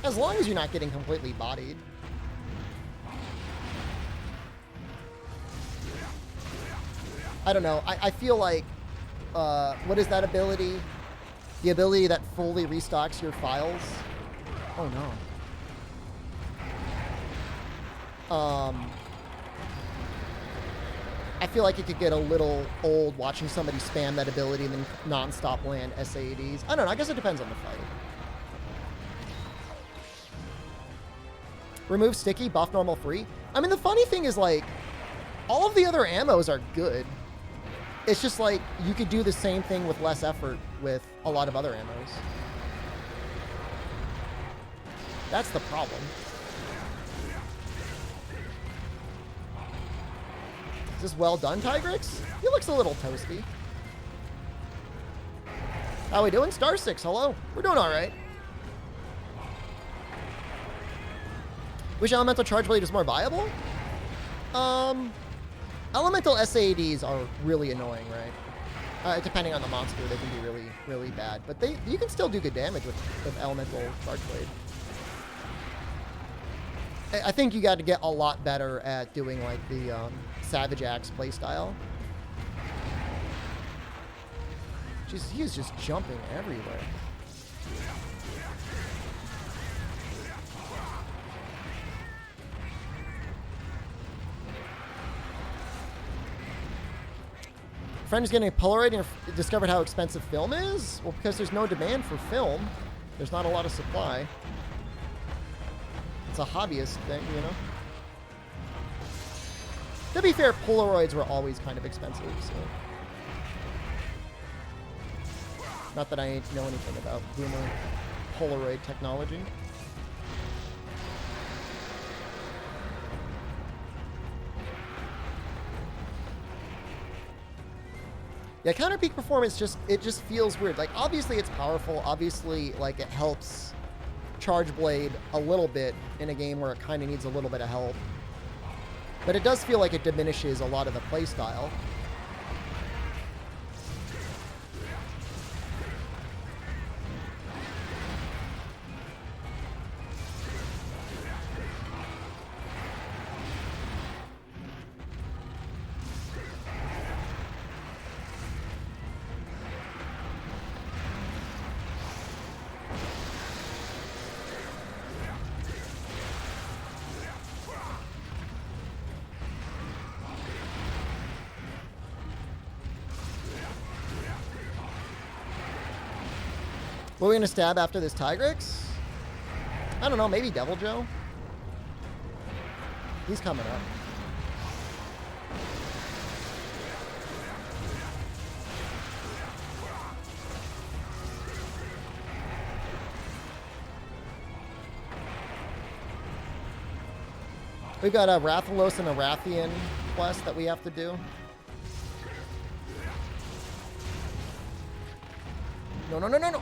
As long as you're not getting completely bodied. I don't know. I feel like, what is that ability? The ability that fully restocks your files? Oh no. I feel like it could get a little old watching somebody spam that ability and then non-stop land SAEDs. I don't know. I guess it depends on the fight. Remove sticky, buff normal free. I mean, the funny thing is, like, all of the other ammos are good. It's just like you could do the same thing with less effort with a lot of other ammos. That's the problem. Is this well done, Tigrix? He looks a little toasty. How we doing? Star 6, hello. We're doing all right. Which elemental Charge Blade is more viable? Elemental SAEDs are really annoying, right? Depending on the monster, they can be really, really bad. But you can still do good damage with elemental Charge Blade. I think you got to get a lot better at doing like the Savage Axe playstyle. Jeez, he is just jumping everywhere. Friend is getting a Polaroid and discovered how expensive film is? Well, because there's no demand for film. There's not a lot of supply. It's a hobbyist thing, you know? To be fair, Polaroids were always kind of expensive, so... Not that I know anything about boomer Polaroid technology. Yeah, counter peak performance it just feels weird. Like, obviously it's powerful. Obviously, like, it helps Charge Blade a little bit in a game where it kind of needs a little bit of help. But it does feel like it diminishes a lot of the playstyle. What are we gonna stab after this Tigrex? I don't know, maybe Devil Joe? He's coming up. We've got a Rathalos and a Rathian quest that we have to do. No, no, no, no, no.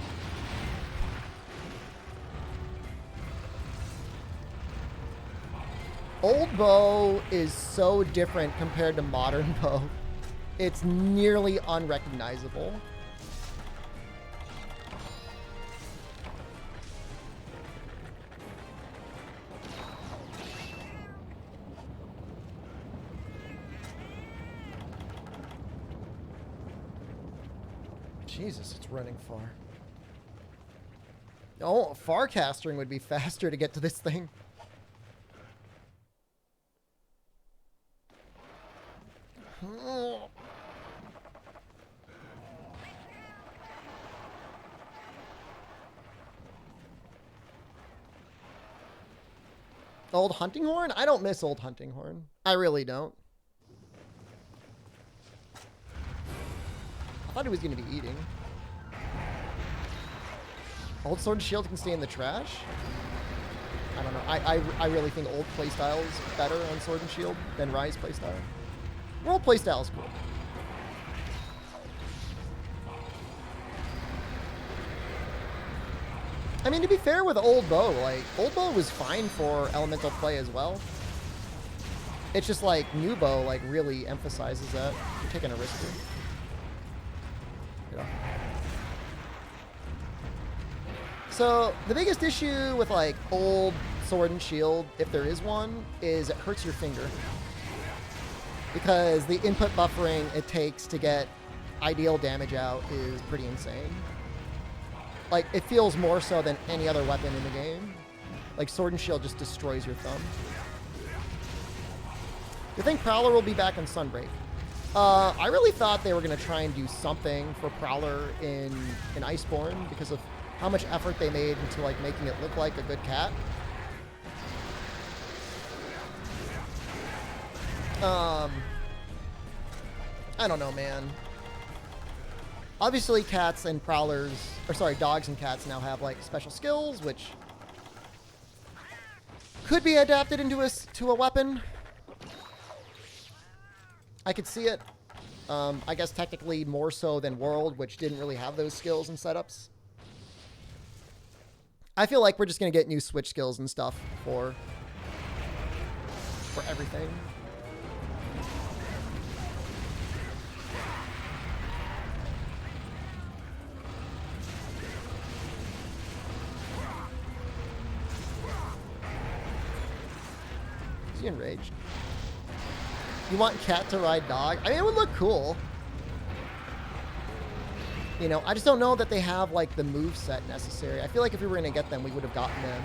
Old bow is so different compared to modern bow. It's nearly unrecognizable. Jesus, it's running far. Oh, Farcastering would be faster to get to this thing. Old Hunting Horn? I don't miss Old Hunting Horn. I really don't. I thought he was going to be eating. Old Sword and Shield can stay in the trash? I don't know. I really think old playstyle is better on Sword and Shield than Rise playstyle. World playstyle is cool. I mean, to be fair with Old Bow, like, Old Bow was fine for elemental play as well. It's just like New Bow, like, really emphasizes that. You're taking a risk here. Yeah. So, the biggest issue with, like, old Sword and Shield, if there is one, is it hurts your finger. Because the input buffering it takes to get ideal damage out is pretty insane. Like, it feels more so than any other weapon in the game. Like, Sword and Shield just destroys your thumb. You think Prowler will be back in Sunbreak? I really thought they were going to try and do something for Prowler in Iceborne because of how much effort they made into, like, making it look like a good cat. I don't know, man. Obviously, cats and prowlers, or sorry, dogs and cats now have, like, special skills, which could be adapted into a weapon. I could see it. I guess technically more so than World, which didn't really have those skills and setups. I feel like we're just going to get new switch skills and stuff for everything. Is he enraged? You want cat to ride dog? I mean, it would look cool. You know, I just don't know that they have, like, the move set necessary. I feel like if we were going to get them, we would have gotten them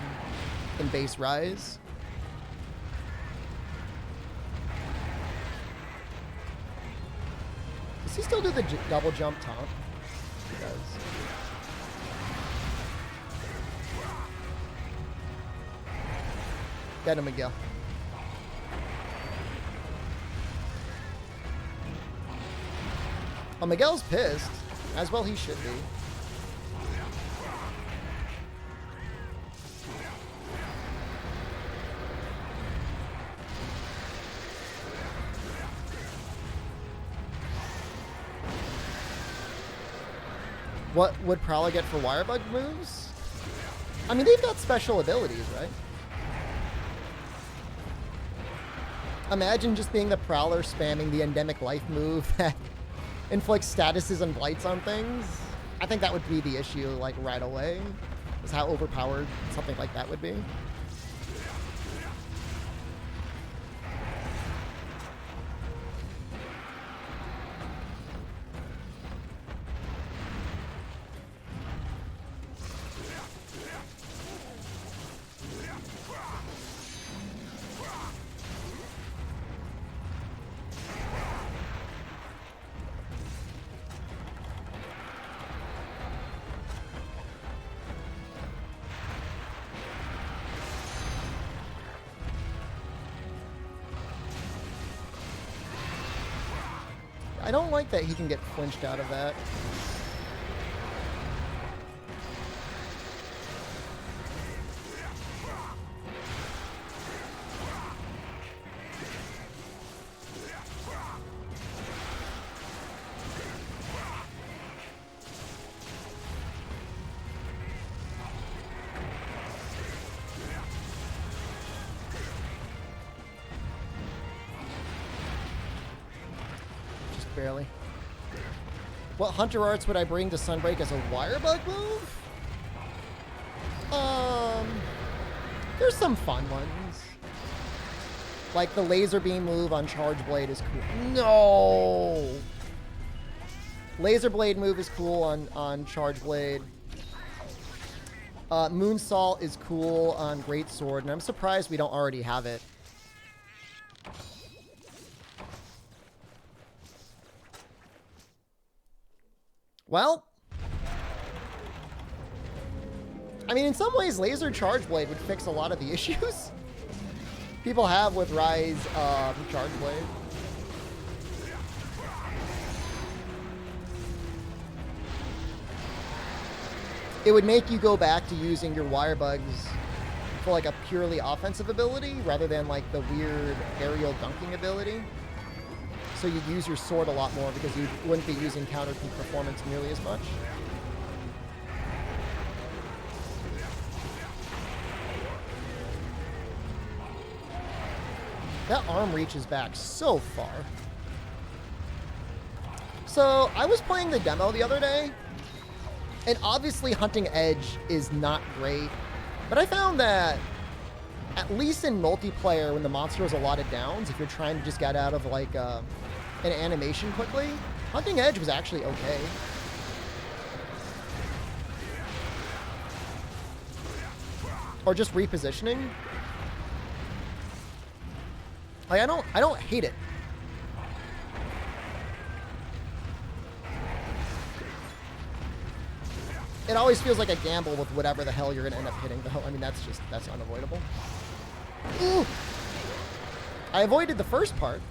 in base Rise. Does he still do the double jump taunt? He does. Get him, Miguel. Oh, Miguel's pissed. As well he should be. What would Prowler get for Wirebug moves? I mean, they've got special abilities, right? Imagine just being the Prowler spamming the endemic life move that inflicts statuses and blights on things. I think that would be the issue, like, right away, is how overpowered something like that would be. I don't like that he can get flinched out of that. Barely. What Hunter Arts would I bring to Sunbreak as a wire bug move? There's some fun ones. Like the laser beam move on Charge Blade is cool. No! Laser Blade move is cool on Charge Blade. Moonsault is cool on Great Sword, and I'm surprised we don't already have it. Well, I mean, in some ways, Laser Charge Blade would fix a lot of the issues people have with Rise Charge Blade. It would make you go back to using your wire bugs for like a purely offensive ability rather than like the weird aerial dunking ability. So you'd use your sword a lot more because you wouldn't be using counter peak performance nearly as much. That arm reaches back so far. So I was playing the demo the other day, and obviously Hunting Edge is not great, but I found that at least in multiplayer when the monster has a lot of downs, if you're trying to just get out of like an animation quickly, Hunting Edge was actually okay. Or just repositioning. Like I don't hate it. It always feels like a gamble with whatever the hell you're gonna end up hitting though. I mean that's unavoidable. Ooh. I avoided the first part.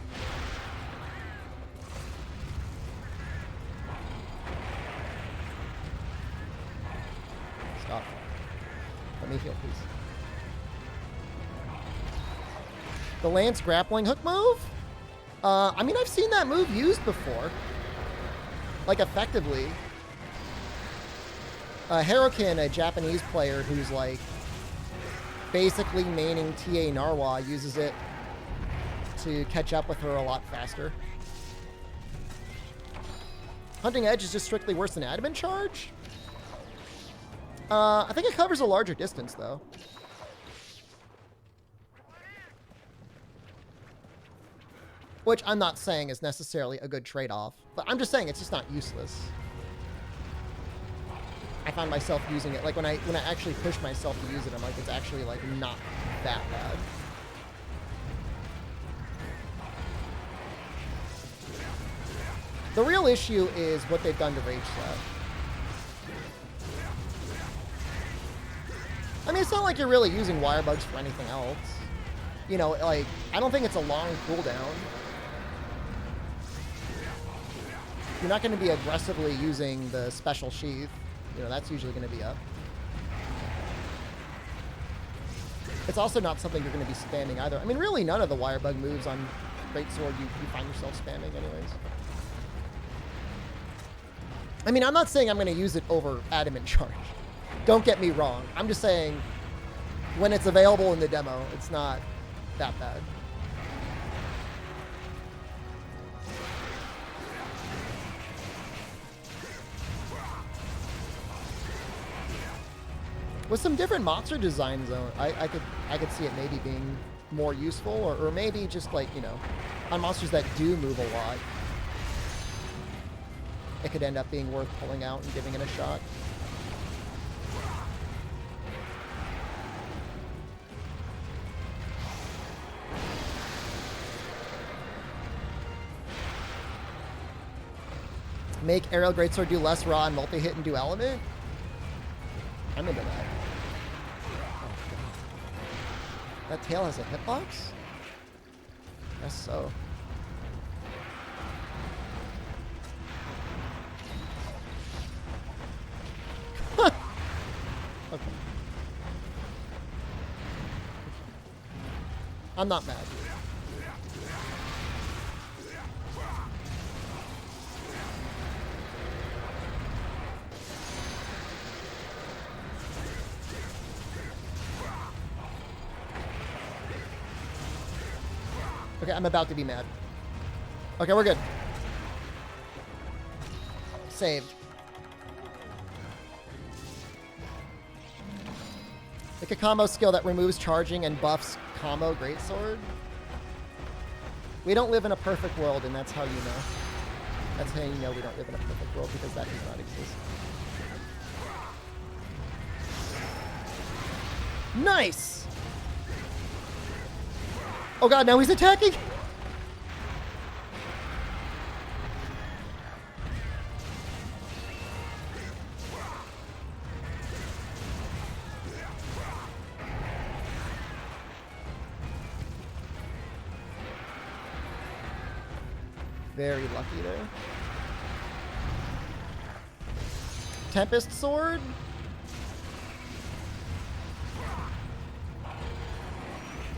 Stop. Let me heal, please. The Lance grappling hook move? I mean, I've seen that move used before. Like, effectively. Harukin, a Japanese player who's, like, basically maining TA Narwa, uses it to catch up with her a lot faster. Hunting Edge is just strictly worse than Adamant Charge? I think it covers a larger distance, though. Which I'm not saying is necessarily a good trade-off, but I'm just saying it's just not useless. I find myself using it, like when I actually push myself to use it, I'm like, it's actually like not that bad. The real issue is what they've done to Rage Set. I mean, it's not like you're really using wire bugs for anything else. You know, like, I don't think it's a long cooldown. You're not going to be aggressively using the special sheath. You know, that's usually going to be up. It's also not something you're going to be spamming either. I mean, really none of the wire bug moves on Great Sword you find yourself spamming anyways. I mean, I'm not saying I'm going to use it over Adamant Charge. Don't get me wrong. I'm just saying when it's available in the demo, it's not that bad. With some different monster designs, though, I could see it maybe being more useful, or maybe just like, you know, on monsters that do move a lot, it could end up being worth pulling out and giving it a shot. Make Aerial Greatsword do less raw and multi-hit and do element? I'm into that. Oh, God. That tail has a hitbox? Guess so. I'm not mad. Okay, I'm about to be mad. Okay, we're good. Saved. Like a combo skill that removes charging and buffs combo greatsword. We don't live in a perfect world, and that's how you know. That's how you know we don't live in a perfect world, because that does not exist. Nice! Oh god, now he's attacking! Very lucky there. Tempest Sword?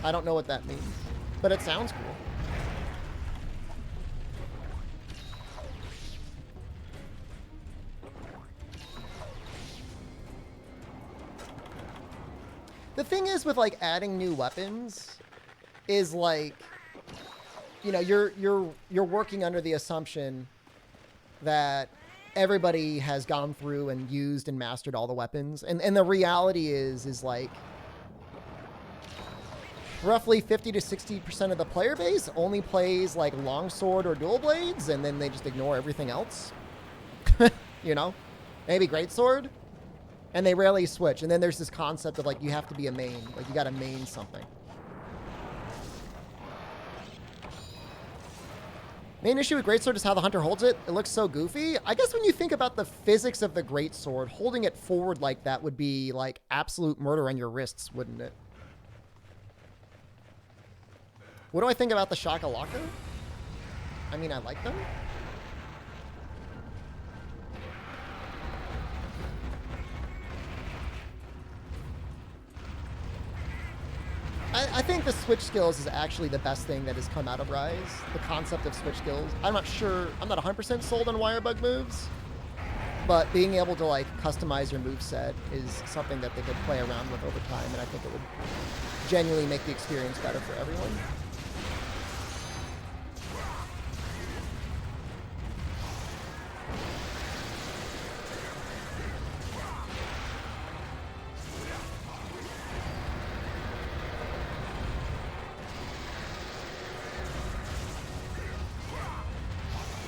I don't know what that means, but it sounds cool. The thing is with like adding new weapons is like, you know, you're working under the assumption that everybody has gone through and used and mastered all the weapons, and the reality is like roughly 50 to 60% of the player base only plays like longsword or dual blades, and then they just ignore everything else. You know, maybe greatsword, and they rarely switch. And then there's this concept of like you have to be a main, like you got to main something. Main issue with greatsword is how the hunter holds it. It looks so goofy. I guess when you think about the physics of the greatsword, holding it forward like that would be like absolute murder on your wrists, wouldn't it? What do I think about the shakalaka? I mean, I like them. I think the switch skills is actually the best thing that has come out of Rise. The concept of switch skills. I'm not sure, I'm not 100% sold on wirebug moves, but being able to like customize your moveset is something that they could play around with over time, and I think it would genuinely make the experience better for everyone.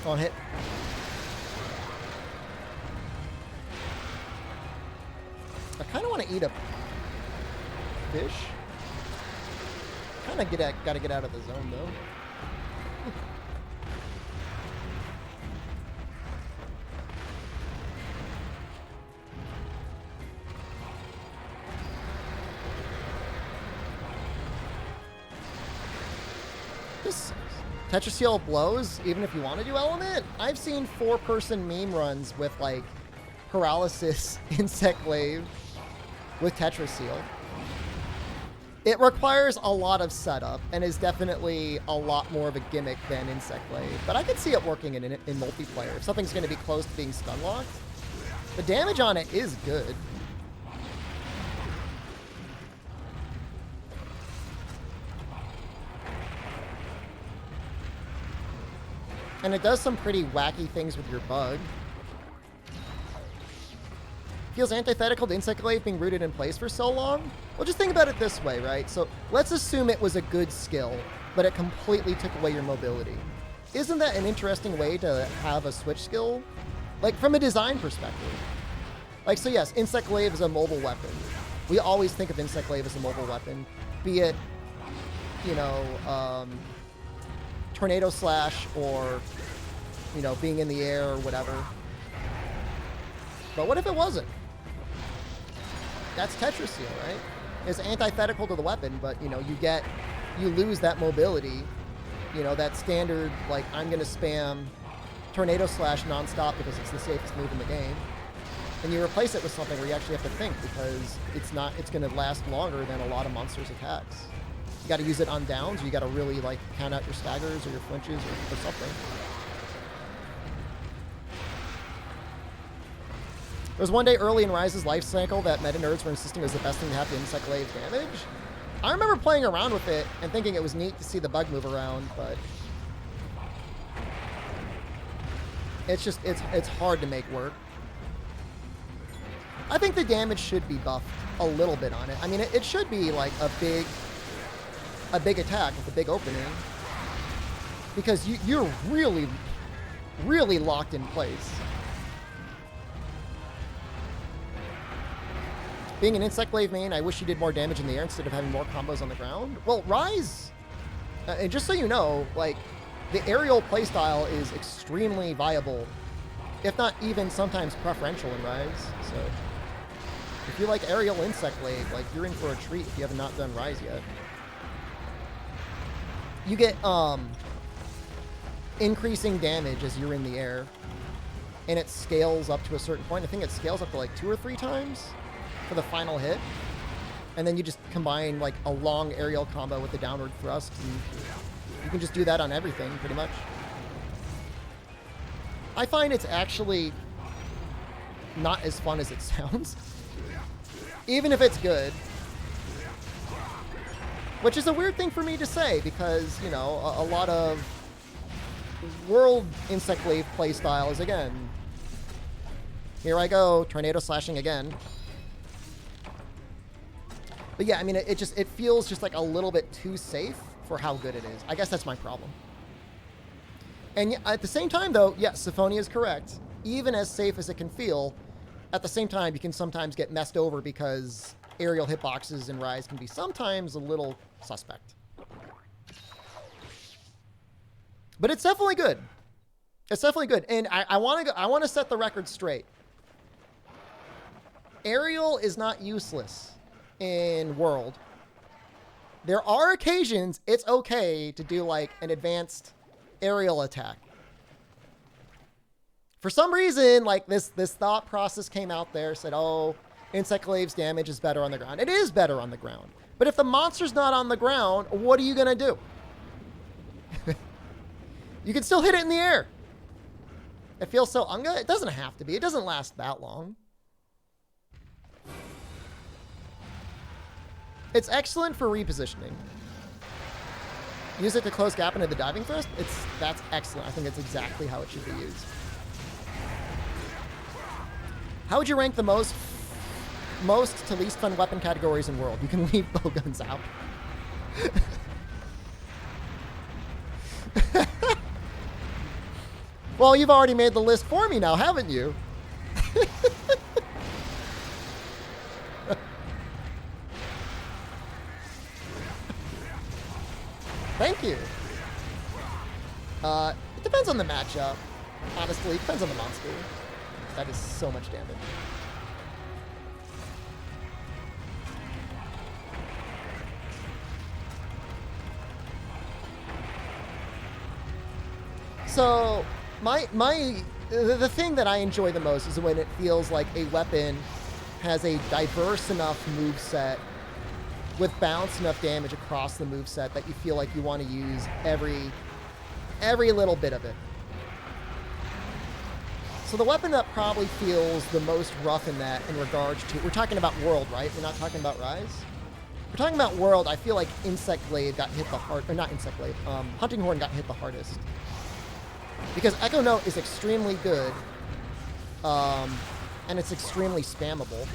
On hit. I kind of want to eat a fish. Kind of gotta get out of the zone though. This Tetrasteel blows, even if you want to do element. I've seen 4-person meme runs with like paralysis insect glaive with Tetrasteel. It requires a lot of setup and is definitely a lot more of a gimmick than insect glaive, but I could see it working in multiplayer. If something's going to be close to being stun locked, the damage on it is good. And it does some pretty wacky things with your bug. Feels antithetical to Insect Glaive being rooted in place for so long? Well, just think about it this way, right? So let's assume it was a good skill, but it completely took away your mobility. Isn't that an interesting way to have a switch skill? Like, from a design perspective. Like, so yes, Insect Glaive is a mobile weapon. We always think of Insect Glaive as a mobile weapon, be it, you know, Tornado Slash or, you know, being in the air or whatever. But what if it wasn't? That's Tetrasteel, right? It's antithetical to the weapon, but, you know, you lose that mobility. You know, that standard, like, I'm going to spam Tornado Slash nonstop because it's the safest move in the game. And you replace it with something where you actually have to think, because it's going to last longer than a lot of monsters' attacks. You got to use it on downs. Or you got to really like count out your staggers or your flinches or something. There was one day early in Rise's life cycle that meta nerds were insisting it was the best thing to have to insect glaive damage. I remember playing around with it and thinking it was neat to see the bug move around, but it's just it's hard to make work. I think the damage should be buffed a little bit on it. I mean, it should be like a big attack with a big opening, because you're really, really locked in place. Being an insect glaive main, I wish you did more damage in the air instead of having more combos on the ground. Well, Rise, and just so you know, like, the aerial playstyle is extremely viable, if not even sometimes preferential in Rise. So if you like aerial insect glaive, like, you're in for a treat if you have not done Rise yet. You get increasing damage as you're in the air, and it scales up to a certain point. I think it scales up to like 2 or 3 times for the final hit, and then you just combine like a long aerial combo with the downward thrust, and you can just do that on everything pretty much. I find it's actually not as fun as it sounds, even if it's good, which is a weird thing for me to say, because, you know, a lot of world insect glaive playstyle is, again, here I go, tornado slashing again. But yeah, I mean, it feels just like a little bit too safe for how good it is. I guess that's my problem. And at the same time, though, yes, Symphonia is correct. Even as safe as it can feel, at the same time, you can sometimes get messed over because aerial hitboxes in Rise can be sometimes a little suspect. But it's definitely good. It's definitely good. And I want to set the record straight. Aerial is not useless in World. There are occasions it's okay to do like an advanced aerial attack. For some reason, like this thought process came out there, said, oh, insect glaive's damage is better on the ground. It is better on the ground. But if the monster's not on the ground, what are you gonna do? You can still hit it in the air. It feels so it doesn't have to be. It doesn't last that long. It's excellent for repositioning. Use it to close gap into the diving thrust. That's excellent. I think it's exactly how it should be used. How would you rank the most to least fun weapon categories in World? You can leave bowguns out. Well, you've already made the list for me now, haven't you? Thank you. It depends on the matchup. Honestly, it depends on the monster. That is so much damage. So, the thing that I enjoy the most is when it feels like a weapon has a diverse enough moveset with balanced enough damage across the moveset that you feel like you want to use every little bit of it. So the weapon that probably feels the most rough in that in regards to, we're talking about World, right? We're not talking about Rise. We're talking about World. I feel like Insect Glaive got hit the hard, or not Insect Glaive, Hunting Horn got hit the hardest. Because Echo Note is extremely good, and it's extremely spammable.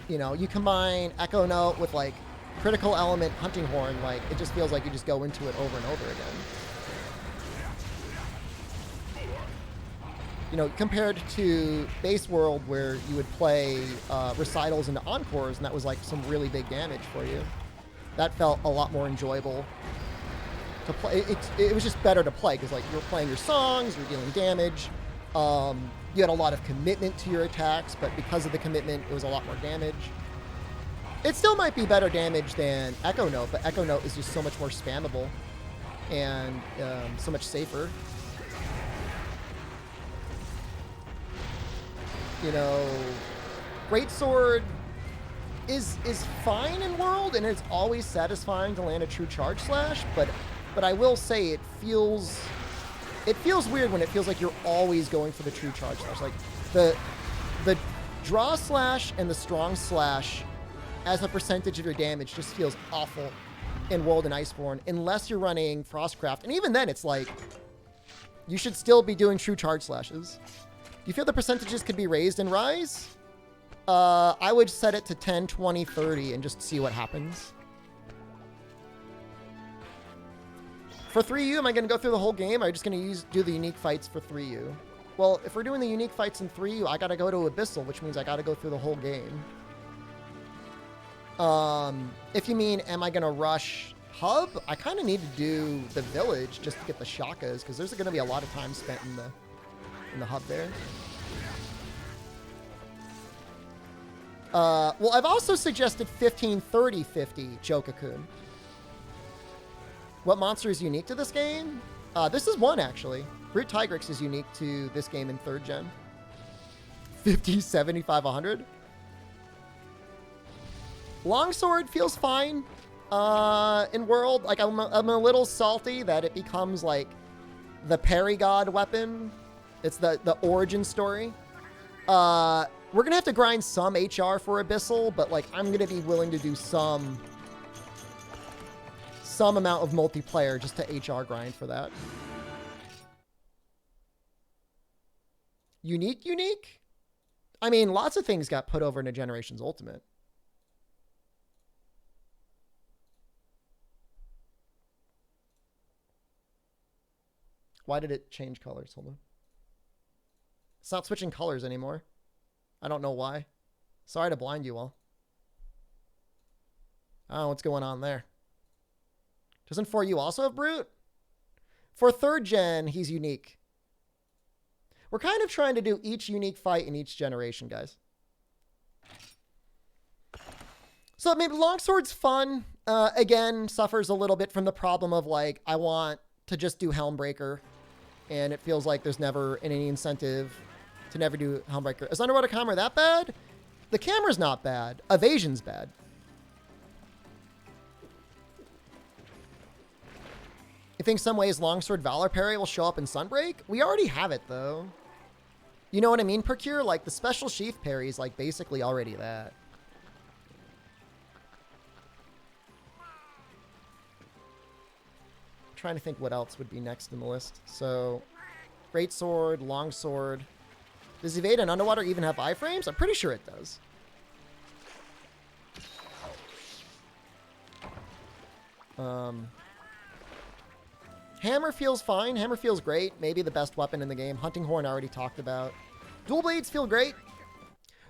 You know, you combine Echo Note with like critical element Hunting Horn, like it just feels like you just go into it over and over again. You know, compared to Base World where you would play recitals into encores, and that was like some really big damage for you. That felt a lot more enjoyable to play. It was just better to play because like you were playing your songs, you were dealing damage. You had a lot of commitment to your attacks, but because of the commitment, it was a lot more damage. It still might be better damage than Echo Note, but Echo Note is just so much more spammable and so much safer. You know, Greatsword is fine in World, and it's always satisfying to land a true charge slash, but I will say it feels weird when it feels like you're always going for the true charge slash. Like the draw slash and the strong slash as a percentage of your damage just feels awful in World and Iceborne unless you're running Frostcraft. And even then it's like you should still be doing true charge slashes. Do you feel the percentages could be raised in Rise? I would set it to 10, 20, 30 and just see what happens. For 3U, am I going to go through the whole game? Or am I just going to do the unique fights for 3U? Well, if we're doing the unique fights in 3U, I got to go to Abyssal, which means I got to go through the whole game. If you mean, am I going to rush Hub? I kind of need to do the village just to get the Shakas, because there's going to be a lot of time spent in the Hub there. Well, I've also suggested 15, 30, 50 Jokakun. What monster is unique to this game? This is one, actually. Brute Tigrix is unique to this game in 3rd gen. 50, 75, 100. Longsword feels fine in World. Like, I'm a little salty that it becomes, like, the parry god weapon. It's the origin story. We're going to have to grind some HR for Abyssal, but, like, I'm going to be willing to do some amount of multiplayer just to HR grind for that. Unique? I mean, lots of things got put over into Generations Ultimate. Why did it change colors? Hold on. It's not switching colors anymore. I don't know why. Sorry to blind you all. I don't know what's going on there. Doesn't 4U also have Brute? For 3rd gen, he's unique. We're kind of trying to do each unique fight in each generation, guys. So maybe Longsword's fun. Again, suffers a little bit from the problem of, like, I want to just do Helmbreaker, and it feels like there's never any incentive to never do Helmbreaker. Is underwater camera that bad? The camera's not bad. Evasion's bad. You think some ways Longsword Valor Parry will show up in Sunbreak? We already have it, though. You know what I mean, Procure? Like, the special sheath parry is, like, basically already that. I'm trying to think what else would be next in the list. So, Greatsword, Longsword. Does Evade and Underwater even have iframes? I'm pretty sure it does. Hammer feels fine. Hammer feels great. Maybe the best weapon in the game. Hunting Horn I already talked about. Dual Blades feel great.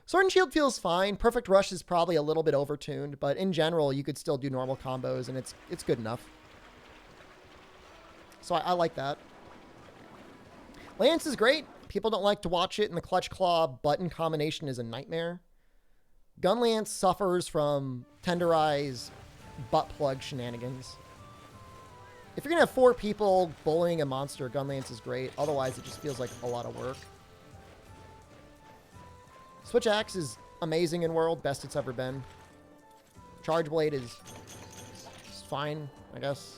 Sword and Shield feels fine. Perfect Rush is probably a little bit overtuned, but in general, you could still do normal combos, and it's good enough. So I like that. Lance is great. People don't like to watch it, and the Clutch Claw button combination is a nightmare. Gun Lance suffers from Tenderize butt plug shenanigans. If you're going to have 4 people bullying a monster, Gun Lance is great. Otherwise, it just feels like a lot of work. Switch Axe is amazing in World. Best it's ever been. Charge Blade is fine, I guess.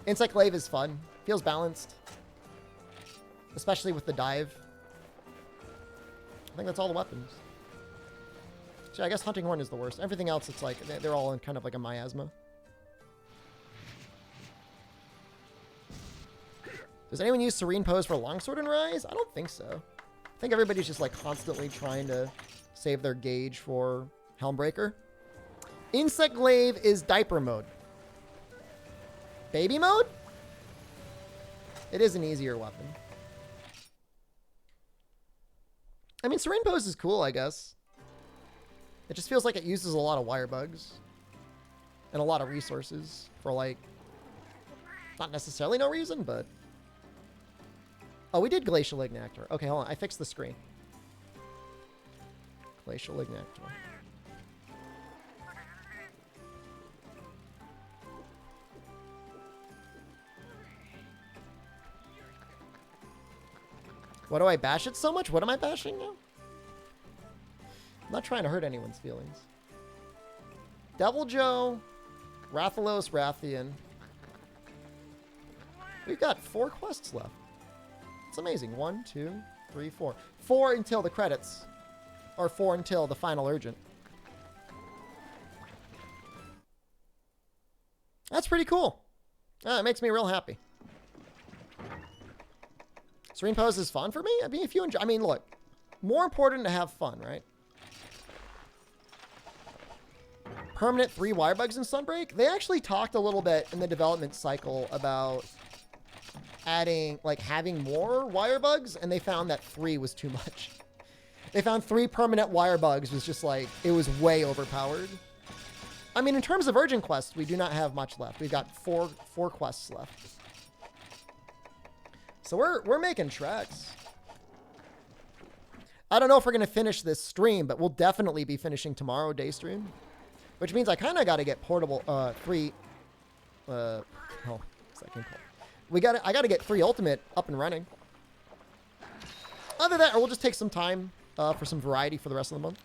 Insect Glaive is fun. Feels balanced. Especially with the dive. I think that's all the weapons. So I guess Hunting Horn is the worst. Everything else, it's like, they're all in kind of like a miasma. Does anyone use Serene Pose for Longsword and Rise? I don't think so. I think everybody's just like constantly trying to save their gauge for Helmbreaker. Insect Glaive is diaper mode. Baby mode? It is an easier weapon. I mean, Serene Pose is cool, I guess. It just feels like it uses a lot of wire bugs. And a lot of resources for, like, not necessarily no reason, but... Oh, we did Glacial Ignactor. Okay, hold on. I fixed the screen. Glacial Ignactor. Why do I bash it so much? What am I bashing now? I'm not trying to hurt anyone's feelings. Devil Joe, Rathalos, Rathian. We've got 4 quests left. It's amazing. 1, 2, 3, 4. 4 until the credits. Or 4 until the final urgent. That's pretty cool. It makes me real happy. Serene Pose is fun for me. I mean, if you enjoy, I mean, look, more important to have fun, right? Permanent 3 wire bugs in Sunbreak. They actually talked a little bit in the development cycle about adding, like, having more wire bugs, and they found that 3 was too much. They found 3 permanent wire bugs was just like, it was way overpowered. I mean, in terms of urgent quests, we do not have much left. We've got four quests left. So we're making tracks. I don't know if we're going to finish this stream, but we'll definitely be finishing tomorrow day stream. Which means I kind of got to get portable, 3, I got to get 3 ultimate up and running. Other than that, or we'll just take some time for some variety for the rest of the month.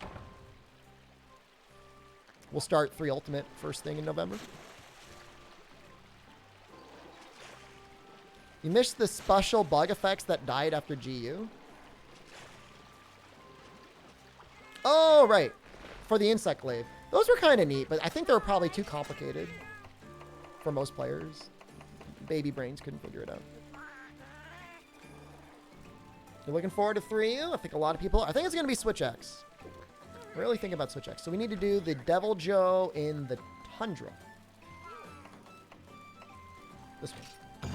We'll start 3 ultimate first thing in November. You missed the special bug effects that died after GU. Oh, right. For the insect glaive. Those were kind of neat, but I think they were probably too complicated for most players. Baby brains couldn't figure it out. You're looking forward to 3U? I think a lot of people are. I think it's going to be Switch X. Really think about Switch X. So we need to do the Devil Joe in the Tundra. This one.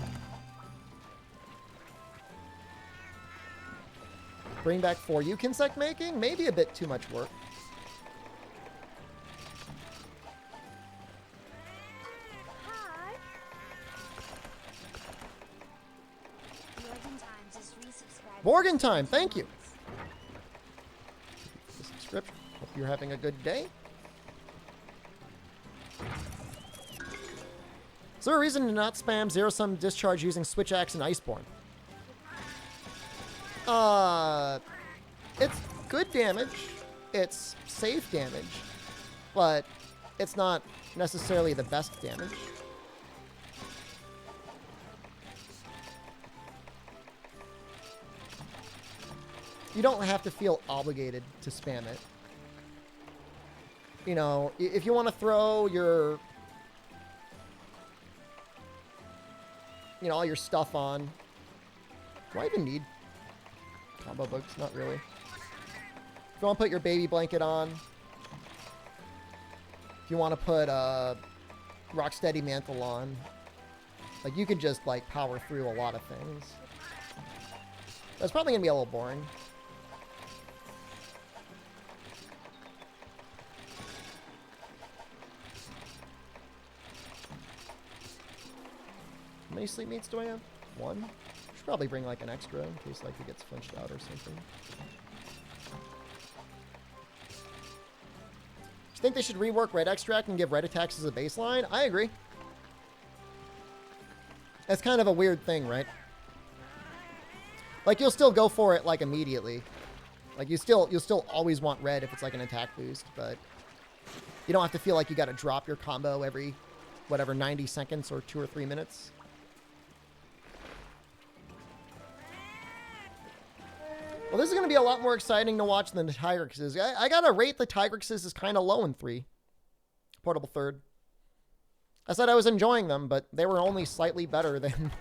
Bring back 4U insect making? Maybe a bit too much work. Morgan time, thank you. The subscription. Hope you're having a good day. Is there a reason to not spam zero-sum discharge using Switch Axe and Iceborne? It's good damage. It's safe damage. But it's not necessarily the best damage. You don't have to feel obligated to spam it. You know, if you want to throw your, you know, all your stuff on. Do I even need combo books? Not really. If you want to put your baby blanket on. If you want to put a Rocksteady mantle on. Like, you could just, like, power through a lot of things. That's probably going to be a little boring. How many sleep mates do I have? 1? Should probably bring like an extra in case like he gets flinched out or something. Do you think they should rework red extract and give red attacks as a baseline? I agree. That's kind of a weird thing, right? Like, you'll still go for it like immediately. Like, you'll still always want red if it's like an attack boost, but you don't have to feel like you got to drop your combo every whatever 90 seconds or 2 or 3 minutes. Well, this is going to be a lot more exciting to watch than the Tigrexes. I got to rate the Tigrexes as kind of low in 3. Portable 3rd. I said I was enjoying them, but they were only slightly better than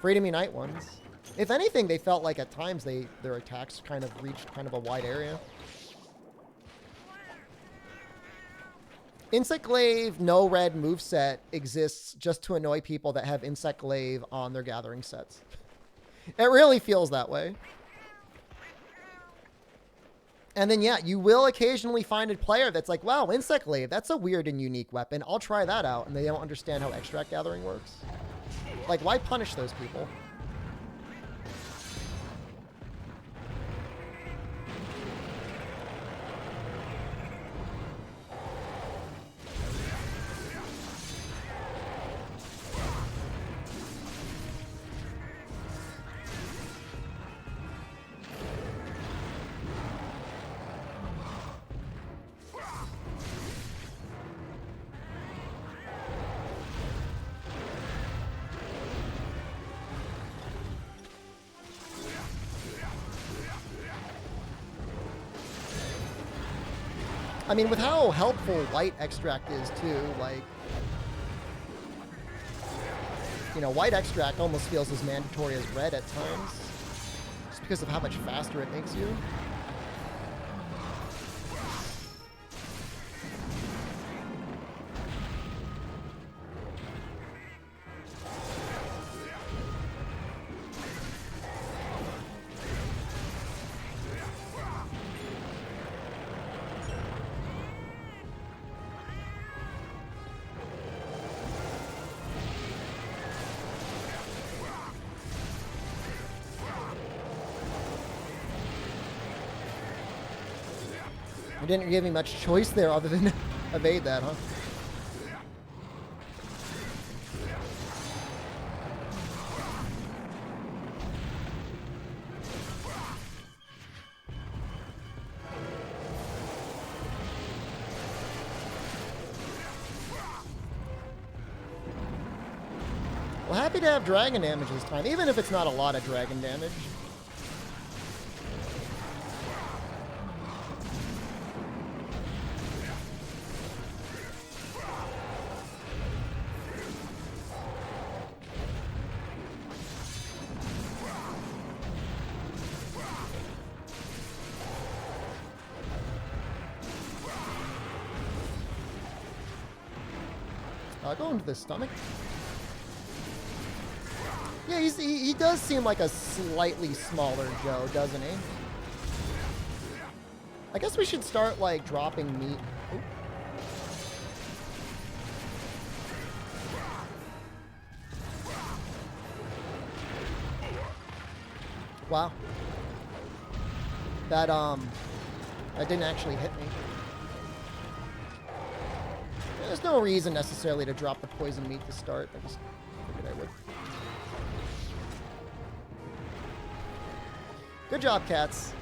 Freedom Unite ones. If anything, they felt like at times their attacks kind of reached kind of a wide area. Insect Glaive no red moveset exists just to annoy people that have Insect Glaive on their gathering sets. It really feels that way. And then, yeah, you will occasionally find a player that's like, wow, Insect Glaive, that's a weird and unique weapon. I'll try that out. And they don't understand how extract gathering works. Like, why punish those people? I mean, with how helpful white extract is too, like, you know, white extract almost feels as mandatory as red at times, just because of how much faster it makes you. You didn't give me much choice there other than evade that, huh? Well, happy to have dragon damage this time, even if it's not a lot of dragon damage. Go into the stomach. Yeah, he does seem like a slightly smaller Joe, doesn't he? I guess we should start, like, dropping meat. Ooh. Wow. That didn't actually hit me. There's no reason necessarily to drop the poison meat to start. I just figured I would. Good job, cats.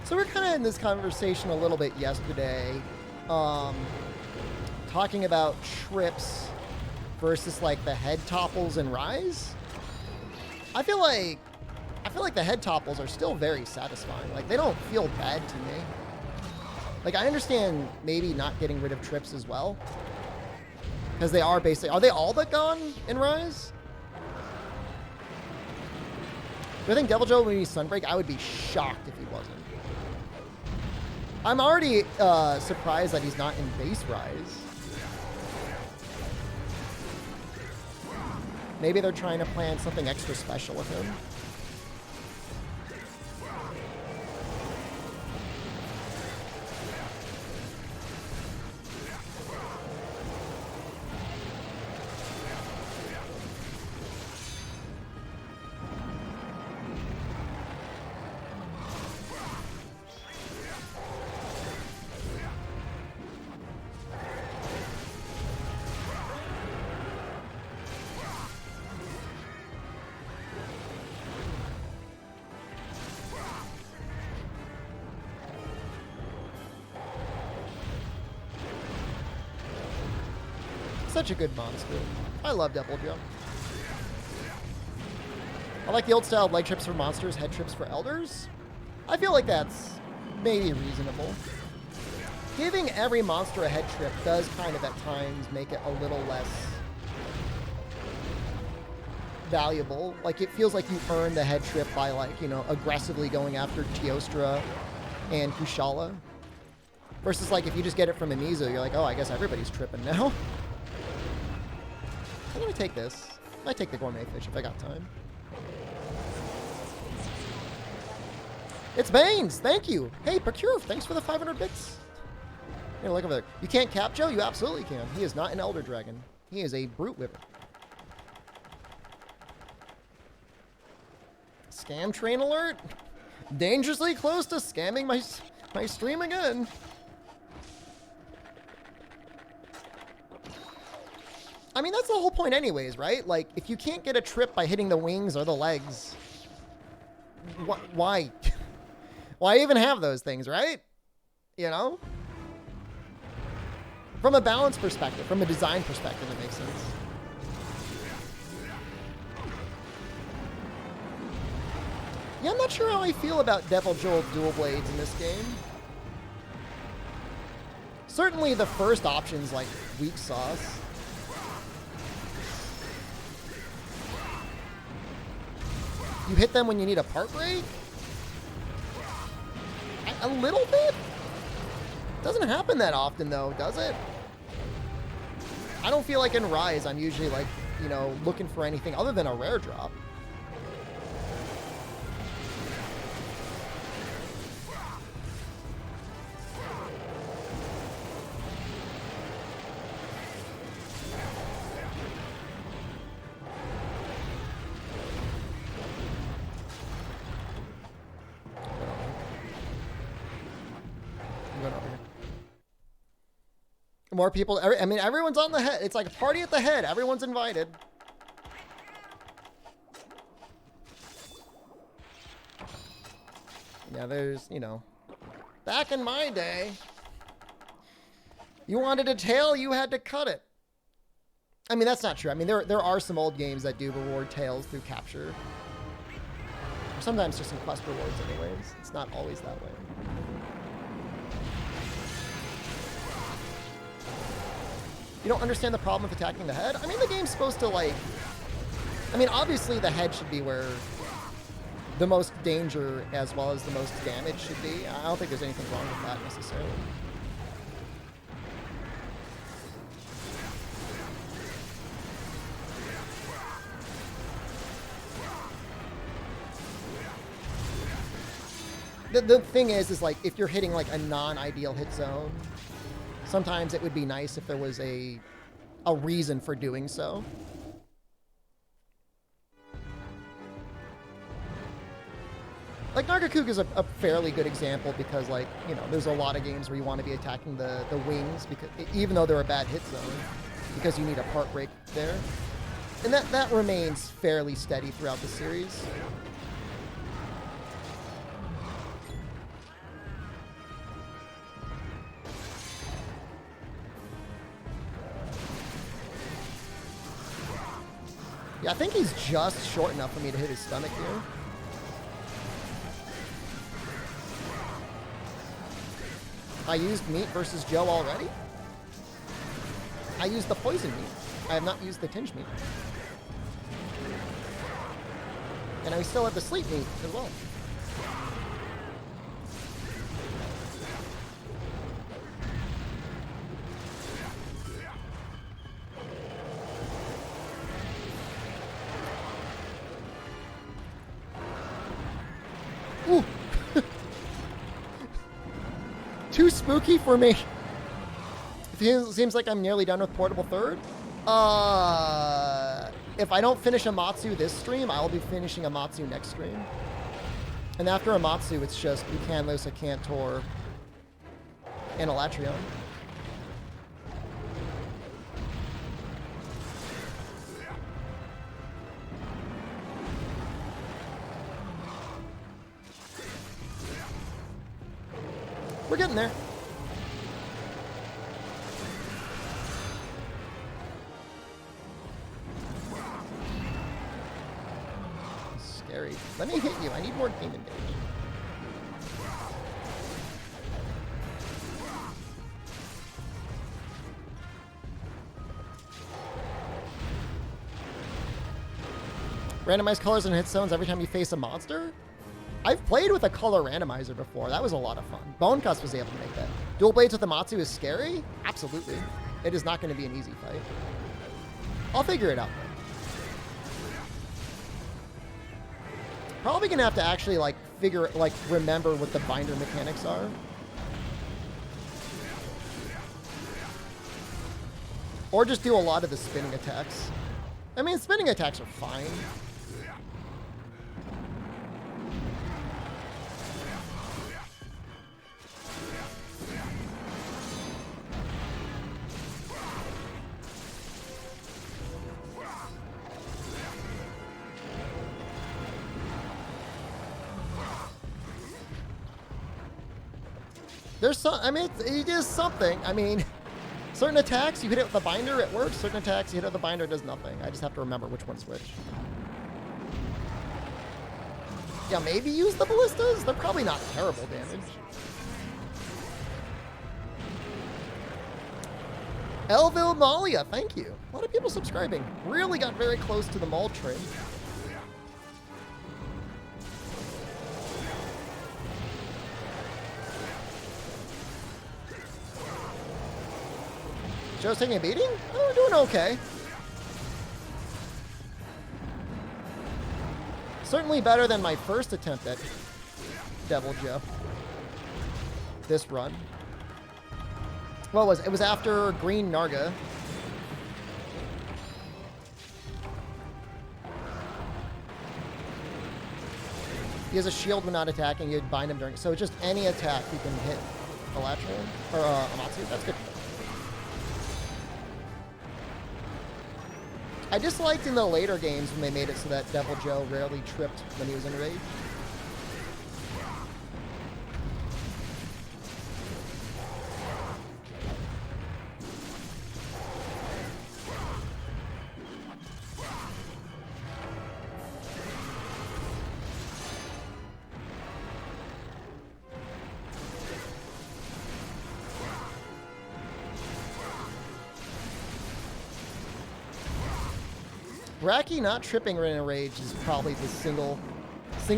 So we're kind of in this conversation a little bit yesterday, talking about trips versus like the head topples and rise. I feel like the head topples are still very satisfying. Like, they don't feel bad to me. Like, I understand maybe not getting rid of trips as well, because they are basically, are they all but gone in rise? Do I think Devil Joe would be Sunbreak? I would be shocked if he wasn't. I'm already surprised that he's not in base rise. Maybe they're trying to plan something extra special with him. Such a good monster. I love Devil Joe. I like the old style of leg trips for monsters, head trips for elders. I feel like that's maybe reasonable. Giving every monster a head trip does kind of at times make it a little less valuable. Like, it feels like you earn the head trip by, like, you know, aggressively going after Teostra and Kushala. Versus, like, if you just get it from Anizu, you're like, oh, I guess everybody's tripping now. I'm gonna take this. I might take the gourmet fish if I got time. It's Baines! Thank you! Hey, Procure, thanks for the 500 bits. Here, look over there. You can't cap Joe? You absolutely can. He is not an Elder Dragon. He is a Brute Whipper. Scam train alert! Dangerously close to scamming my stream again. I mean, that's the whole point anyways, right? Like, if you can't get a trip by hitting the wings or the legs, why? Why even have those things, right? You know? From a balance perspective, from a design perspective, it makes sense. Yeah, I'm not sure how I feel about Devil Joel dual blades in this game. Certainly the first option's like weak sauce. You hit them when you need a part break? A little bit? Doesn't happen that often though, does it? I don't feel like in Rise I'm usually like, you know, looking for anything other than a rare drop. More people. I mean, everyone's on the head. It's like a party at the head. Everyone's invited. Yeah, there's, you know, back in my day, you wanted a tail, you had to cut it. I mean, that's not true. I mean, there are some old games that do reward tails through capture. Sometimes just some quest rewards anyways. It's not always that way. You don't understand the problem with attacking the head? I mean, the game's supposed to, like... I mean, obviously the head should be where the most danger as well as the most damage should be. I don't think there's anything wrong with that necessarily. The thing is like, if you're hitting, like, a non-ideal hit zone, sometimes it would be nice if there was a reason for doing so. Like, Nargacuga is a fairly good example because, like, you know, there's a lot of games where you want to be attacking the wings, because even though they're a bad hit zone, because you need a part break there. And that remains fairly steady throughout the series. Yeah, I think he's just short enough for me to hit his stomach here. I used meat versus Joe already? I used the poison meat. I have not used the tinge meat. And I still have the sleep meat as well. Ooh. Too spooky for me. It seems like I'm nearly done with Portable Third. If I don't finish Amatsu this stream, I'll be finishing Amatsu next stream. And after Amatsu, it's just Bucanlos, Cantor, and Elatrion. We're getting there. Scary. Let me hit you. I need more demon damage. Randomize colors and hit zones every time you face a monster? I've played with a color randomizer before. That was a lot of fun. Bonecust was able to make that. Dual Blades with Amatsu is scary? Absolutely. It is not going to be an easy fight. I'll figure it out, though. Probably going to have to actually, like, remember what the binder mechanics are. Or just do a lot of the spinning attacks. I mean, spinning attacks are fine. There's some, I mean, it is something. I mean, certain attacks, you hit it with the binder, it works. Certain attacks, you hit it with the binder, it does nothing. I just have to remember which one's which. Yeah, maybe use the ballistas? They're probably not terrible damage. Elville Malia, thank you. A lot of people subscribing. Really got very close to the mall train. Joe's taking a beating? Oh, we're doing okay. Certainly better than my first attempt at Devil Joe. This run. What was it? It was after Green Narga. He has a shield when not attacking. You'd bind him during. So just any attack you can hit Elatro or Amatsu. That's good. I disliked in the later games when they made it so that Devil Joe rarely tripped when he was in rage. Bracky not tripping in a rage is probably the single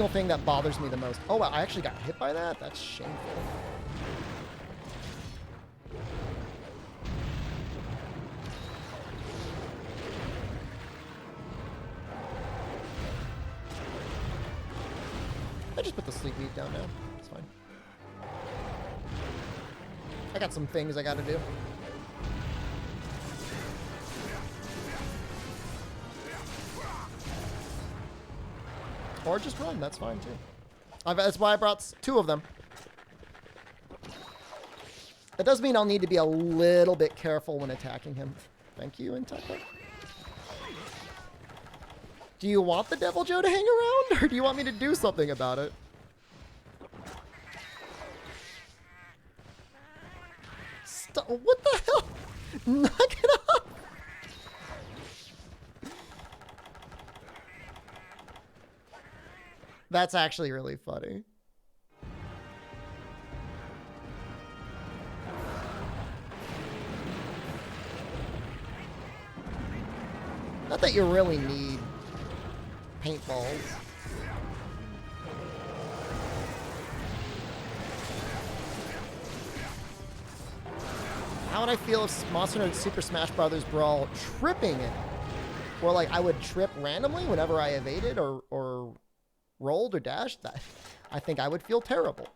thing that bothers me the most. Oh, wow, I actually got hit by that? That's shameful. I just put the sleep beat down now. It's fine. I got some things I gotta do. Or just run, that's fine too. That's why I brought two of them. That does mean I'll need to be a little bit careful when attacking him. Thank you, Inteka. Do you want the Devil Joe to hang around, or do you want me to do something about it? Stop, what the hell? Knock it off! That's actually really funny. Not that you really need paintballs. How would I feel if Monster Hunter Super Smash Bros. Brawl tripping it? Or like I would trip randomly whenever I evaded or rolled or dashed? That I think I would feel terrible.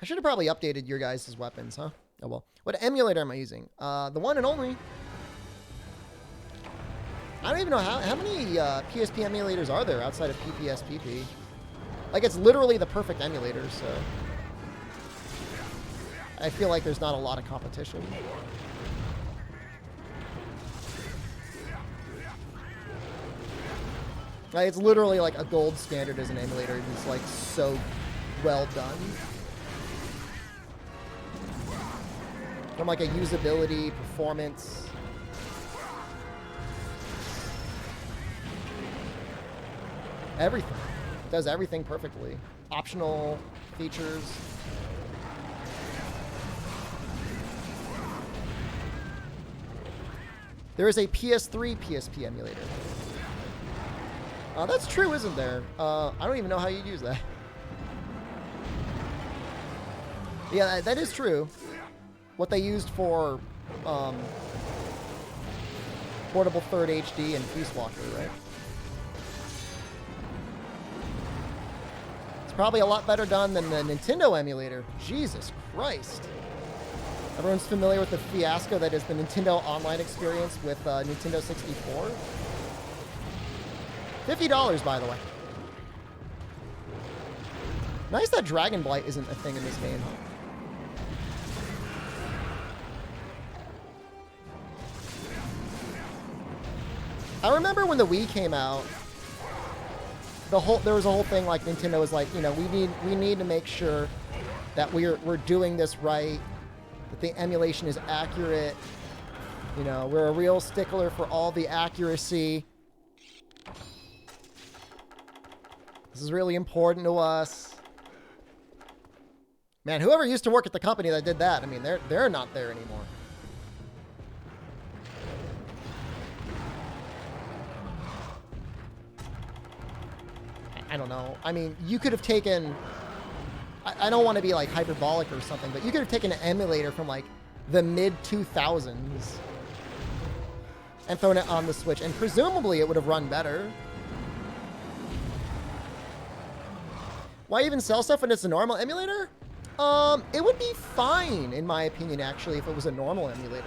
I should have probably updated your guys' weapons, huh? Oh well. What emulator am I using? The one and only. I don't even know how many PSP emulators are there outside of PPSPP. Like, it's literally the perfect emulator, so I feel like there's not a lot of competition. Like, it's literally like a gold standard as an emulator. It's like so well done. From like a usability, performance. Everything. It does everything perfectly. Optional features. There is a PS3 PSP emulator. That's true, isn't there? I don't even know how you'd use that. Yeah, that is true. What they used for Portable 3rd HD and Peace Walker, right? It's probably a lot better done than the Nintendo emulator. Jesus Christ. Everyone's familiar with the fiasco that is the Nintendo Online experience with Nintendo 64. $50, by the way. Nice that Dragon Blight isn't a thing in this game. I remember when the Wii came out, there was a whole thing like Nintendo was like, you know, we need to make sure that we're doing this right, that the emulation is accurate. You know, we're a real stickler for all the accuracy. This is really important to us. Man, whoever used to work at the company that did that, I mean, they're not there anymore. I don't know. I mean, you could have taken... I don't want to be like hyperbolic or something, but you could have taken an emulator from like the mid-2000s and thrown it on the Switch, and presumably it would have run better. Why even sell stuff when it's a normal emulator? It would be fine, in my opinion, actually, if it was a normal emulator.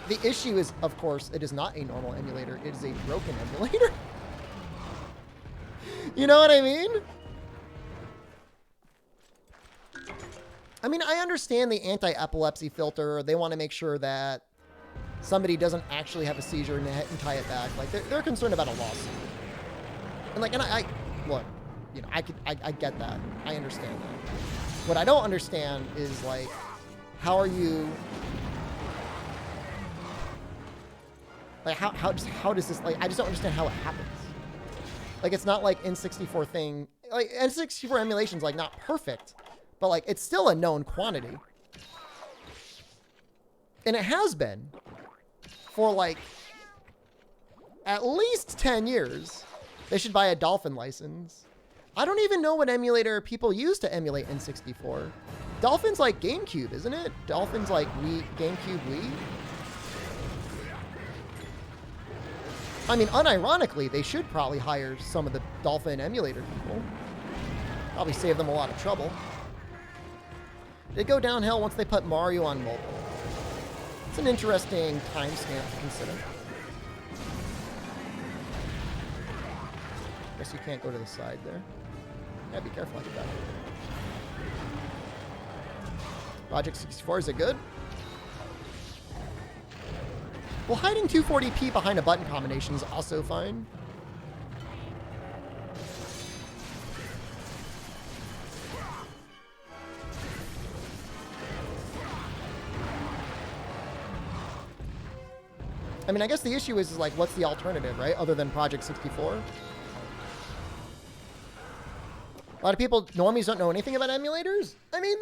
The issue is, of course, it is not a normal emulator. It is a broken emulator. You know what I mean? I mean, I understand the anti-epilepsy filter. They want to make sure that somebody doesn't actually have a seizure and tie it back. Like, they're concerned about a lawsuit. And like, and I look, you know, I get that. I understand that. What I don't understand is like, how are you, like, how does this, like, I just don't understand how it happens. Like, it's not like N64 thing, like, N64 emulation's like not perfect, but like, it's still a known quantity. And it has been for like at least 10 years. They should buy a Dolphin license. I don't even know what emulator people use to emulate N64. Dolphin's like GameCube, isn't it? Dolphin's like Wii, GameCube, Wii. I mean, unironically, they should probably hire some of the Dolphin emulator people. Probably save them a lot of trouble. They go downhill once they put Mario on mobile. It's an interesting timestamp to consider. Guess you can't go to the side there. Yeah, be careful like that. Project 64, is it good? Well, hiding 240p behind a button combination is also fine. I mean, I guess the issue is like, what's the alternative, right? Other than Project 64? A lot of people, normies, don't know anything about emulators. I mean,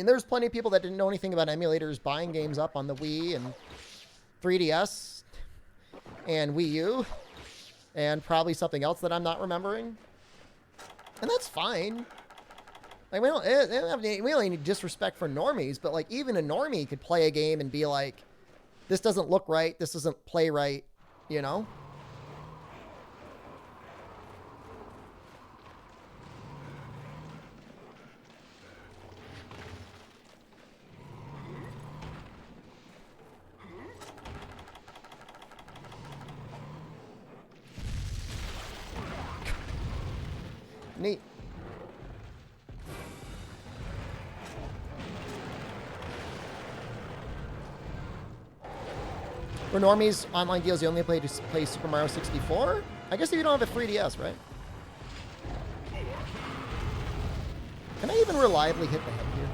there's plenty of people that didn't know anything about emulators buying games up on the Wii and 3DS and Wii U and probably something else that I'm not remembering. And that's fine. Like, we don't have any disrespect for normies, but like, even a normie could play a game and be like, this doesn't look right, this doesn't play right, you know? Neat. For normies, online deals, you only play Super Mario 64? I guess if you don't have a 3DS, right? Can I even reliably hit the head here?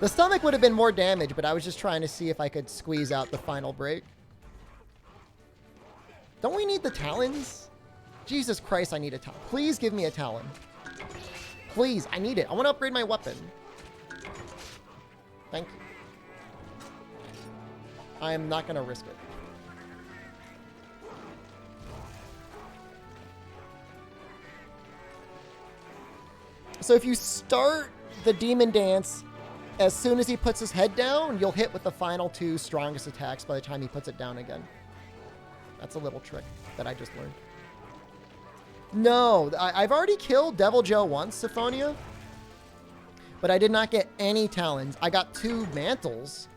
The stomach would have been more damage, but I was just trying to see if I could squeeze out the final break. Don't we need the talons? Jesus Christ, I need a talon. Please give me a talon. Please, I need it. I want to upgrade my weapon. Thank you. I am not going to risk it. So if you start the demon dance, as soon as he puts his head down, you'll hit with the final two strongest attacks by the time he puts it down again. That's a little trick that I just learned. No, I've already killed Devil Joe once, Syphonia. But I did not get any talons. I got 2 mantles.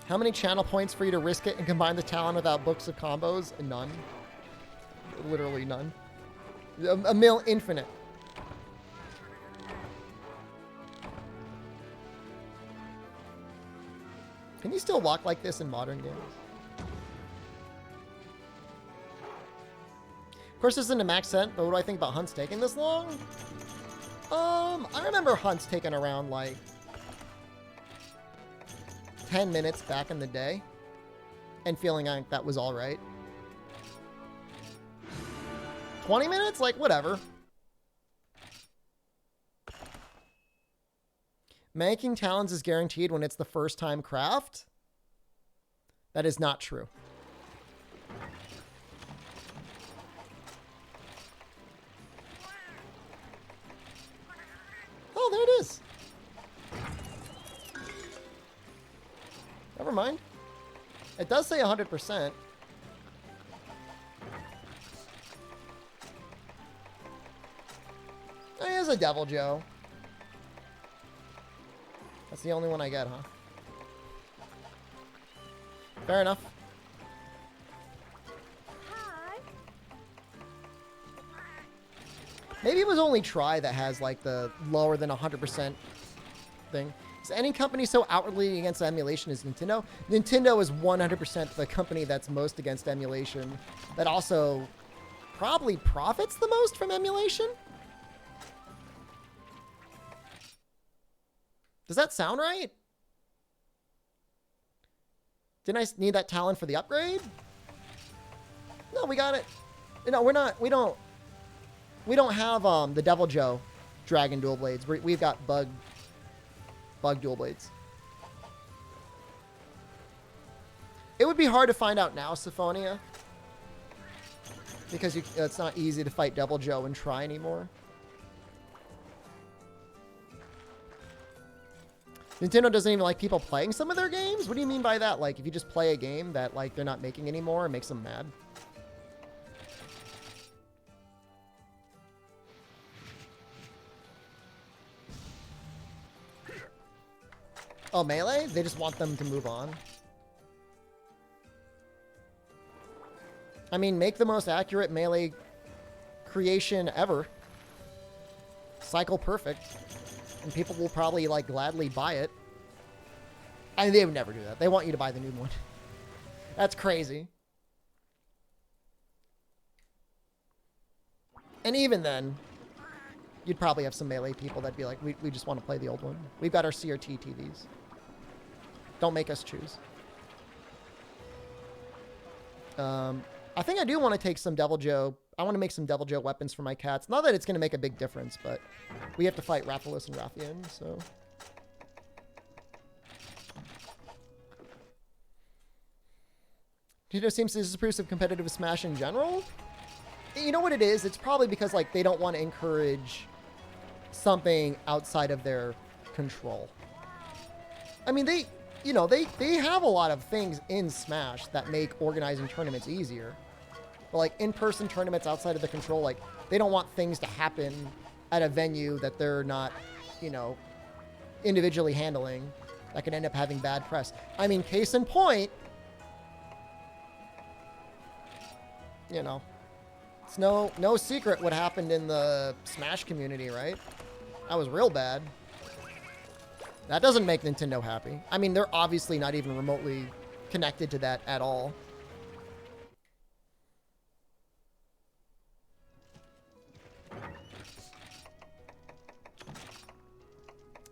How many channel points for you to risk it and combine the talon without books of combos? None. Literally none. A mil infinite. Can you still walk like this in modern games? Of course, this isn't a max set, but what do I think about hunts taking this long? I remember hunts taking around like 10 minutes back in the day and feeling like that was all right. 20 minutes? Like, whatever. Making talons is guaranteed when it's the first time craft. That is not true. Oh, there it is. Never mind. It does say 100%. There's a Devil Joe. That's the only one I get, huh? Fair enough. Hi. Maybe it was only Try that has like the lower than 100% thing. Is any company so outwardly against emulation as Nintendo? Nintendo is 100% the company that's most against emulation, that also probably profits the most from emulation? Does that sound right? Didn't I need that talent for the upgrade? No, we got it. No, we don't have the Devil Joe Dragon Dual Blades. We've got Bug Dual Blades. It would be hard to find out now, Syphonia, because it's not easy to fight Devil Joe and Try anymore. Nintendo doesn't even like people playing some of their games? What do you mean by that? Like, if you just play a game that, like, they're not making anymore, it makes them mad? Oh, Melee? They just want them to move on. I mean, make the most accurate Melee creation ever. Cycle perfect. And people will probably, like, gladly buy it. I mean, they would never do that. They want you to buy the new one. That's crazy. And even then, you'd probably have some Melee people that'd be like, we just want to play the old one. We've got our CRT TVs. Don't make us choose. I think I do want to take some Devil Joe. I want to make some Devil Joe weapons for my cats. Not that it's going to make a big difference, but we have to fight Rathalos and Rathian, so. Nintendo seems to disapprove of competitive Smash in general. You know what it is? It's probably because, like, they don't want to encourage something outside of their control. I mean, they have a lot of things in Smash that make organizing tournaments easier. But, like, in-person tournaments outside of the control, like, they don't want things to happen at a venue that they're not, you know, individually handling that could end up having bad press. I mean, case in point, you know, it's no secret what happened in the Smash community, right? That was real bad. That doesn't make Nintendo happy. I mean, they're obviously not even remotely connected to that at all.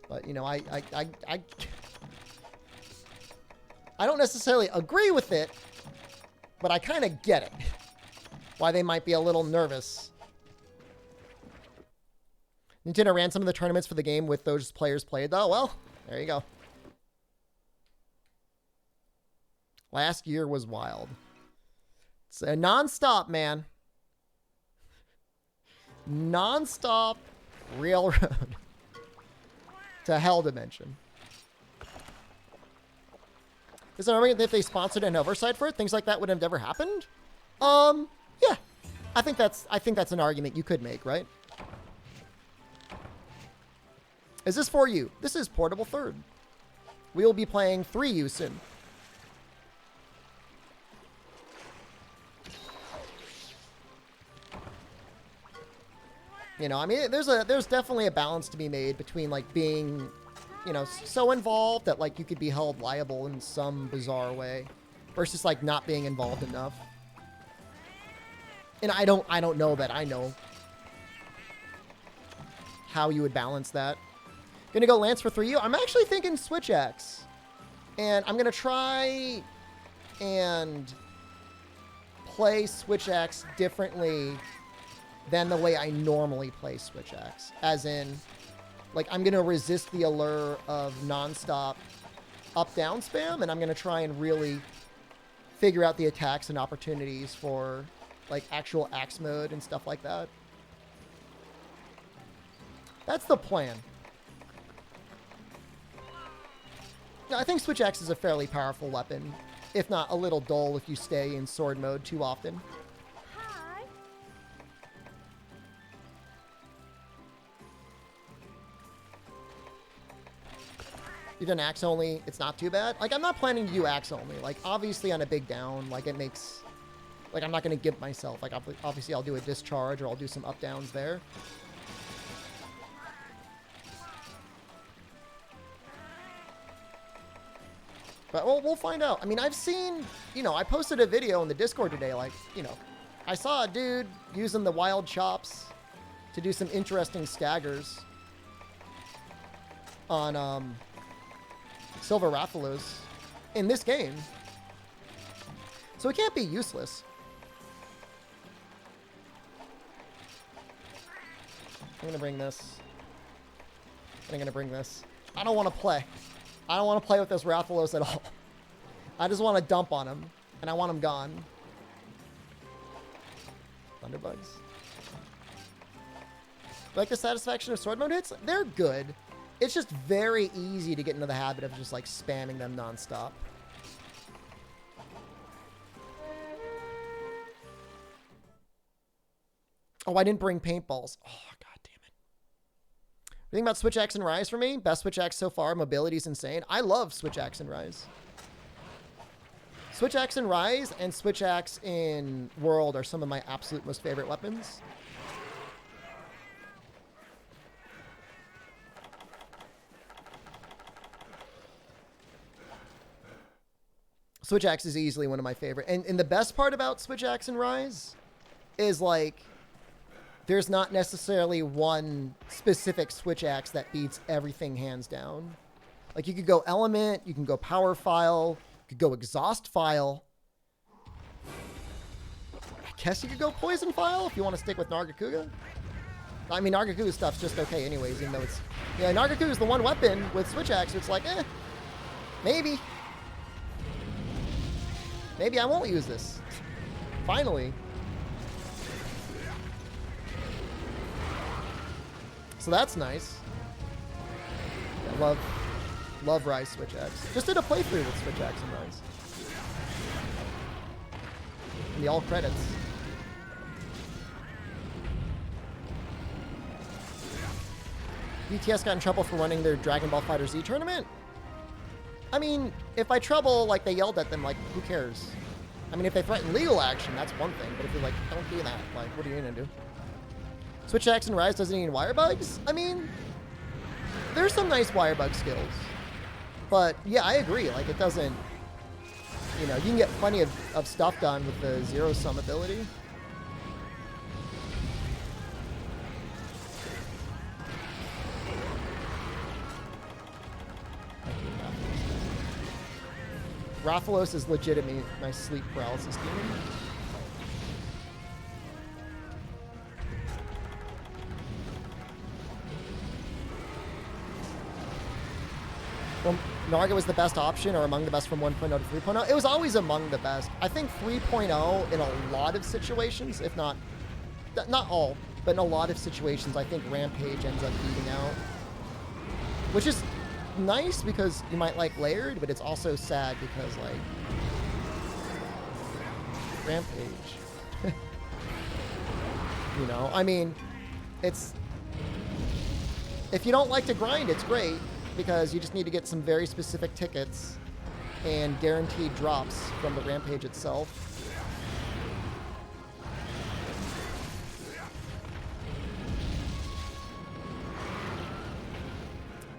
But, you know, I don't necessarily agree with it, but I kind of get it. Why they might be a little nervous. Nintendo ran some of the tournaments for the game with those players played, though. Well, there you go. Last year was wild. It's a non-stop, man. Non-stop railroad to Hell Dimension. Is there anything if they sponsored an oversight for it? Things like that would have never happened? Yeah. I think that's an argument you could make, right? Is this for you? This is Portable Third. We will be playing 3U soon. You know, I mean, there's definitely a balance to be made between like being, you know, so involved that like you could be held liable in some bizarre way, versus like not being involved enough. And I don't know that I know how you would balance that. Gonna go Lance for 3U. I'm actually thinking Switch Axe. And I'm gonna try and play Switch Axe differently than the way I normally play Switch Axe. As in, like, I'm gonna resist the allure of nonstop up-down spam, and I'm gonna try and really figure out the attacks and opportunities for like actual axe mode and stuff like that. That's the plan. Now, I think Switch Axe is a fairly powerful weapon, if not a little dull if you stay in sword mode too often. Hi. You've done axe only, it's not too bad. Like, I'm not planning to do axe only. Like, obviously on a big down, like, it makes... Like, I'm not going to gimp myself. Like, obviously I'll do a discharge or I'll do some up downs there. But we'll find out. I mean, I've seen, you know, I posted a video in the Discord today, like, you know, I saw a dude using the wild chops to do some interesting staggers on Silver Rathalos in this game. So it can't be useless. I'm going to bring this. I'm going to bring this. I don't want to play. I don't want to play with this Rathalos at all. I just want to dump on him. And I want him gone. Thunderbugs. Like the satisfaction of sword mode hits? They're good. It's just very easy to get into the habit of just like spamming them nonstop. Oh, I didn't bring paintballs. Oh, god damn it. The thing about Switch Axe and Rise for me, best Switch Axe so far, mobility's insane. I love Switch Axe and Rise. Switch Axe and Rise and Switch Axe in World are some of my absolute most favorite weapons. Switch Axe is easily one of my favorite. And the best part about Switch Axe and Rise is like, there's not necessarily one specific Switch Axe that beats everything hands down. Like, you could go Element, you can go Power File, you could go Exhaust File. I guess you could go Poison File if you want to stick with Nargacuga. I mean, Nargacuga stuff's just okay anyways, even though it's... Yeah, Nargacuga is the one weapon with Switch Axe, so it's like, maybe. Maybe I won't use this. Finally. So that's nice. I love Rise Switch Axe. Just did a playthrough with Switch Axe and Rise. And the all credits. BTS got in trouble for running their Dragon Ball FighterZ tournament? I mean, if by trouble, like, they yelled at them, like, who cares? I mean, if they threaten legal action, that's one thing. But if you're like, don't do that, like, what are you gonna do? Switch Axe and Rise doesn't need wire bugs? I mean, there's some nice wire bug skills. But, yeah, I agree. Like, it doesn't... You know, you can get plenty of stuff done with the zero-sum ability. Rathalos is legitimately my sleep paralysis demon. Well, Narga was the best option, or among the best from 1.0 to 3.0. It was always among the best. I think 3.0 in a lot of situations, if not all, but in a lot of situations, I think Rampage ends up beating out. Which is nice because you might like layered, but it's also sad because, like, Rampage. You know, I mean, it's... If you don't like to grind, it's great, because you just need to get some very specific tickets and guaranteed drops from the Rampage itself.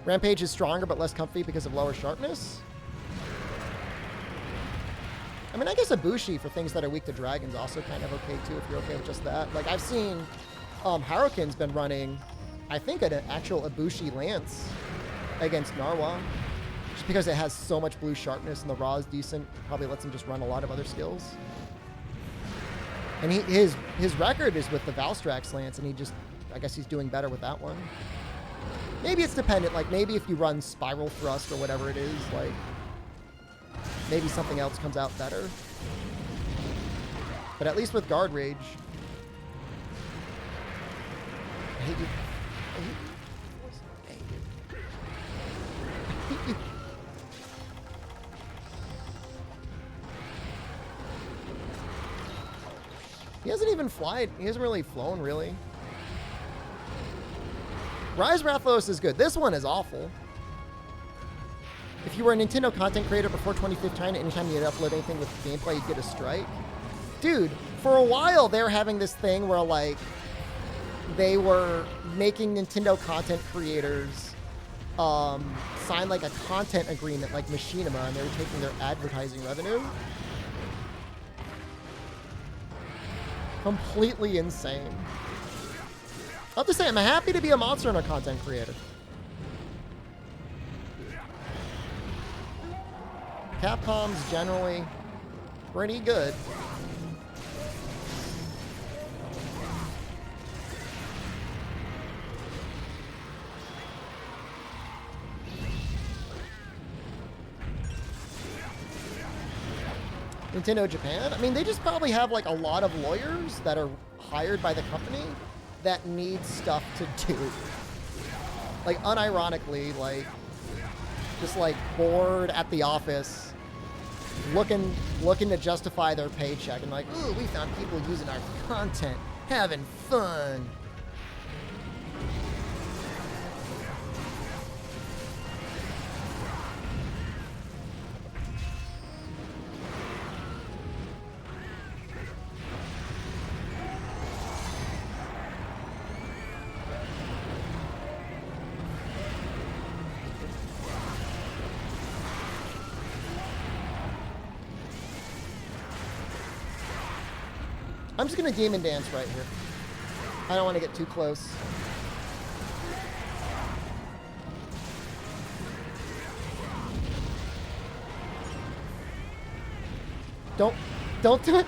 Rampage is stronger but less comfy because of lower sharpness. I mean, I guess Ibushi for things that are weak to dragons also kind of okay too if you're okay with just that. Like, I've seen Harukin's been running, I think, an actual Ibushi Lance against Narwa. Just because it has so much blue sharpness and the raw is decent, probably lets him just run a lot of other skills. And his record is with the Valstrax Lance, and I guess he's doing better with that one. Maybe it's dependent, like maybe if you run Spiral Thrust or whatever it is, like maybe something else comes out better. But at least with Guard Rage, I hate you. I hate you. He hasn't even flied. He hasn't really flown, really. Rise Rathalos is good. This one is awful. If you were a Nintendo content creator before 2015, anytime you'd upload anything with gameplay, you'd get a strike. Dude, for a while they were having this thing where, like, they were making Nintendo content creators sign, like, a content agreement like Machinima, and they were taking their advertising revenue. Completely insane. I'll have to say, I'm happy to be a Monster Hunter content creator. Capcom's generally pretty good. Nintendo Japan? I mean, they just probably have like a lot of lawyers that are hired by the company that need stuff to do. Like, unironically, like, just like bored at the office, looking to justify their paycheck and like, ooh, we found people using our content, having fun. I'm just going to Demon Dance right here. I don't want to get too close. Don't do it.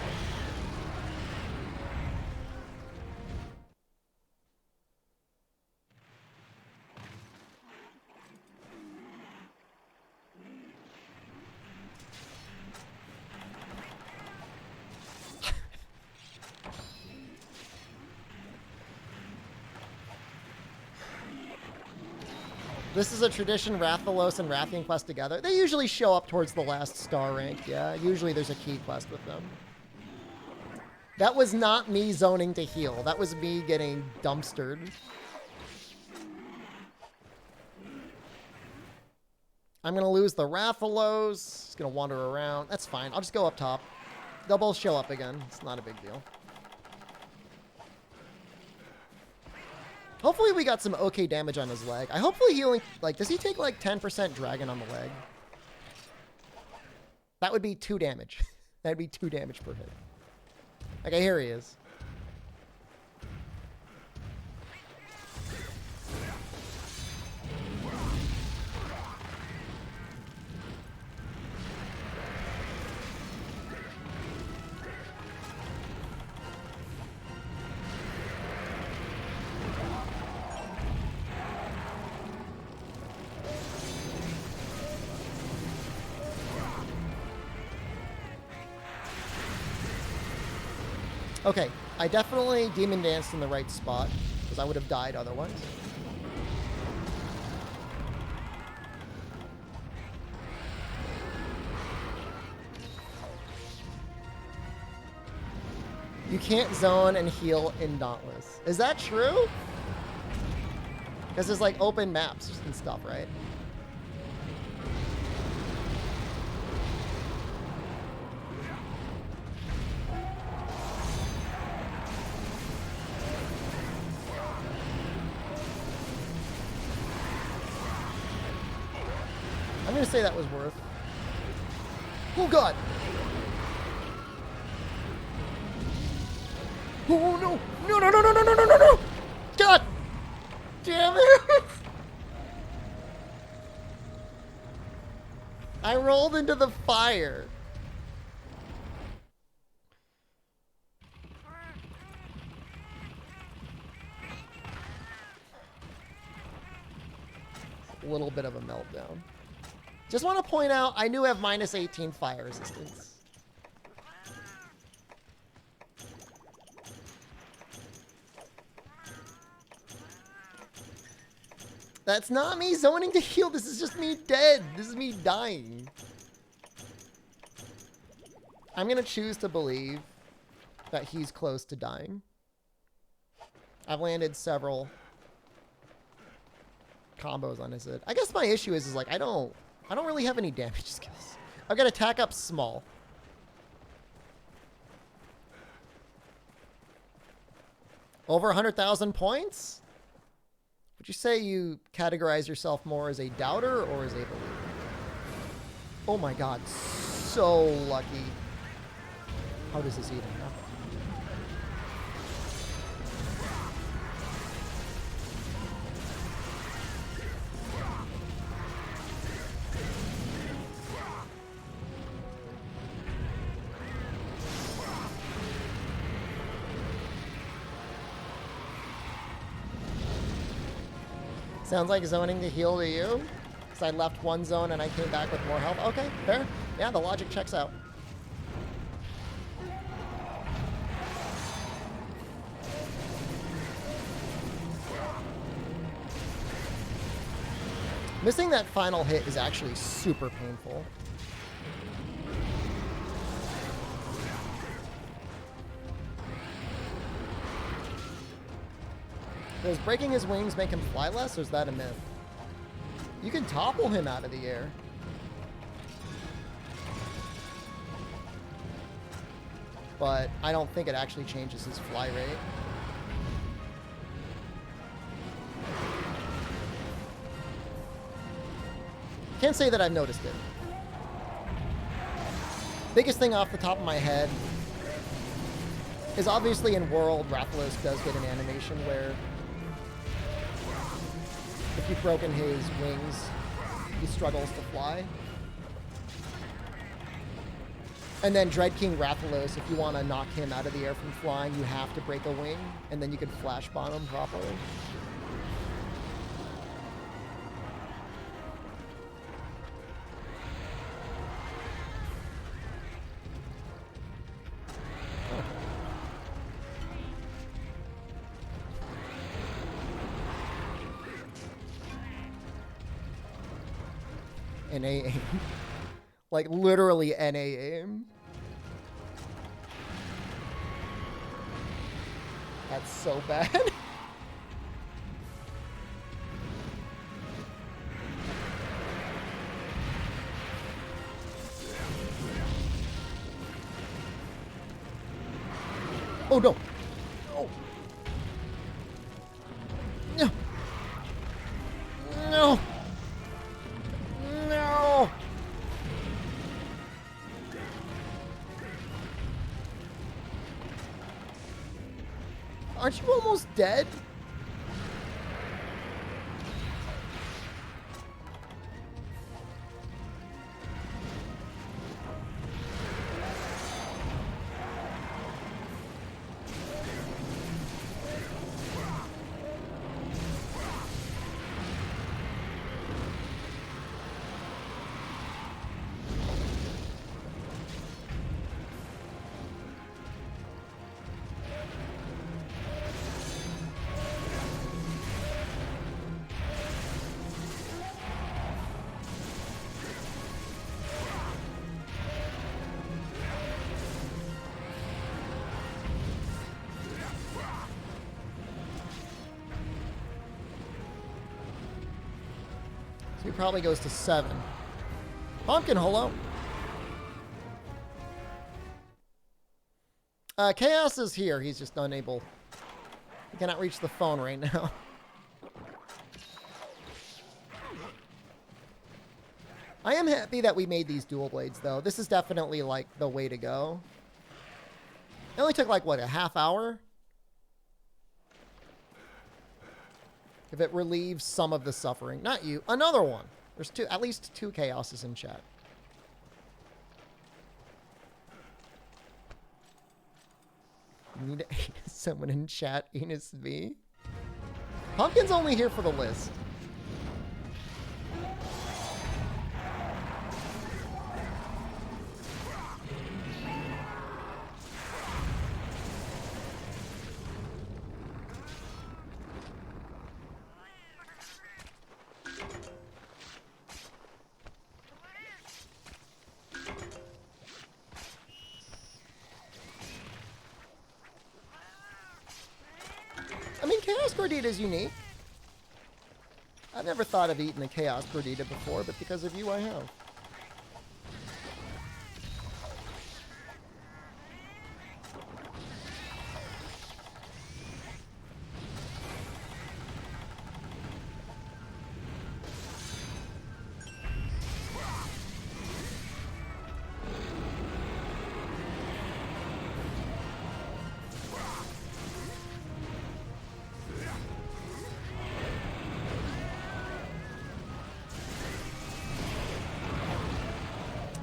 This is a tradition, Rathalos and Rathian quest together. They usually show up towards the last star rank, yeah. Usually there's a key quest with them. That was not me zoning to heal. That was me getting dumpstered. I'm going to lose the Rathalos. It's going to wander around. That's fine. I'll just go up top. They'll both show up again. It's not a big deal. Hopefully we got some okay damage on his leg. I hopefully healing... Like, does he take, like, 10% dragon on the leg? That would be 2 damage. That'd be 2 damage per hit. Okay, here he is. Okay, I definitely Demon Danced in the right spot, because I would have died otherwise. You can't zone and heal in Dauntless. Is that true? Because there's like open maps and stuff, right? I'm gonna say that was worth. Oh god! Oh no! No no no no no no no no no! God! Damn it! I rolled into the fire. A little bit of a meltdown. Just want to point out, I do have minus 18 fire resistance. That's not me zoning to heal. This is just me dead. This is me dying. I'm going to choose to believe that he's close to dying. I've landed several combos on his head. I guess my issue is like I don't really have any damage skills. I've got attack up small. Over 100,000 points? Would you say you categorize yourself more as a doubter or as a believer? Oh my god, so lucky. How does this even happen? Sounds like zoning to heal to you. Because I left one zone and I came back with more health. Okay, fair. Yeah, the logic checks out. Missing that final hit is actually super painful. Does breaking his wings make him fly less, or is that a myth? You can topple him out of the air. But I don't think it actually changes his fly rate. Can't say that I've noticed it. Biggest thing off the top of my head is obviously in World, Rathalos does get an animation where if you've broken his wings, he struggles to fly. And then Dread King Rathalos, if you want to knock him out of the air from flying, you have to break a wing, and then you can flash bomb him properly. NA aim. Like literally NA aim. That's so bad. Oh no. Oh. No. No. No. Aren't you almost dead? He probably goes to 7. Pumpkin, hello. Chaos is here. He's just unable. He cannot reach the phone right now. I am happy that we made these dual blades, though. This is definitely, like, the way to go. It only took, like, what, a half hour? If it relieves some of the suffering. Not you. Another one. There's at least 2 chaoses in chat. You need to anus someone in chat. Anus me. Pumpkin's only here for the list. I mean, Chaos Gordita is unique. I've never thought of eating a Chaos Gordita before, but because of you, I have.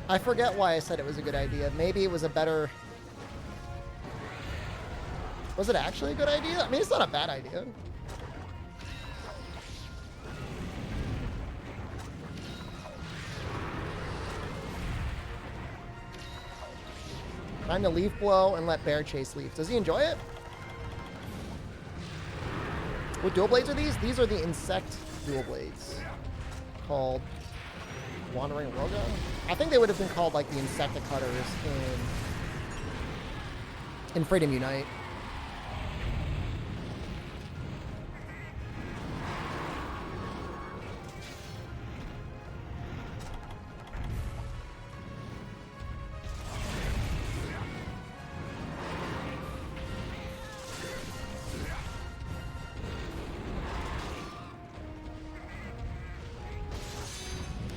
I forget why I said it was a good idea. Maybe it was a better... Was it actually a good idea? I mean, it's not a bad idea. Time to leaf blow and let Bear chase leaf. Does he enjoy it? What dual blades are these? These are the insect dual blades. Called Wandering Roga? I think they would have been called like the Insecticutters in Freedom Unite.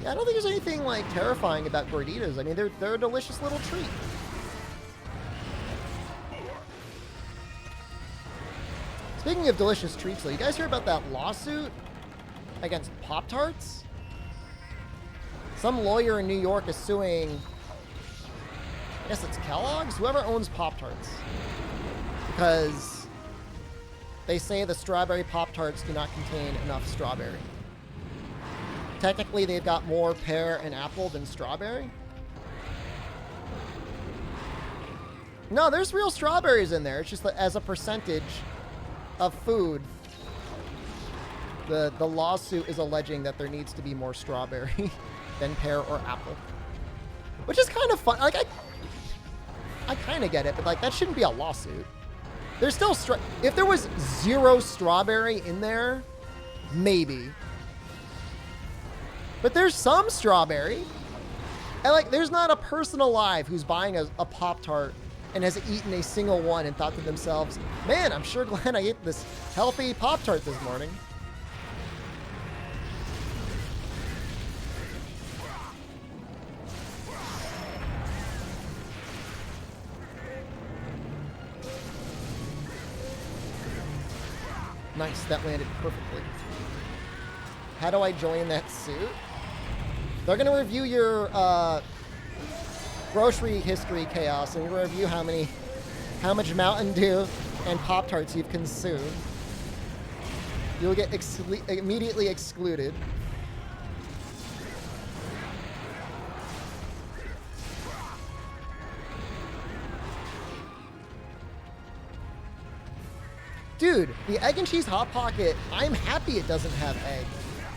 Yeah, I don't think there's anything like terrifying about gorditas. I mean, they're a delicious little treat. Speaking of delicious treats, though, you guys hear about that lawsuit against Pop-Tarts? Some lawyer in New York is suing, I guess it's Kellogg's, whoever owns Pop-Tarts, because they say the strawberry Pop-Tarts do not contain enough strawberry. Technically, they've got more pear and apple than strawberry. No, there's real strawberries in there. It's just that as a percentage of food, the lawsuit is alleging that there needs to be more strawberry than pear or apple. Which is kind of fun. Like, I kind of get it, but like, that shouldn't be a lawsuit. There's still if there was 0 strawberry in there, maybe. But there's some strawberry. And like, there's not a person alive who's buying a Pop-Tart and has eaten a single one and thought to themselves, man, I'm sure glad I ate this healthy Pop-Tart this morning. Nice, that landed perfectly. How do I join that suit? They're going to review your grocery history, Chaos, and you're going to review how much Mountain Dew and Pop-Tarts you've consumed. You'll get immediately excluded. Dude, the Egg and Cheese Hot Pocket, I'm happy it doesn't have egg.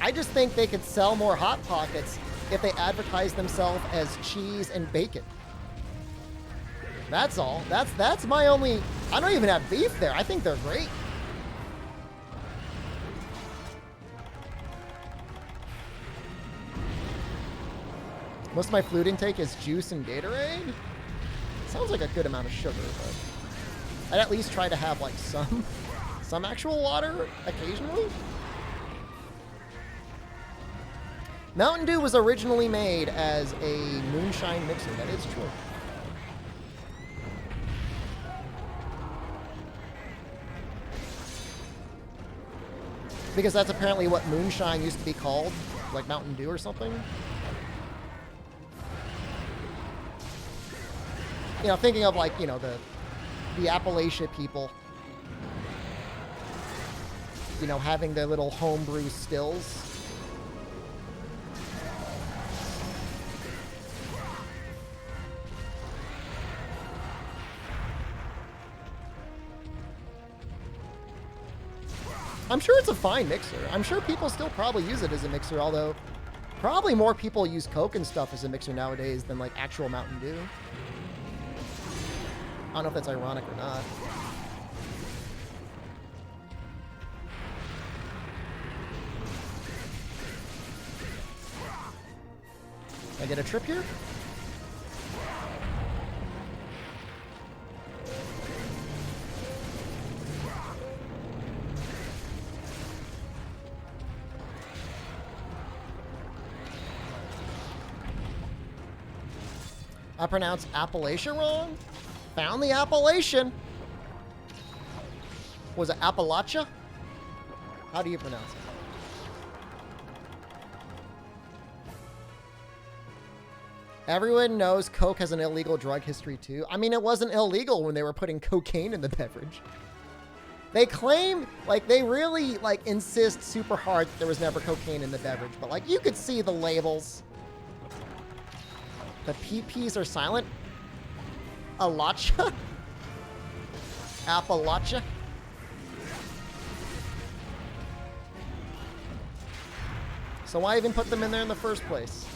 I just think they could sell more Hot Pockets if they advertise themselves as cheese and bacon. That's all. That's my only... I don't even have beef there. I think they're great. Most of my fluid intake is juice and Gatorade. Sounds like a good amount of sugar, but I'd at least try to have like some actual water occasionally. Mountain Dew was originally made as a moonshine mixer. That is true. Because that's apparently what moonshine used to be called, like Mountain Dew or something. You know, thinking of like, you know, the Appalachia people, you know, having their little homebrew stills. I'm sure it's a fine mixer. I'm sure people still probably use it as a mixer, although probably more people use Coke and stuff as a mixer nowadays than like actual Mountain Dew. I don't know if that's ironic or not. Can I get a trip here? I pronounced Appalachia wrong? Found the Appalachian. Was it Appalachia? How do you pronounce it? Everyone knows Coke has an illegal drug history too. I mean, it wasn't illegal when they were putting cocaine in the beverage. They claim, like, they really, like, insist super hard that there was never cocaine in the beverage. But, like, you could see the labels. The PPs are silent. Alacha? Appalachia? So why even put them in there in the first place?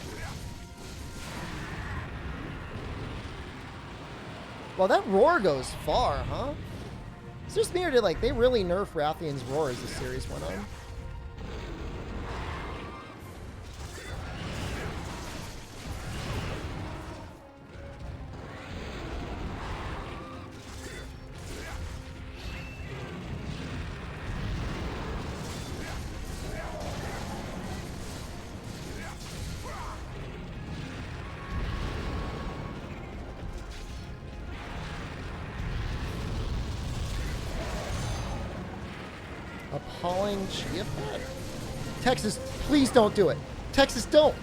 Well, that roar goes far, huh? It's just me or did, like, they really nerf Rathian's roar as the series went on? Appalling chia pet. Texas, please don't do it. Texas, don't.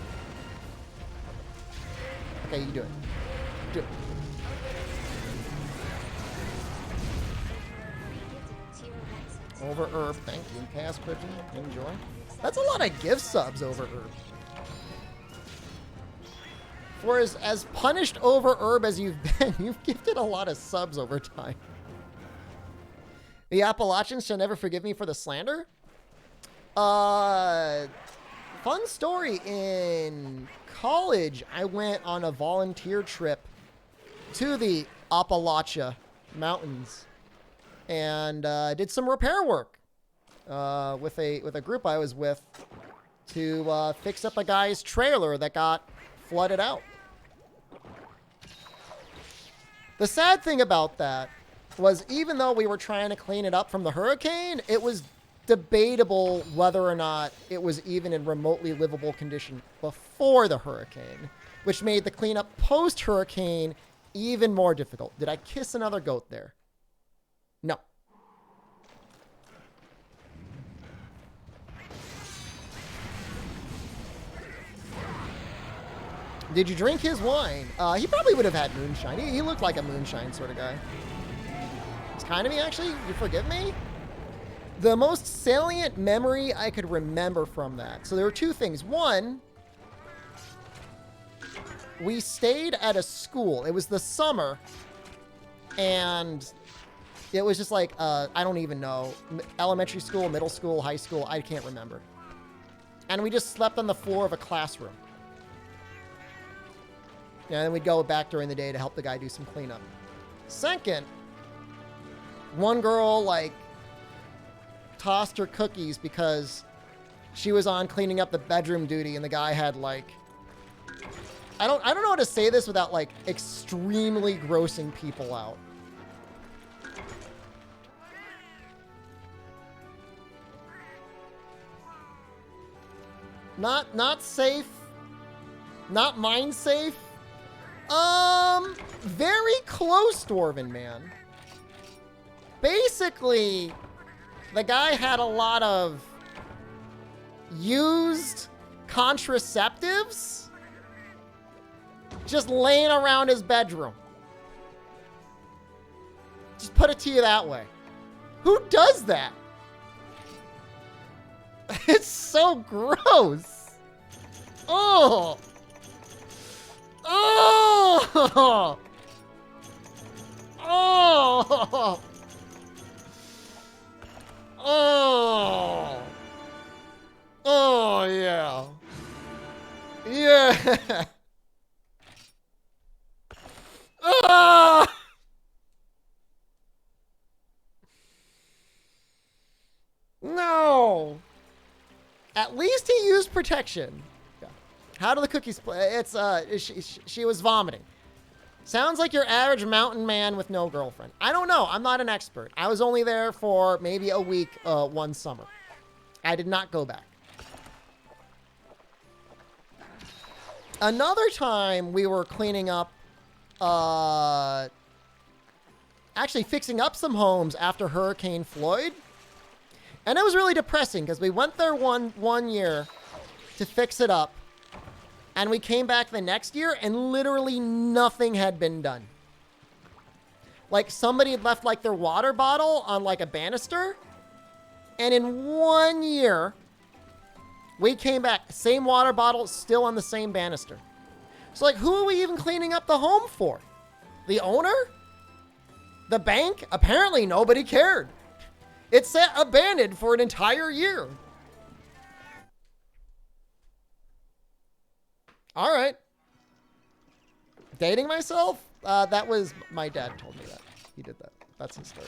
Okay, you do it. Do it. Over Herb, thank you. Chaos Crypton, enjoy. That's a lot of gift subs over Herb. For as punished over Herb as you've been, you've gifted a lot of subs over time. The Appalachians shall never forgive me for the slander. Fun story. In college, I went on a volunteer trip to the Appalachia Mountains and did some repair work with a group I was with to fix up a guy's trailer that got flooded out. The sad thing about that was even though we were trying to clean it up from the hurricane, it was debatable whether or not it was even in remotely livable condition before the hurricane, which made the cleanup post-hurricane even more difficult. Did I kiss another goat there? No. Did you drink his wine? He probably would have had moonshine. He looked like a moonshine sort of guy. It's kind of me, actually. You forgive me? The most salient memory I could remember from that. So there were two things. One, we stayed at a school. It was the summer. And it was just like, I don't even know. Elementary school, middle school, high school. I can't remember. And we just slept on the floor of a classroom. And then we'd go back during the day to help the guy do some cleanup. Second, one girl, like, tossed her cookies because she was on cleaning up the bedroom duty and the guy had, like, I don't know how to say this without like extremely grossing people out. Not safe. Not mine safe. Very close, Dwarven man. Basically, the guy had a lot of used contraceptives just laying around his bedroom. Just put it to you that way. Who does that? It's so gross. Oh. Oh. Oh. Oh. Oh, yeah. Yeah. Ah. No. At least he used protection. Yeah. How do the cookies play? It's she was vomiting. Sounds like your average mountain man with no girlfriend. I don't know. I'm not an expert. I was only there for maybe a week one summer. I did not go back. Another time we were cleaning up, actually fixing up some homes after Hurricane Floyd. And it was really depressing because we went there one year to fix it up. And we came back the next year and literally nothing had been done. Like somebody had left like their water bottle on like a banister. And in 1 year, we came back, same water bottle, still on the same banister. So like, who are we even cleaning up the home for? The owner? The bank? Apparently nobody cared. It sat abandoned for an entire year. All right. Dating myself? That was, my dad told me that. He did that. That's his story.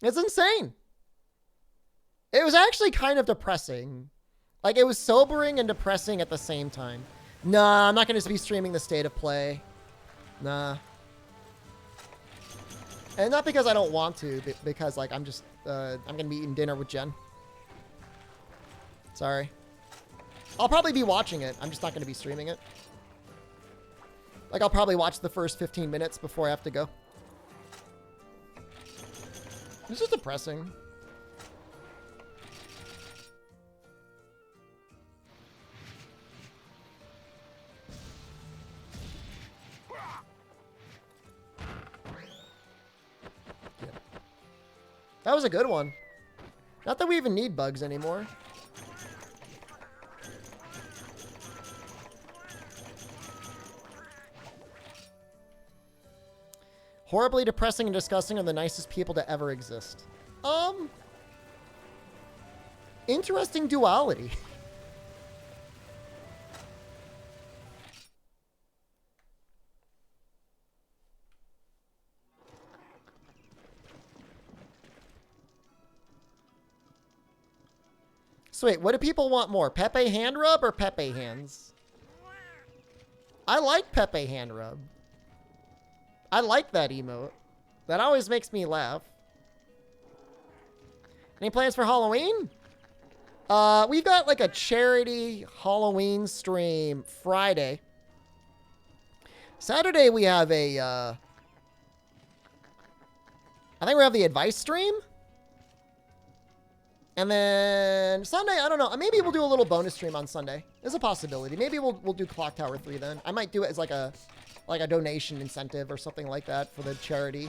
It's insane. It was actually kind of depressing. Like, it was sobering and depressing at the same time. Nah, I'm not going to be streaming the State of Play. Nah. And not because I don't want to, but because, like, I'm just, I'm going to be eating dinner with Jen. Sorry. I'll probably be watching it. I'm just not going to be streaming it. Like, I'll probably watch the first 15 minutes before I have to go. It's just depressing. Yeah. That was a good one. Not that we even need bugs anymore. Horribly depressing and disgusting are the nicest people to ever exist. Interesting duality. So wait, what do people want more? Pepe hand rub or Pepe hands? I like Pepe hand rub. I like that emote. That always makes me laugh. Any plans for Halloween? We've got like a charity Halloween stream Friday. Saturday we have a, I think we have the advice stream. And then Sunday, I don't know. Maybe we'll do a little bonus stream on Sunday. There's a possibility. Maybe we'll do Clock Tower 3 then. I might do it as like a donation incentive or something like that for the charity.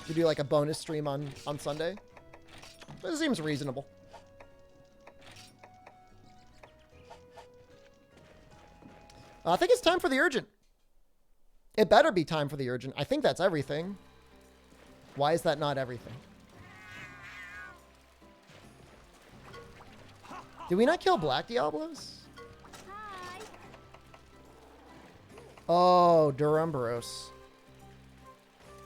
To do like a bonus stream on Sunday. It seems reasonable. I think it's time for the urgent. It better be time for the urgent. I think that's everything. Why is that not everything? Did we not kill Black Diablos? Hi. Oh, Durumbaros.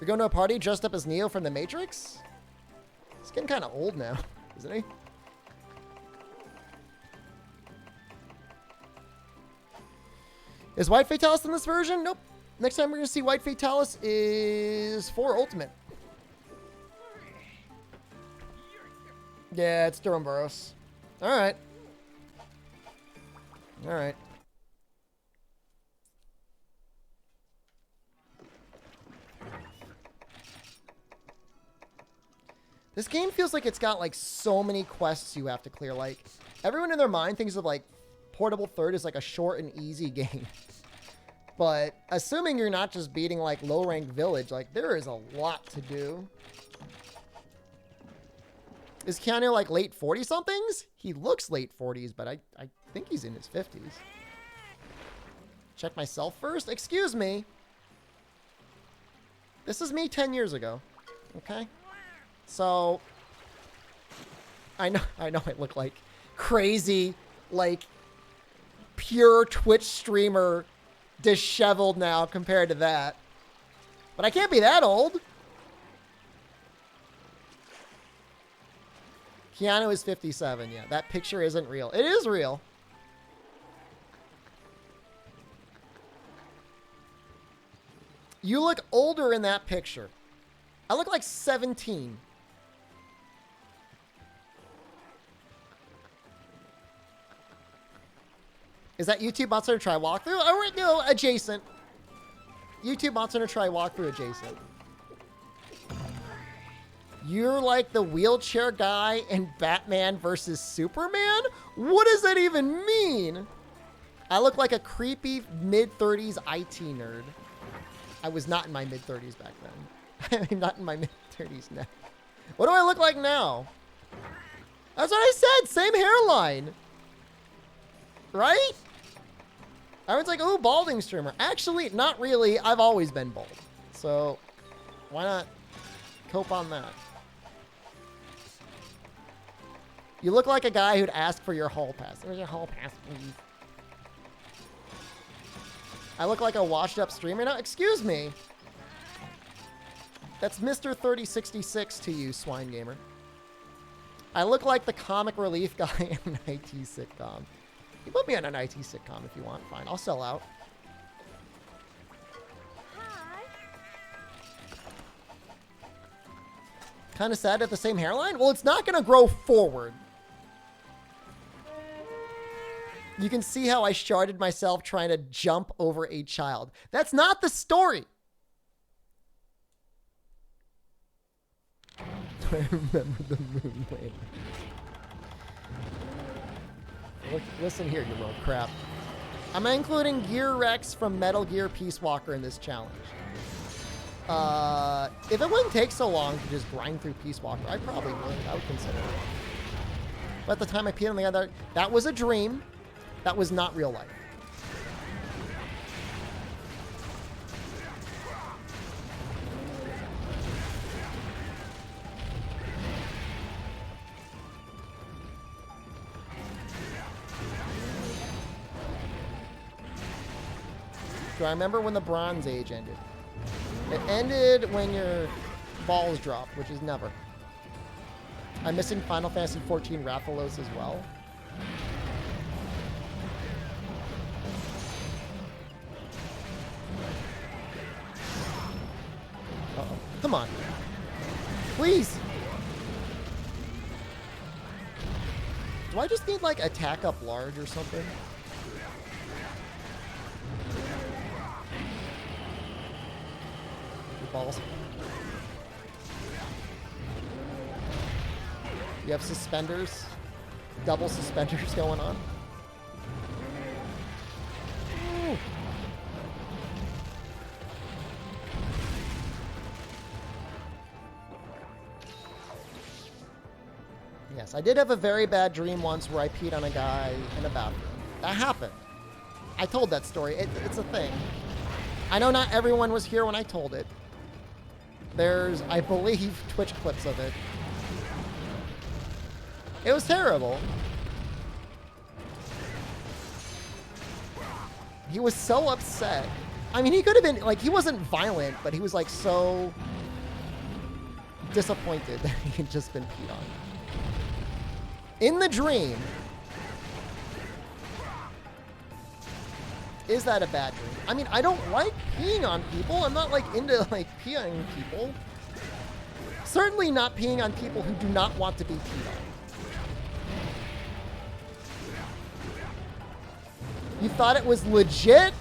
You're going to a party dressed up as Neo from The Matrix? He's getting kind of old now, isn't he? Is White Fatalis in this version? Nope. Next time we're going to see White Fatalis is 4 Ultimate. Yeah, it's Duramboros. Alright. Alright. This game feels like it's got, like, so many quests you have to clear. Like, everyone in their mind thinks of, like, Portable Third as, like, a short and easy game. But, assuming you're not just beating, like, low-ranked village, like, there is a lot to do. Is Keanu, like, late 40-somethings? He looks late 40s, but I think he's in his 50s. Check myself first? Excuse me. This is me 10 years ago. Okay? So, I know I look like crazy, like, pure Twitch streamer disheveled now compared to that. But I can't be that old. Keanu is 57. Yeah, that picture isn't real. It is real. You look older in that picture. I look like 17. Is that YouTube Monster Try Walkthrough? Oh, no, adjacent. YouTube Monster Try Walkthrough adjacent. You're like the wheelchair guy in Batman versus Superman? What does that even mean? I look like a creepy mid-30s IT nerd. I was not in my mid-30s back then. I'm not in my mid-30s now. What do I look like now? That's what I said. Same hairline. Right? Everyone's like, oh, balding streamer. Actually, not really. I've always been bald. So, why not cope on that? You look like a guy who'd ask for your hall pass. Where's your hall pass, please? I look like a washed-up streamer now? Excuse me. That's Mr. 3066 to you, swine gamer. I look like the comic relief guy in an IT sitcom. You put me on an IT sitcom if you want. Fine, I'll sell out. Hi. Kind of sad at the same hairline? Well, it's not going to grow forward. You can see how I sharded myself trying to jump over a child. That's not the story. I remember the moon landing. Look, listen here, you little crap. Am I including Gear Rex from Metal Gear Peace Walker in this challenge? If it wouldn't take so long to just grind through Peace Walker, I probably would. I would consider it. But at the time I peed on the other, that was a dream. That was not real life. Do I remember when the Bronze Age ended? It ended when your balls dropped, which is never. I'm missing Final Fantasy XIV Rathalos as well. Uh-oh. Come on. Please. Do I just need, like, attack up large or something? Balls. You have suspenders. Double suspenders going on. Ooh. Yes, I did have a very bad dream once where I peed on a guy in a bathroom. That happened. I told that story. It's a thing. I know not everyone was here when I told it. There's, I believe, Twitch clips of it. It was terrible. He was so upset. I mean, he could have been, like, he wasn't violent, but he was, like, so disappointed that he had just been peed on. In the dream, Is that a bad dream? I mean, I don't like peeing on people. I'm not like into like peeing on people. Certainly not peeing on people who do not want to be peed on. You thought it was legit?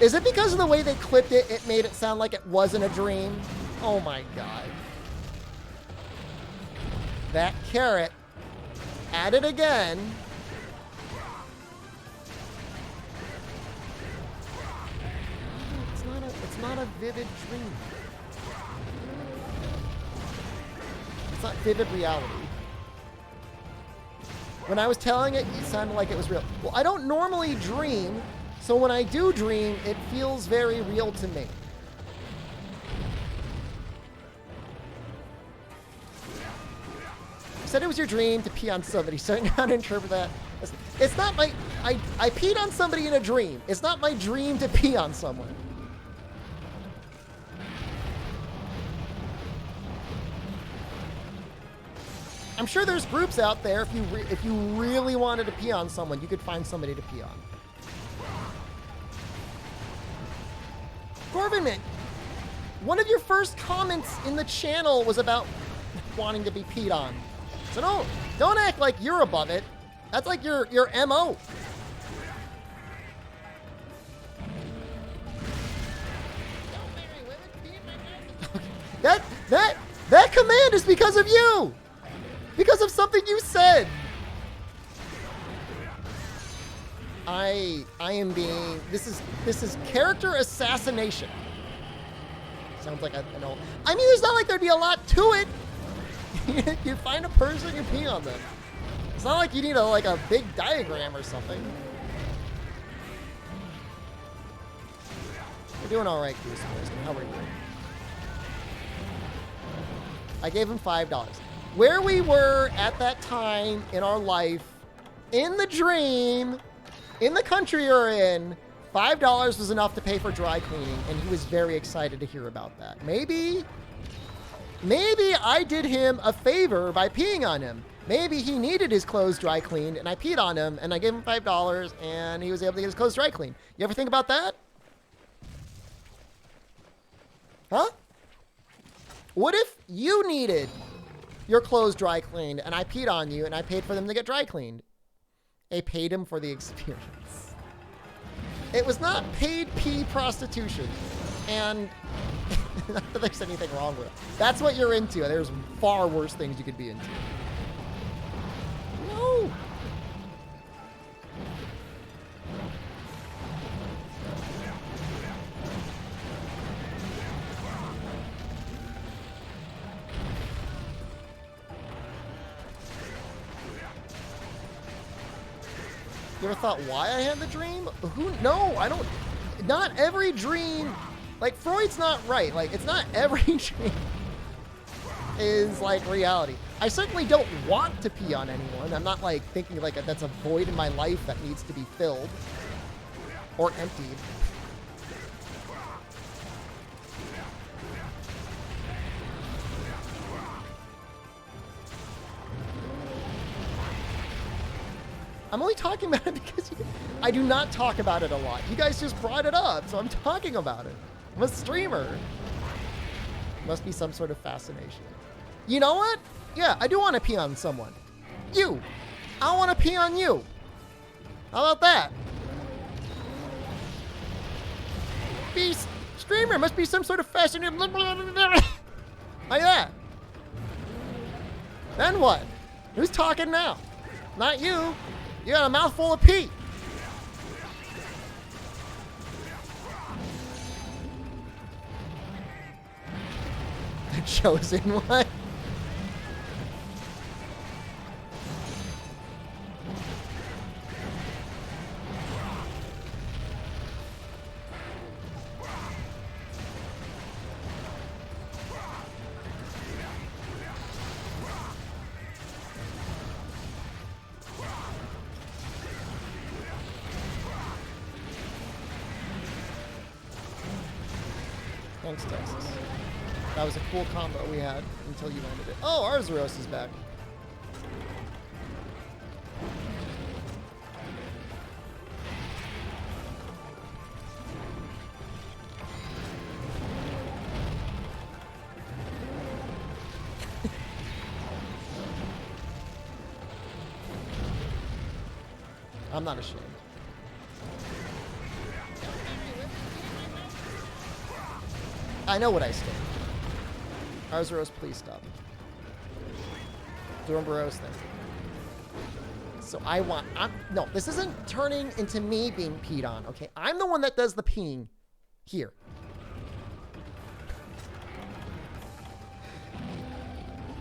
Is it because of the way they clipped it, it made it sound like it wasn't a dream? Oh my god. That carrot. At it again. It's not a vivid dream. It's not vivid reality. When I was telling it, it sounded like it was real. Well, I don't normally dream, so when I do dream, it feels very real to me. You said it was your dream to pee on somebody, so how to interpret that? It's not my... I peed on somebody in a dream. It's not my dream to pee on someone. I'm sure there's groups out there, if you really wanted to pee on someone, you could find somebody to pee on. Gorvinman, one of your first comments in the channel was about wanting to be peed on. So don't act like you're above it. That's like your MO. That command is because of you. Because of something you said. I am being... This is character assassination. Sounds like an old... I mean, there's not like there'd be a lot to it. You find a person, you pee on them. It's not like you need a big diagram or something. You're doing all right, Goose. How are you? I gave him $5. Where we were at that time in our life, in the dream, in the country you're in, $5 was enough to pay for dry cleaning, and he was very excited to hear about that. Maybe I did him a favor by peeing on him. Maybe he needed his clothes dry cleaned, and I peed on him, and I gave him $5, and he was able to get his clothes dry cleaned. You ever think about that? Huh? What if you needed your clothes dry cleaned, and I peed on you, and I paid for them to get dry cleaned? I paid him for the experience. It was not paid pee prostitution. And not that there's anything wrong with it. That's what you're into. There's far worse things you could be into. No. You ever thought why I had the dream? No, I don't. Not every dream. Like, Freud's not right. Like, it's not every dream is like reality. I certainly don't want to pee on anyone. I'm not like thinking like that's a void in my life that needs to be filled or emptied. I'm only talking about it because I do not talk about it a lot. You guys just brought it up, so I'm talking about it. I'm a streamer. Must be some sort of fascination. You know what? Yeah, I do want to pee on someone. You. I want to pee on you. How about that? Be streamer. Must be some sort of fascination. Like that. Then what? Who's talking now? Not you. You got a mouthful of pee. The chosen one. Thanks, Texas. That was a cool combo we had until you landed it. Oh, Arzuros is back. I'm not ashamed. I know what I stand. Arzuros, please stop. Doing Burrows thing. So I want... no, this isn't turning into me being peed on, okay? I'm the one that does the peeing here.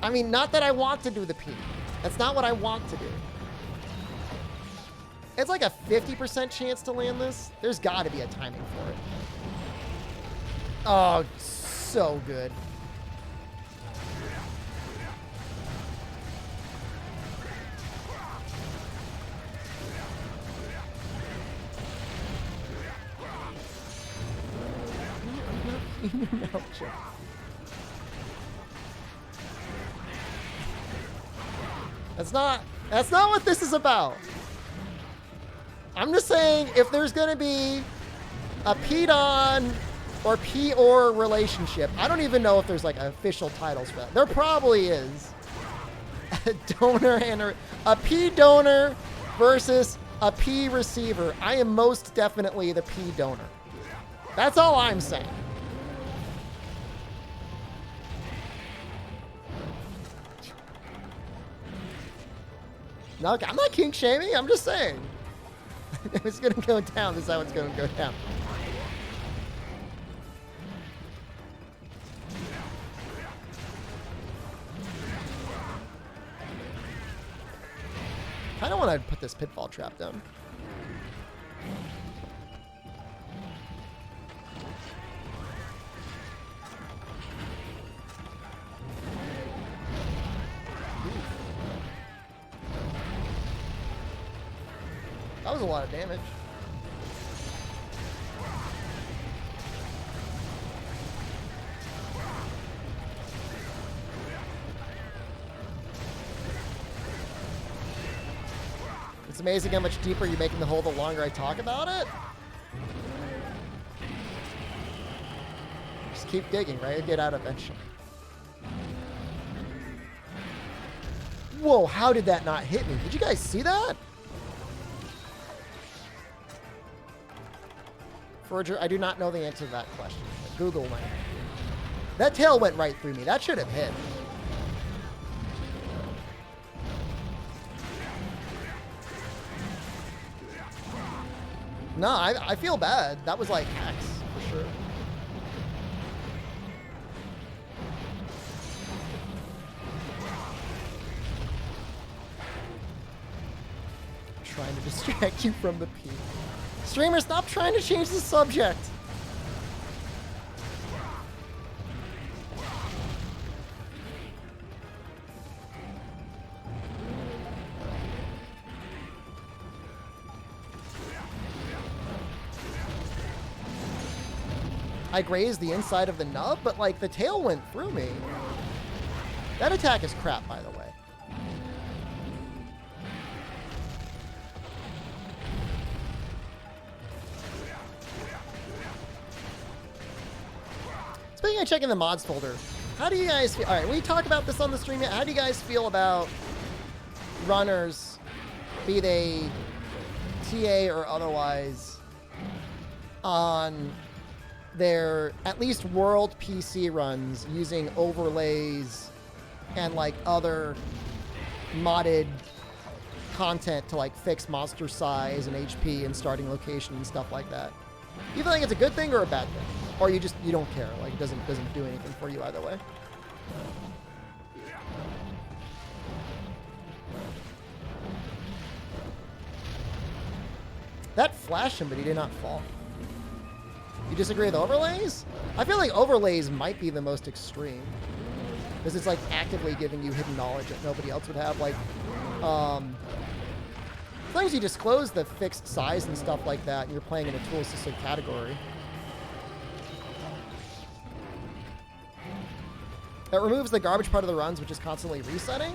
I mean, not that I want to do the peeing. That's not what I want to do. It's like a 50% chance to land this. There's got to be a timing for it. Oh, so good. No, sure. That's not what this is about. I'm just saying, if there's gonna be a peed on or P-or relationship, I don't even know if there's like official titles for that. There probably is. A donor and a P donor versus a P receiver. I am most definitely the P donor. That's all I'm saying. No, I'm not kink shaming. I'm just saying. If it's going to go down, this is how it's going to go down. I kind of want to put this pitfall trap down. That was a lot of damage. It's amazing how much deeper you're making the hole the longer I talk about it. Just keep digging, right? You'll get out eventually. Whoa, how did that not hit me? Did you guys see that? Forger, I do not know the answer to that question. Google might. That tail went right through me. That should have hit. No, I feel bad. That was like hacks, for sure. Trying to distract you from the peak. Streamer, stop trying to change the subject. I grazed the inside of the nub, but like the tail went through me. That attack is crap, by the way. Speaking of checking the mods folder, how do you guys feel? All right, we talk about this on the stream yet. How do you guys feel about runners, be they TA or otherwise, on their at least world PC runs using overlays and like other modded content to like fix monster size and HP and starting location and stuff like that? Do you think it's a good thing or a bad thing? Or you don't care, like it doesn't do anything for you either way? That flashed him, but he did not fall. You disagree with overlays? I feel like overlays might be the most extreme. Because it's like actively giving you hidden knowledge that nobody else would have. Like, as long as you disclose the fixed size and stuff like that, and you're playing in a tool-assisted category. It removes the garbage part of the runs, which is constantly resetting.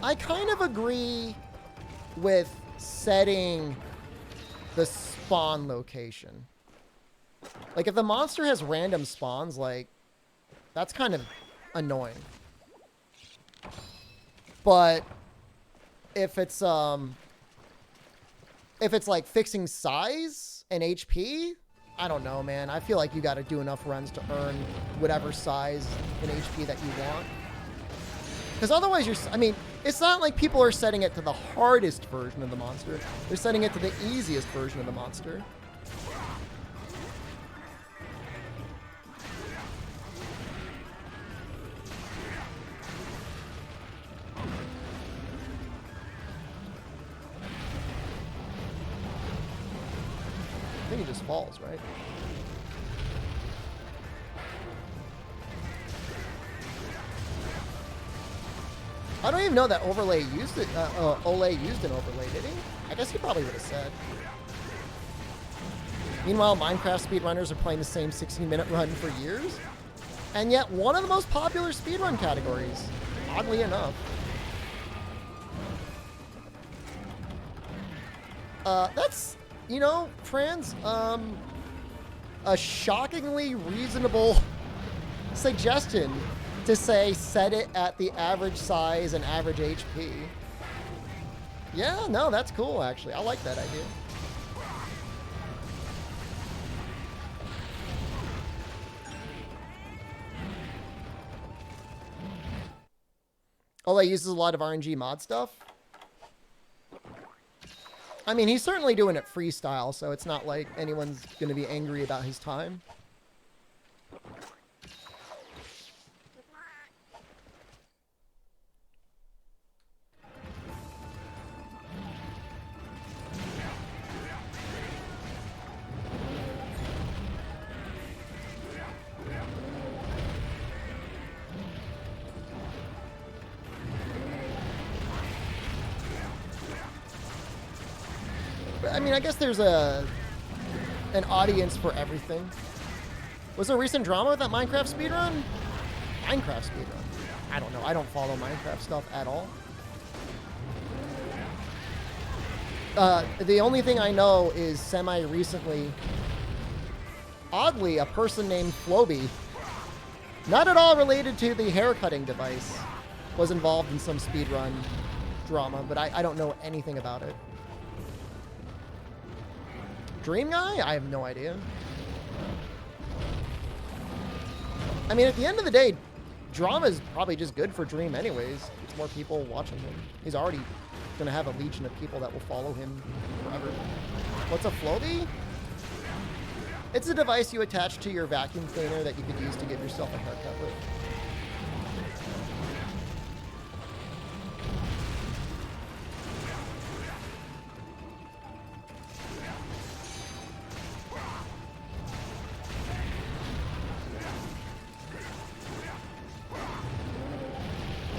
I kind of agree with setting the spawn location. Like, if the monster has random spawns, like, that's kind of annoying. But if it's like fixing size and HP, I don't know, man. I feel like you got to do enough runs to earn whatever size and HP that you want. Because otherwise I mean, it's not like people are setting it to the hardest version of the monster. They're setting it to the easiest version of the monster. I think he just falls, right? I don't even know that overlay used it. Ole used an overlay, did he? I guess he probably would have said. Meanwhile, Minecraft speedrunners are playing the same 16-minute run for years, and yet one of the most popular speedrun categories, oddly enough. That's, you know, Franz, a shockingly reasonable suggestion to say set it at the average size and average HP. Yeah, no, that's cool, actually. I like that idea. Ole uses a lot of RNG mod stuff. I mean, he's certainly doing it freestyle, so it's not like anyone's going to be angry about his time. I mean, I guess there's an audience for everything. Was there a recent drama with that Minecraft speedrun? Minecraft speedrun? I don't know. I don't follow Minecraft stuff at all. The only thing I know is semi-recently, oddly, a person named Floby, not at all related to the haircutting device, was involved in some speedrun drama, but I don't know anything about it. Dream Guy? I have no idea. I mean, at the end of the day, drama is probably just good for Dream anyways. It's more people watching him. He's already going to have a legion of people that will follow him forever. What's a Floby? It's a device you attach to your vacuum cleaner that you could use to give yourself a haircut with.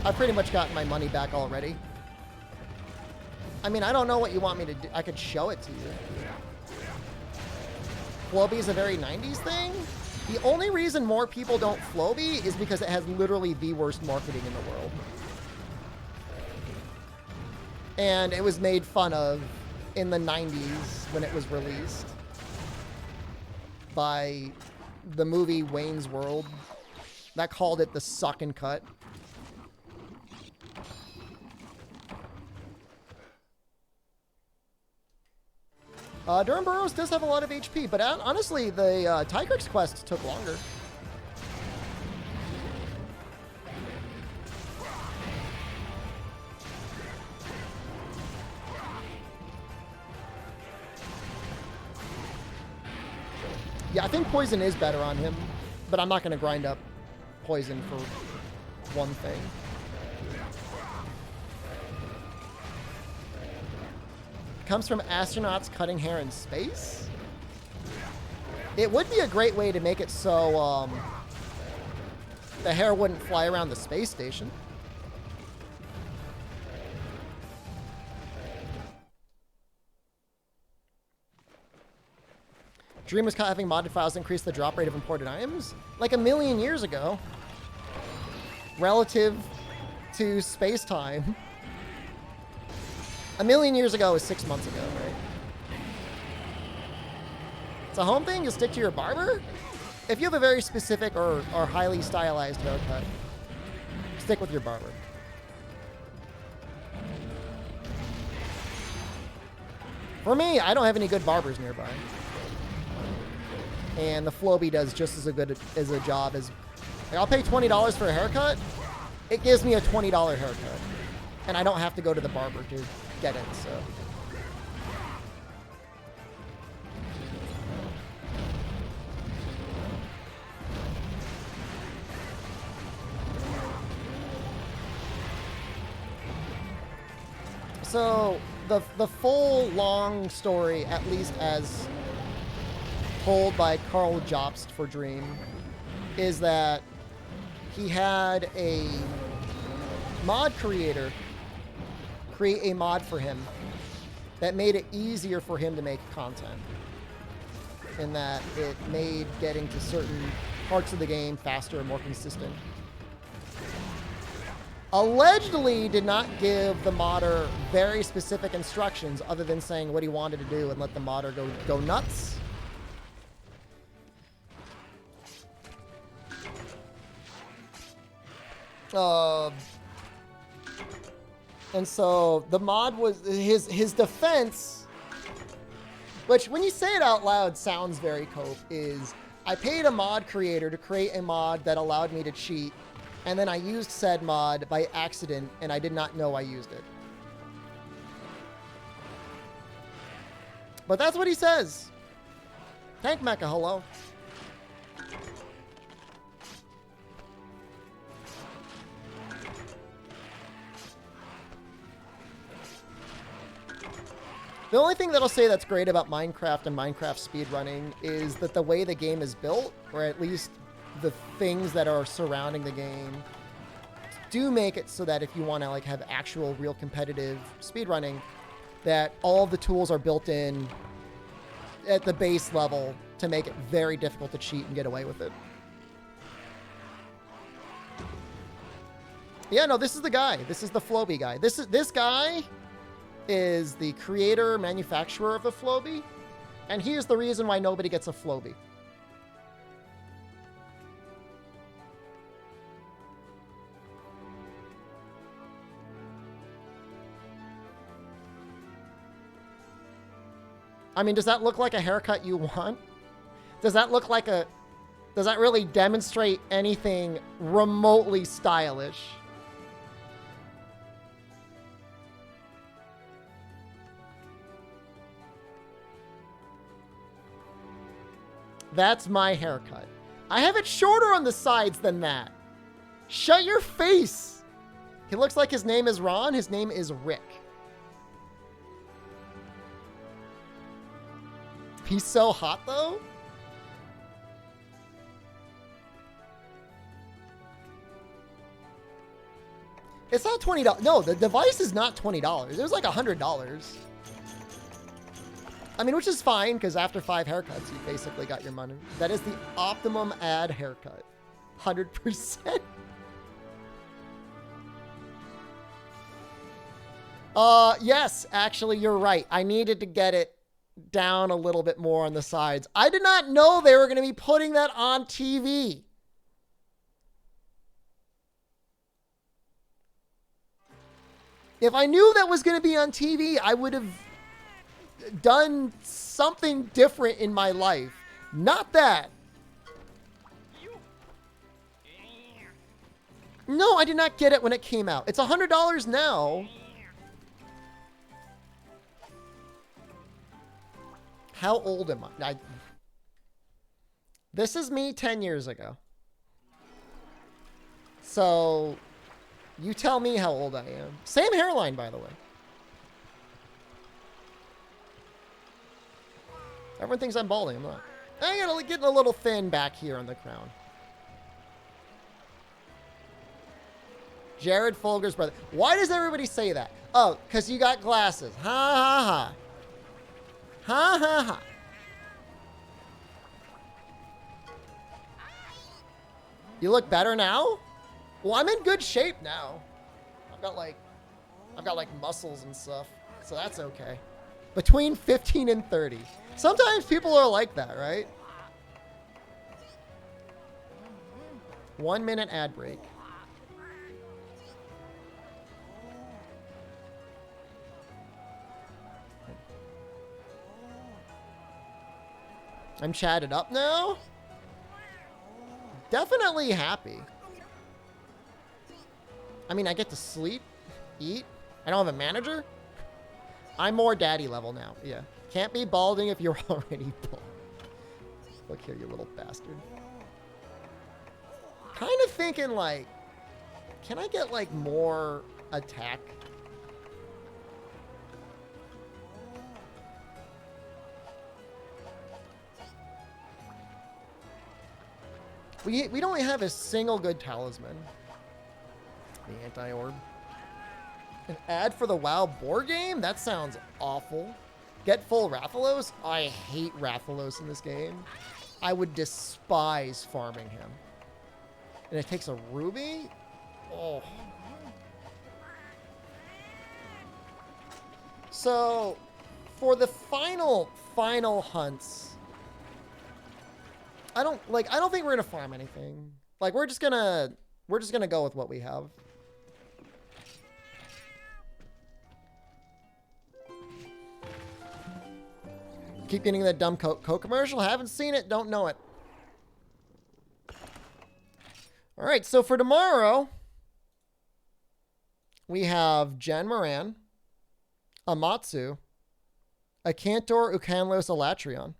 I've pretty much gotten my money back already. I mean, I don't know what you want me to do. I could show it to you. Floby is a very 90s thing. The only reason more people don't Floby is because it has literally the worst marketing in the world. And it was made fun of in the 90s when it was released by the movie Wayne's World that called it the suck and cut. Durham Burrows does have a lot of HP, but honestly, the Tigrex quest took longer. Yeah, I think Poison is better on him, but I'm not going to grind up Poison for one thing. Comes from astronauts cutting hair in space? It would be a great way to make it so the hair wouldn't fly around the space station. Dream was caught having modded files increase the drop rate of imported items like 1,000,000 years ago, relative to space-time. 1,000,000 years ago is 6 months ago, right? It's a home thing? You stick to your barber? If you have a very specific or highly stylized haircut, stick with your barber. For me, I don't have any good barbers nearby. And the Floby does just as good as a job as... Like, I'll pay $20 for a haircut. It gives me a $20 haircut. And I don't have to go to the barber to get it, so... So, the full long story, at least as told by Carl Jobst for Dream, is that he had a mod creator create a mod for him that made it easier for him to make content. In that it made getting to certain parts of the game faster and more consistent. Allegedly did not give the modder very specific instructions other than saying what he wanted to do and let the modder go nuts. And so the mod was his defense, which when you say it out loud sounds very cope, is I paid a mod creator to create a mod that allowed me to cheat. And then I used said mod by accident, and I did not know I used it. But that's what he says. Tank Mecha, hello. The only thing that I'll say that's great about Minecraft and Minecraft speedrunning is that the way the game is built, or at least the things that are surrounding the game, do make it so that if you want to like have actual real competitive speedrunning, that all of the tools are built in at the base level to make it very difficult to cheat and get away with it. Yeah, no, this is the guy. This is the Floby guy. This guy is the creator, manufacturer of the Floby, and he is the reason why nobody gets a Floby. I mean, does that look like a haircut you want? Does that look like a... Does that really demonstrate anything remotely stylish? That's my haircut. I have it shorter on the sides than that. Shut your face! He looks like his name is Ron. His name is Rick. He's so hot, though. It's not $20. No, the device is not $20. It was like $100. I mean, which is fine, because after 5 haircuts, you basically got your money. That is the optimum ad haircut. 100%. Yes, actually, you're right. I needed to get it down a little bit more on the sides. I did not know they were going to be putting that on TV. If I knew that was going to be on TV, I would have done something different in my life. Not that. No, I did not get it when it came out. It's $100 now. How old am I? This is me 10 years ago. So, you tell me how old I am. Same hairline, by the way. Everyone thinks I'm balding. I'm not. I gotta get a little thin back here on the crown. Jared Folger's brother. Why does everybody say that? Oh, because you got glasses. Ha ha ha. Ha ha ha. You look better now? Well, I'm in good shape now. I've got like muscles and stuff, so that's okay. Between 15 and 30. Sometimes people are like that, right? 1 minute ad break. I'm chatted up now. Definitely happy. I mean, I get to sleep, eat. I don't have a manager. I'm more daddy level now. Yeah. Can't be balding if you're already bald. Look here, you little bastard. Kind of thinking, like, can I get, like, more attack? We don't have a single good talisman. The anti-orb. An ad for the WoW board game? That sounds awful. Get full Rathalos? I hate Rathalos in this game. I would despise farming him. And it takes a ruby? Oh. So, for the final hunts, I don't think we're gonna farm anything. Like, we're just gonna go with what we have. Keep getting that dumb Coke commercial. Haven't seen it. Don't know it. All right. So for tomorrow, we have Jen Moran, Amatsu, a Cantor, Ucanlos, Elatrion.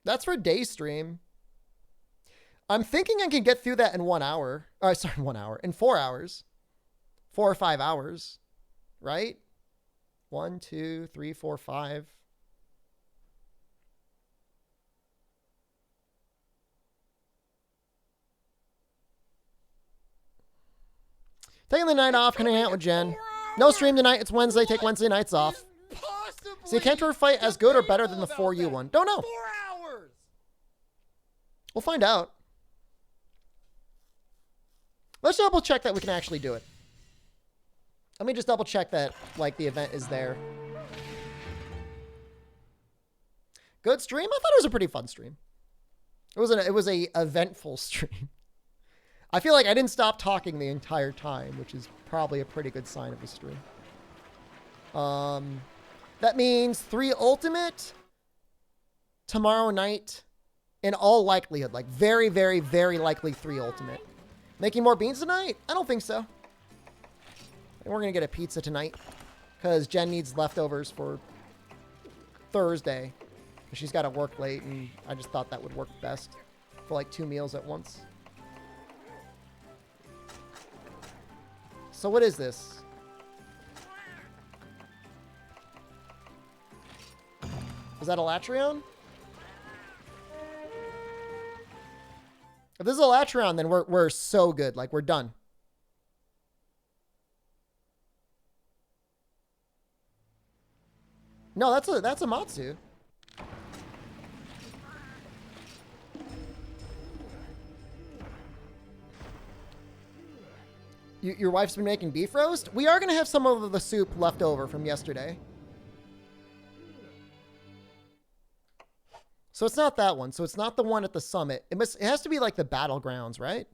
That's for day stream. I'm thinking I can get through that in 1 hour. Sorry, 1 hour. In 4 hours. 4 or 5 hours. Right? 1, 2, 3, 4, 5. Taking the night off, hanging out with Jen. No stream tonight. It's Wednesday. Take Wednesday nights off. Is the Cantor fight as good or better than the 4U one? Don't know. 4 hours. We'll find out. Let's double check that we can actually do it. Let me just double check that, like, the event is there. Good stream? I thought it was a pretty fun stream. It was a eventful stream. I feel like I didn't stop talking the entire time, which is probably a pretty good sign of the stream. That means 3 ultimate tomorrow night, in all likelihood. Like, very, very, very likely 3 ultimate. Making more beans tonight? I don't think so. I think we're going to get a pizza tonight, because Jen needs leftovers for Thursday. She's got to work late, and I just thought that would work best for like 2 meals at once. So what is this? Is that a Latreon? If this is a Latreon, then we're so good. Like, we're done. No, that's a Matsu. Your wife's been making beef roast? We are going to have some of the soup left over from yesterday. So it's not that one. So it's not the one at the summit. It has to be like the battlegrounds, right?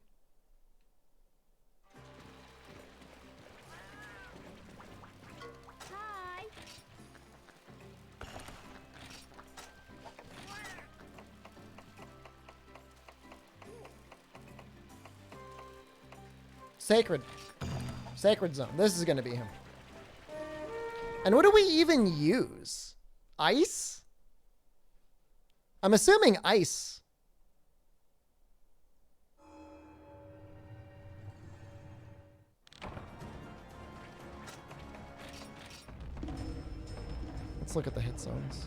Hi. Sacred zone. This is going to be him. And what do we even use? Ice? I'm assuming ice. Let's look at the hit zones.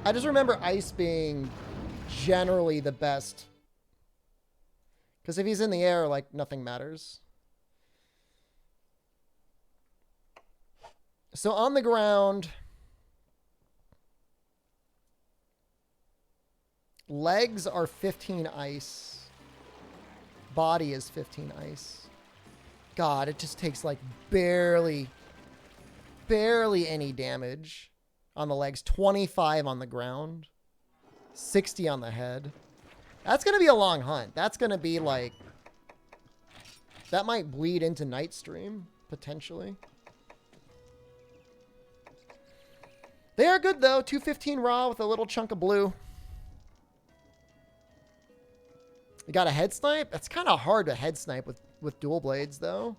I just remember ice being generally the best. Because if he's in the air, like, nothing matters. So on the ground, legs are 15 ice. Body is 15 ice. God, it just takes like barely any damage on the legs. 25 on the ground. 60 on the head. That's going to be a long hunt. That's going to be like... That might bleed into night stream, potentially. They are good, though. 215 raw with a little chunk of blue. You got a head snipe? That's kind of hard to head snipe with dual blades, though.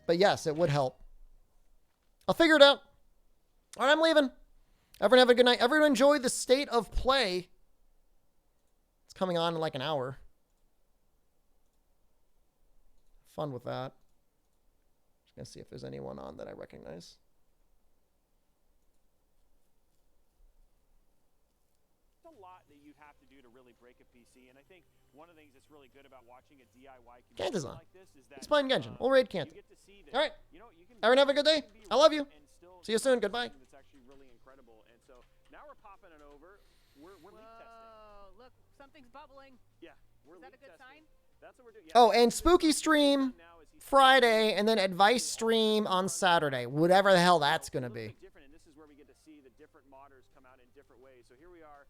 But yes, it would help. I'll figure it out. All right, I'm leaving. Everyone have a good night. Everyone enjoy the State of Play. It's coming on in like an hour. Fun with that. Just gonna see if there's anyone on that I recognize. A lot that you'd have to do to really break a PC, and I think one of the things that's really good about watching a DIY community like this is that he's playing Genshin. We'll raid Kant. All right. You know, you can Everyone have a good day. I love you. See you soon. Goodbye. It's actually really incredible, and so now we're popping it over. We're leak testing. Look, something's bubbling. Yeah, we're Is that a leak good testing. sign? That's what we're doing. Yeah. Oh, and spooky stream Friday, and then advice stream on Saturday. Whatever the hell that's gonna be. Different, and this is where we get to see the different modders come out in different ways. So here we are.